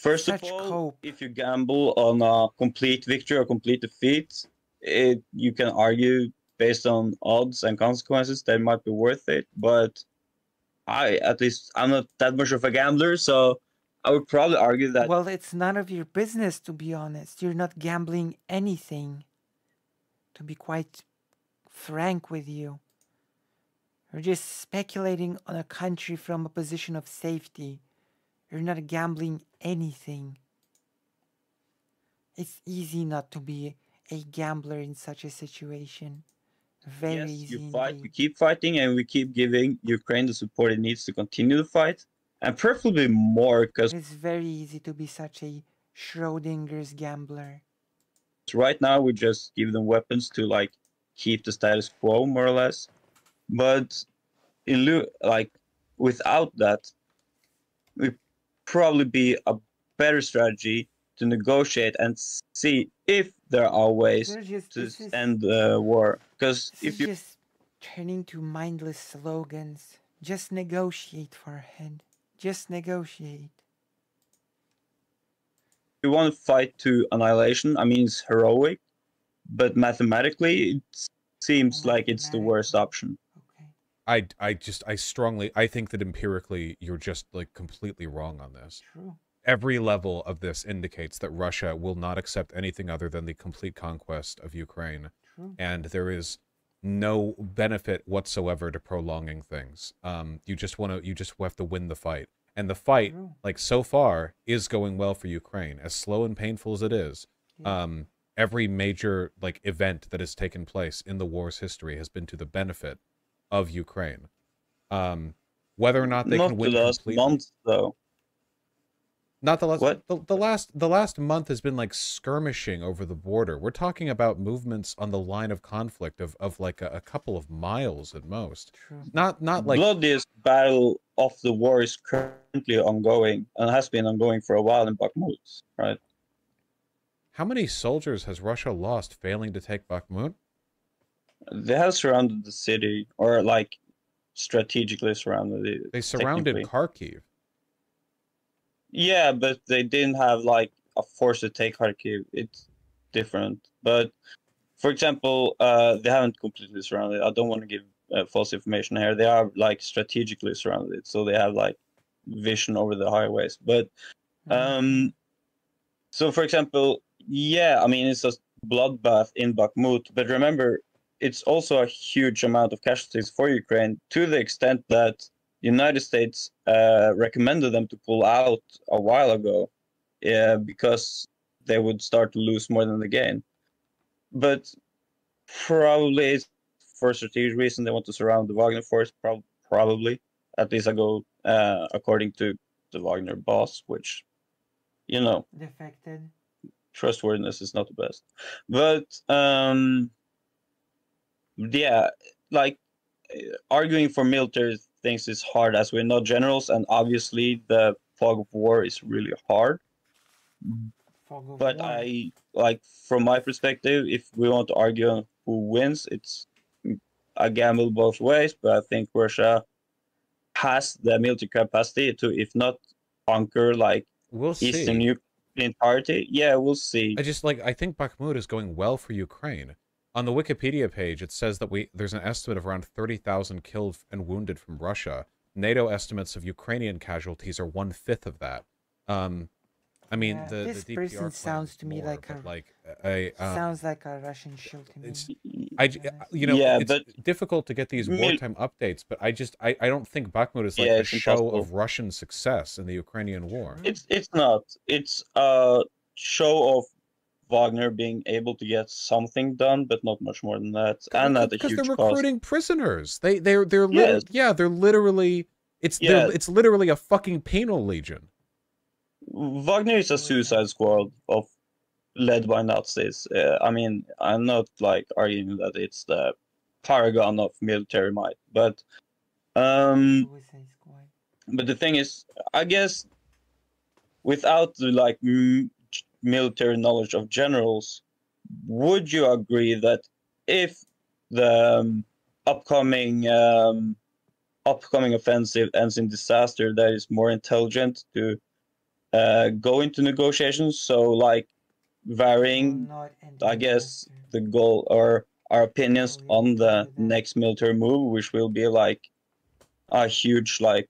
first of all, if you gamble on a complete victory or complete defeat, you can argue based on odds and consequences that might be worth it. But I'm not that much of a gambler, so I would probably argue that. Well, it's none of your business, to be honest. You're not gambling anything. To be quite frank with you, you're just speculating on a country from a position of safety. You're not gambling anything. It's easy not to be a gambler in such a situation. Very easy. You fight, we keep fighting, and we keep giving Ukraine the support it needs to continue the fight, and preferably more, because it's very easy to be such a Schrodinger's gambler. Right now, we just give them weapons to like keep the status quo, more or less. But without that, would probably be a better strategy to negotiate and see if there are ways to end the war. Because if you just turning to mindless slogans, just negotiate, Farhead. Just negotiate. If you want to fight to annihilation, I mean, it's heroic. but mathematically, it seems like it's the worst option. Okay. I think that empirically you're just like completely wrong on this. True. Every level of this indicates that Russia will not accept anything other than the complete conquest of Ukraine. True. And there is no benefit whatsoever to prolonging things. You just have to win the fight. And the fight, True. like so far, is going well for Ukraine. As slow and painful as it is, Yeah. every major like event that has taken place in the war's history has been to the benefit of Ukraine. Whether or not they Not can win the last completely. month, though. Not the last. What? The last month has been like skirmishing over the border. We're talking about movements on the line of conflict of like a couple of miles at most. True. Not like Bloodiest battle of the war is currently ongoing and has been ongoing for a while in Bakhmut, right? how many soldiers has Russia lost failing to take Bakhmut? They have surrounded the city, or like strategically surrounded it. They surrounded technically. Kharkiv. Yeah, but they didn't have like a force to take Kharkiv. It's different. But for example, they haven't completely surrounded it. I don't want to give false information here. They are like strategically surrounded it, so they have like vision over the highways. But so for example, yeah, I mean it's a bloodbath in Bakhmut. But remember, it's also a huge amount of casualties for Ukraine, to the extent that United States recommended them to pull out a while ago, because they would start to lose more than they gain. But probably it's for a strategic reason. They want to surround the Wagner force, probably. At least I go according to the Wagner boss, which, you know, Defected. trustworthiness is not the best. But yeah, like arguing for military things is hard, as we're not generals, and obviously the fog of war is really hard. Fog of But war. I like, from my perspective, if we want to argue on who wins, it's a gamble both ways. But I think Russia has the military capacity to, if not conquer like We'll Eastern see. Ukraine entirety. Yeah, we'll see. I think Bakhmut is going well for Ukraine. On the Wikipedia page, it says that there's an estimate of around 30,000 killed and wounded from Russia. NATO estimates of Ukrainian casualties are 1/5 of that. I mean, Yeah, the this DPR person claims sounds to me more, like but sounds like a Russian shill to me. it's to be honest. Yeah, it's but difficult to get these wartime updates, but I don't think Bakhmut is like yeah, a it's show impossible. of Russian success in the Ukrainian war. It's not. It's a show of Wagner being able to get something done, but not much more than that, and at a Because huge they're cost. recruiting prisoners. They're Yes. they're literally Yeah. it's literally a fucking penal legion. Wagner is a suicide squad led by Nazis. I mean, I'm not like arguing that it's the paragon of military might, but Suicide Squad. but the thing is, I guess without the like military knowledge of generals, would you agree that if the upcoming offensive ends in disaster, that is more intelligent to go into negotiations? So like varying, Not end I guess, disaster. the goal or our opinions Oh, on yeah, the do that. next military move, which will be like a huge like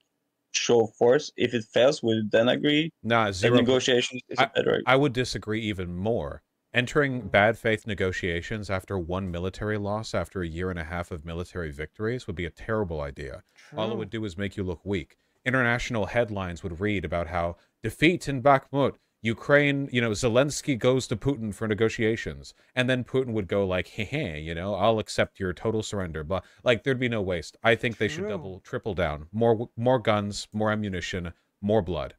show of force. If it fails, would you then agree Nah, that zero. negotiations is a better idea? I would disagree even more. Entering bad faith negotiations after one military loss after a year and a half of military victories would be a terrible idea. All it True. would do is make you look weak. International headlines would read about how defeat in Bakhmut, Ukraine, Zelensky goes to Putin for negotiations. And then Putin would go like, hey, I'll accept your total surrender. But like, there'd be no waste. I think they should True. triple down. More guns, more ammunition, more blood.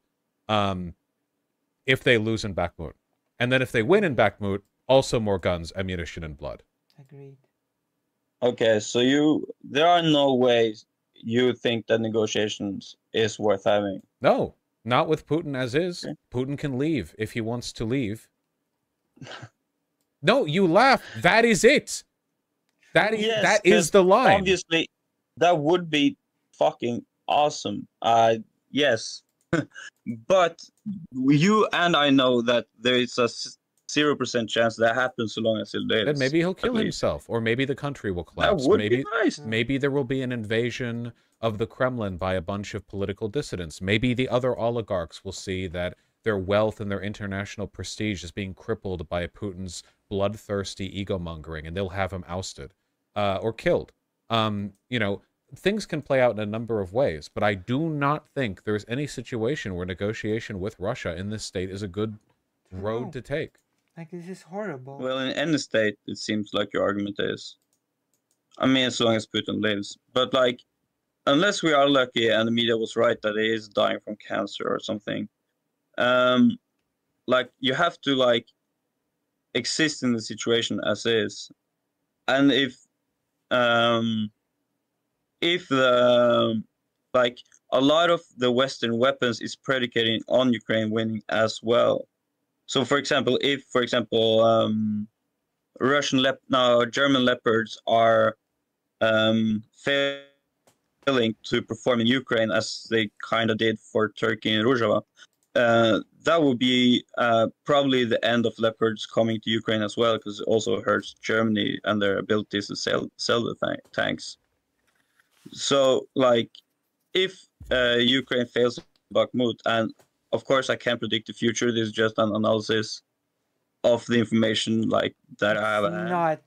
If they lose in Bakhmut. And then if they win in Bakhmut, also more guns, ammunition, and blood. Agreed. Okay, so there are no ways you think that negotiations is worth having. No, not with Putin as is. Okay. Putin can leave if he wants to leave. No, you laugh. That is it. That is the line. Obviously, that would be fucking awesome. Yes. But you and I know that there is 0% chance that happens so long as he lives. Then maybe he'll kill himself, or maybe the country will collapse. That would maybe, be nice. Maybe there will be an invasion of the Kremlin by a bunch of political dissidents. Maybe the other oligarchs will see that their wealth and their international prestige is being crippled by Putin's bloodthirsty ego-mongering, and they'll have him ousted or killed. You know, things can play out in a number of ways, but I do not think there's any situation where negotiation with Russia in this state is a good road to take. Like, this is horrible. Well, in any state, it seems like your argument is. I mean, as long as Putin lives. But, like, unless we are lucky and the media was right that he is dying from cancer or something, like, you have to, like, exist in the situation as is. And if the, like, a lot of the Western weapons is predicating on Ukraine winning as well. So, for example, if, German Leopards are failing to perform in Ukraine as they kind of did for Turkey and Rojava, that would be probably the end of Leopards coming to Ukraine as well, because it also hurts Germany and their abilities to sell the tanks. So, like, if Ukraine fails Bakhmut, and of course I can't predict the future, this is just an analysis of the information like that I have.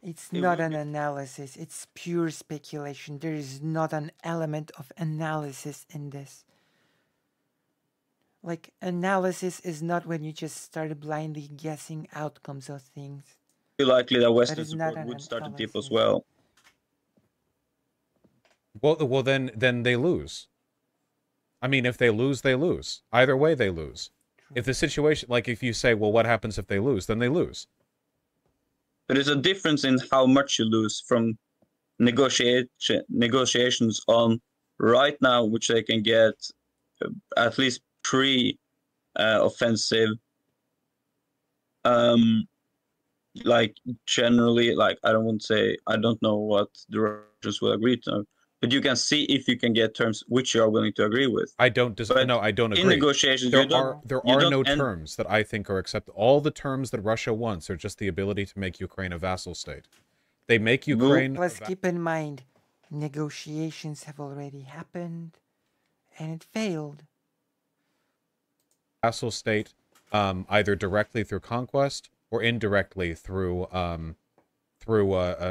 It's not an analysis, it's pure speculation. There is not an element of analysis in this. Like, analysis is not when you just start blindly guessing outcomes of things. It's likely that Western support would start to dip as well. Well, then they lose. I mean, if they lose, they lose. Either way, they lose. True. If the situation, like, if you say, well, what happens if they lose? Then they lose. But there's a difference in how much you lose from negotiations on right now, which they can get at least pre-offensive. Like, generally, like, I don't know what the Russians will agree to. But you can see if you can get terms which you are willing to agree with. I don't agree. In negotiations, there are no terms that I think are acceptable. All the terms that Russia wants are just the ability to make Ukraine a vassal state. They make Ukraine... Plus, keep in mind, negotiations have already happened, and it failed. Vassal state, either directly through conquest or indirectly through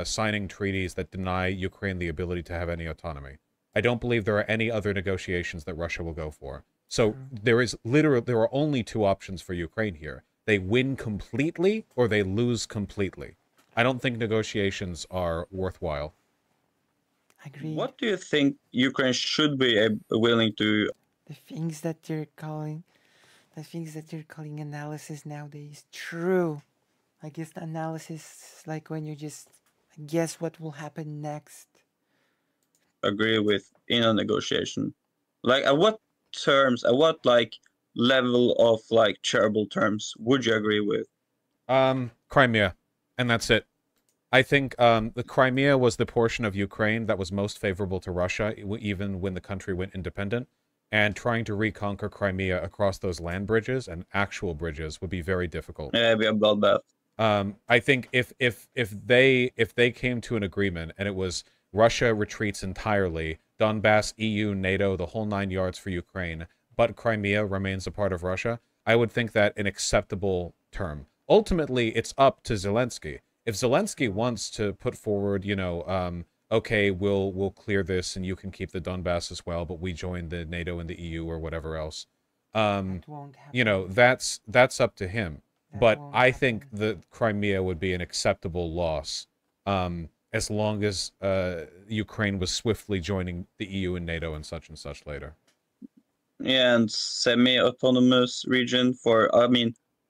signing treaties that deny Ukraine the ability to have any autonomy. I don't believe there are any other negotiations that Russia will go for. So there are only two options for Ukraine here. They win completely or they lose completely. I don't think negotiations are worthwhile. Agreed. What do you think Ukraine should be willing to... The things that they're calling analysis nowadays. True. I guess the analysis is like when you just guess what will happen next. Agree with in a negotiation. Like, at what terms, at what, like, level of, like, charitable terms would you agree with? Crimea. And that's it. I think the Crimea was the portion of Ukraine that was most favorable to Russia, even when the country went independent. And trying to reconquer Crimea across those land bridges and actual bridges would be very difficult. Yeah, it'd be a bloodbath. I think if they came to an agreement and it was Russia retreats entirely, Donbass, EU, NATO, the whole 9 yards for Ukraine, but Crimea remains a part of Russia, I would think that an acceptable term. Ultimately, it's up to Zelensky. If Zelensky wants to put forward, you know, okay, we'll clear this and you can keep the Donbass as well, but we join the NATO and the EU or whatever else, you know, that's up to him. But I think the Crimea would be an acceptable loss, as long as Ukraine was swiftly joining the EU and NATO and such later. Yeah, and semi-autonomous region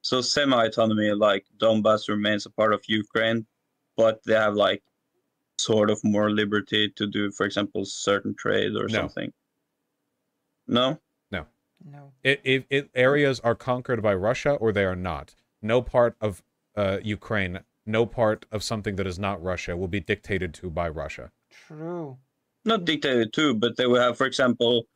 so semi-autonomy, like Donbass remains a part of Ukraine, but they have, like, sort of more liberty to do, for example, certain trade or something. No? No. Areas are conquered by Russia or they are not. No part of Ukraine, no part of something that is not Russia will be dictated to by Russia. True. Not dictated to, but they will have, for example,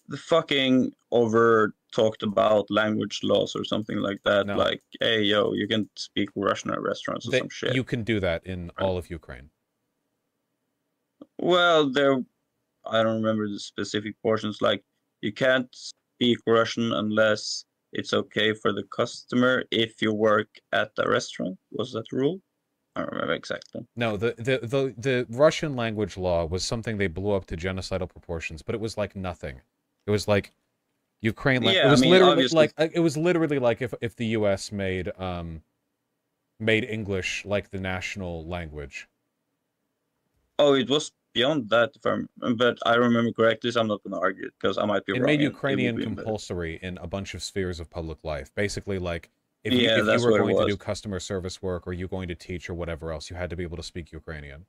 the fucking over talked about language laws or something like that. No. Like, hey, yo, you can speak Russian at restaurants or some shit. You can do that in all of Ukraine. Well, I don't remember the specific portions. Like, you can't speak Russian unless it's okay for the customer if you work at a restaurant. Was that the rule? I don't remember exactly. No, the Russian language law was something they blew up to genocidal proportions, but it was like nothing. It was like Ukraine. Yeah, it was literally obviously. like it was literally like if the U.S. made English like the national language. Oh, it was beyond that, but I remember correctly, so I'm not going to argue because I might be wrong. It made Ukrainian compulsory in a bunch of spheres of public life. Basically, like if you were going to do customer service work or you going to teach or whatever else, you had to be able to speak Ukrainian.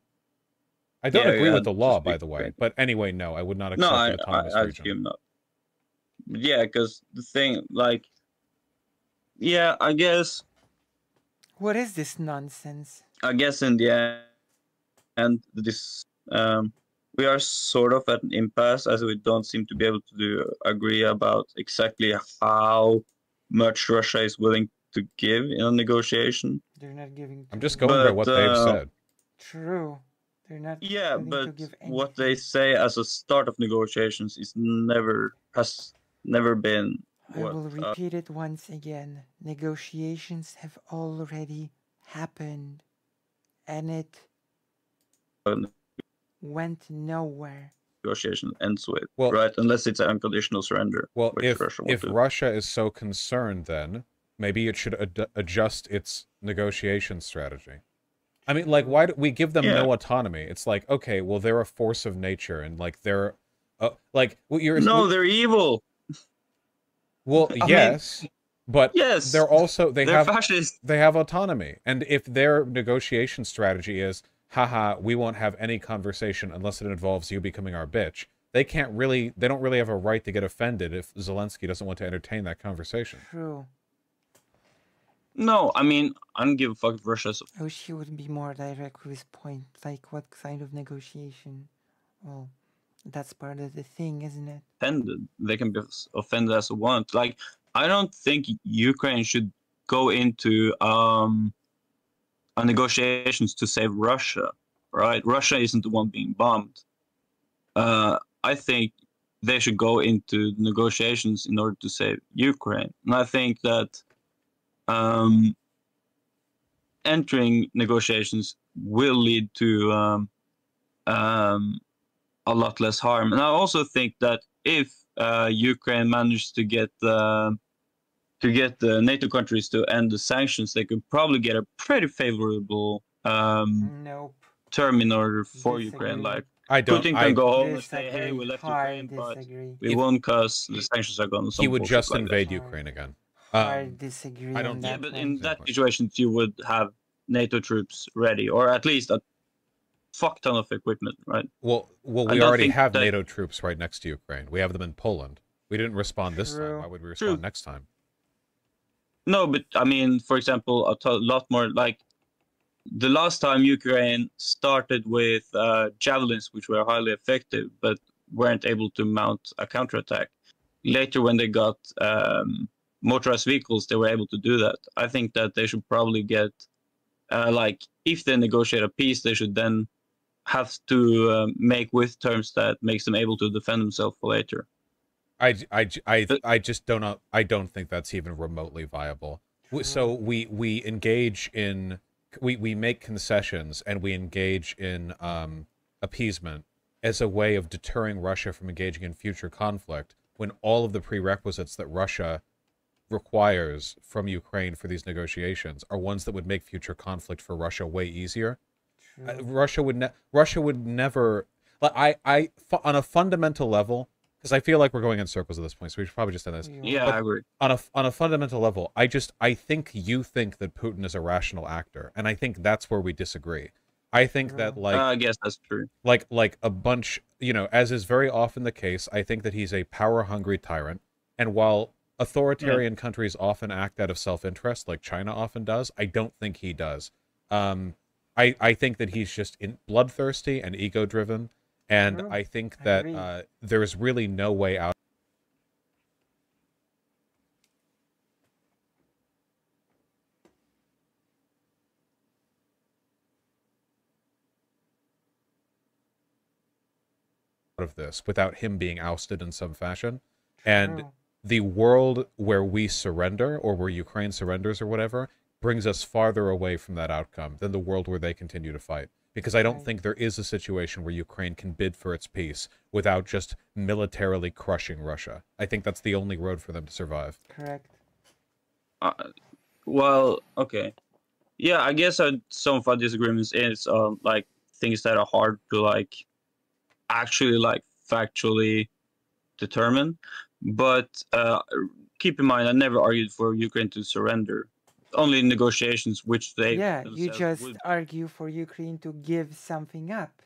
I don't agree with the law, by the way, but anyway, no, I would not accept an autonomous region. I assume not. Yeah, because the thing, like, yeah, I guess. What is this nonsense? I guess in the end, we are sort of at an impasse as we don't seem to be able to agree about exactly how much Russia is willing to give in a negotiation. They're not giving. I'm just going by what they've said. True. They're not. Yeah, but what they say as a start of negotiations has never been. I will repeat it once again. Negotiations have already happened, and it went nowhere. Negotiation ends with, right? Unless it's an unconditional surrender. Well, if Russia is so concerned, then maybe it should adjust its negotiation strategy. I mean, like, why do we give them no autonomy? It's like, okay, well, they're a force of nature, and like they're, they're evil. Well, yes, but yes, they're also they're fascist. They have autonomy, and if their negotiation strategy is, haha, we won't have any conversation unless it involves you becoming our bitch, they don't really have a right to get offended if Zelensky doesn't want to entertain that conversation. True. No, I mean, I don't give a fuck if Russia's... I wish he would be more direct with his point, like what kind of negotiation? Well, that's part of the thing, isn't it? Offended. They can be offended as they want. Like, I don't think Ukraine should go into negotiations to save Russia, right? Russia isn't the one being bombed. I think they should go into negotiations in order to save Ukraine. And I think that entering negotiations will lead to a lot less harm. And I also think that if Ukraine managed to get the NATO countries to end the sanctions, they could probably get a pretty favorable term in order for Ukraine. Like, Putin can go home and say, "Hey, we left Ukraine, but we won't because the sanctions are gone." He would just invade Ukraine again. I disagree. Yeah, but in that situation, you would have NATO troops ready, or at least a fuck ton of equipment, right? Well, we already have NATO troops right next to Ukraine. We have them in Poland. We didn't respond this time. Why would we respond next time? No, but I mean, for example, a lot more like the last time Ukraine started with javelins, which were highly effective, but weren't able to mount a counterattack. Later, when they got motorized vehicles, they were able to do that. I think that they should probably get, like, if they negotiate a peace, they should then have to make with terms that makes them able to defend themselves for later. I just don't know. I don't think that's even remotely viable. So we engage in we make concessions and we engage in appeasement as a way of deterring Russia from engaging in future conflict, when all of the prerequisites that Russia requires from Ukraine for these negotiations are ones that would make future conflict for Russia way easier. Russia would never. I on a fundamental level, because I feel like we're going in circles at this point, so we should probably just end this. Yeah, I agree. On a fundamental level, I think you think that Putin is a rational actor, and I think that's where we disagree. I think that, like, I guess that's true. Like a bunch, as is very often the case, I think that he's a power-hungry tyrant, and while authoritarian countries often act out of self-interest, like China often does, I don't think he does. I think that he's just bloodthirsty and ego-driven, and I think that there is really no way out. of this without him being ousted in some fashion. And True. the world where we surrender, or where Ukraine surrenders or whatever, brings us farther away from that outcome than the world where they continue to fight. Because I don't Right. think there is a situation where Ukraine can bid for its peace without just militarily crushing Russia. I think that's the only road for them to survive. Correct. Uh, well, okay. Yeah, I guess some of our disagreements is like things that are hard to like actually like factually determine. But keep in mind, I never argued for Ukraine to surrender. Only negotiations which they Yeah, you themselves just would argue for Ukraine to give something up.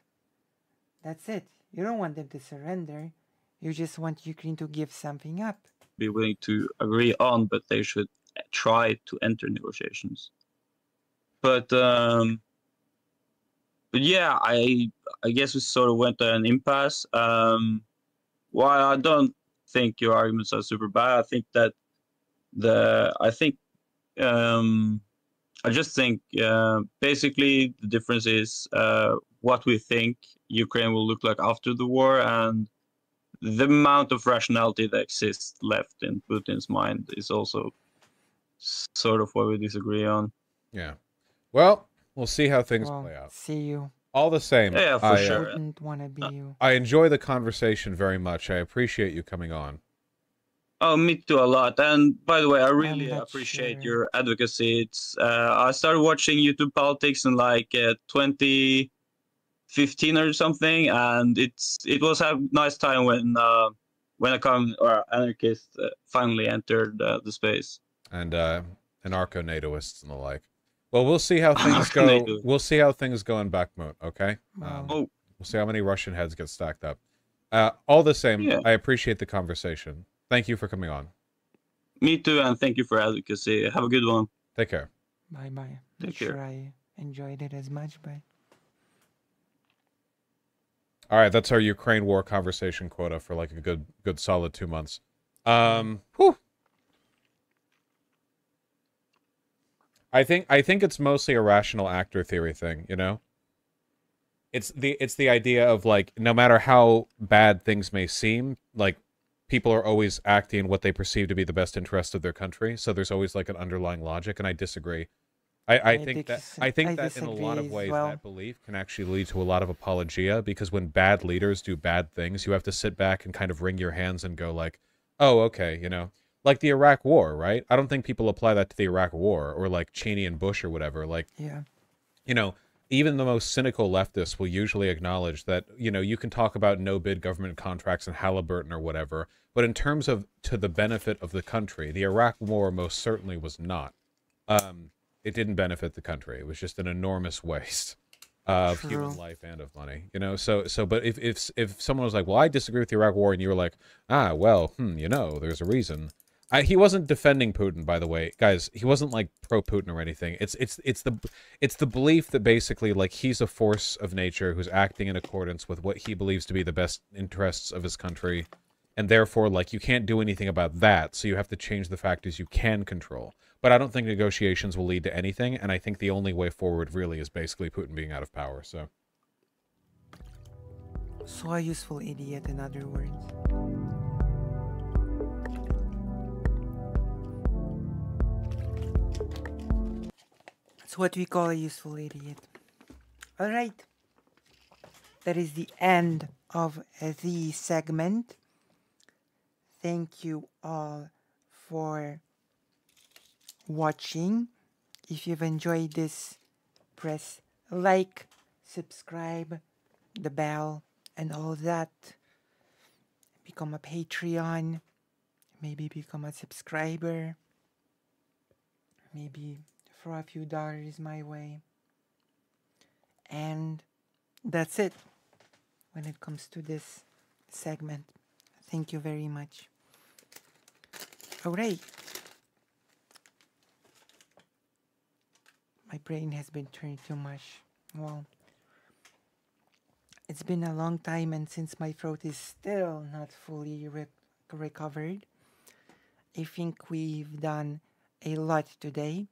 That's it. You don't want them to surrender. You just want Ukraine to give something up. be willing to agree on, but they should try to enter negotiations. But yeah, I guess we sort of went at an impasse. While I don't think your arguments are super bad, I think that I think um, I just think basically the difference is what we think Ukraine will look like after the war, and the amount of rationality that exists left in Putin's mind is also sort of what we disagree on. Yeah. Well, we'll see how things Well, play out. see you. All the same, Yeah, for I sure. Wouldn't want to be you. I enjoy the conversation very much. I appreciate you coming on. Oh, me too a lot. And by the way, I I'm really not appreciate sure. your advocacy. It's I started watching YouTube politics in like 2015 or something, and it was a nice time when a or anarchist finally entered the space. And anarcho-NATOists and the like. Well, we'll see how things go. Anarcho-NATO. We'll see how things go in Bakhmut, okay? Well, Oh, We'll see how many Russian heads get stacked up. All the same, yeah. I appreciate the conversation. Thank you for coming on. Me too, and thank you for advocacy. Have a good one. Take care. bye bye. Not Take care. sure I enjoyed it as much, but All right, that's our Ukraine war conversation quota for like a good solid 2 months. Whew. I think it's mostly a rational actor theory thing, you know? It's the idea of like no matter how bad things may seem, like people are always acting what they perceive to be the best interest of their country, so there's always like an underlying logic, and I disagree. I think that in a lot of ways that belief can actually lead to a lot of apologia, because when bad leaders do bad things, you have to sit back and kind of wring your hands and go like, oh, okay, you know, like the Iraq War, right? I don't think people apply that to the Iraq War or like Cheney and Bush or whatever. Like, yeah. you know, even the most cynical leftists will usually acknowledge that, you know, you can talk about no-bid government contracts and Halliburton or whatever, but in terms of to the benefit of the country, the Iraq War most certainly was not. It didn't benefit the country. It was just an enormous waste of human life and of money, you know. But if someone was like, well, I disagree with the Iraq War, and you were like, ah, well, you know, there's a reason. He wasn't defending Putin, by the way, guys. He wasn't like pro Putin or anything. It's the belief that basically like he's a force of nature who's acting in accordance with what he believes to be the best interests of his country, and therefore like you can't do anything about that. So you have to change the factors you can control. But I don't think negotiations will lead to anything, and I think the only way forward really is basically Putin being out of power. So a useful idiot, in other words. That's what we call a useful idiot. Alright. That is the end of the segment. Thank you all for watching. If you've enjoyed this, press like, subscribe, the bell, and all that. Become a Patreon. Maybe become a subscriber. Maybe throw a few dollars my way. And that's it when it comes to this segment. Thank you very much. Alright. My brain has been turned too much. Well, it's been a long time, and since my throat is still not fully recovered, I think we've done a lot today.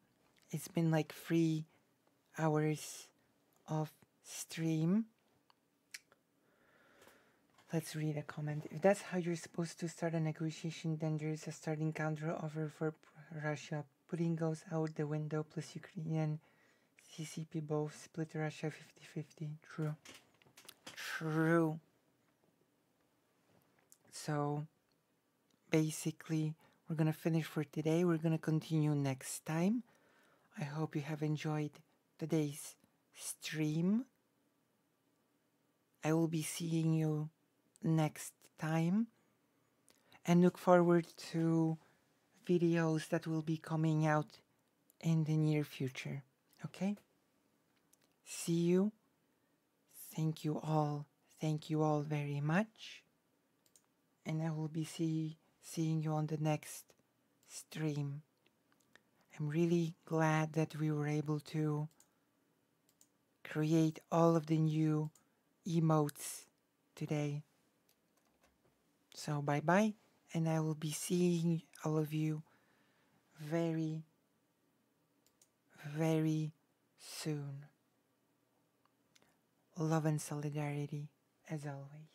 It's been like 3 hours of stream. Let's read a comment. If that's how you're supposed to start a negotiation, then there's a starting counter offer for Russia. Putin goes out the window, plus Ukrainian CCP both split Russia 50-50. True. True. So basically, we're gonna finish for today. We're gonna continue next time. I hope you have enjoyed today's stream. I will be seeing you next time, and look forward to videos that will be coming out in the near future. Okay? See you. Thank you all. Thank you all very much. And I will be seeing you on the next stream. I'm really glad that we were able to create all of the new emotes today. So bye bye, and I will be seeing all of you very, very soon. Love and solidarity as always.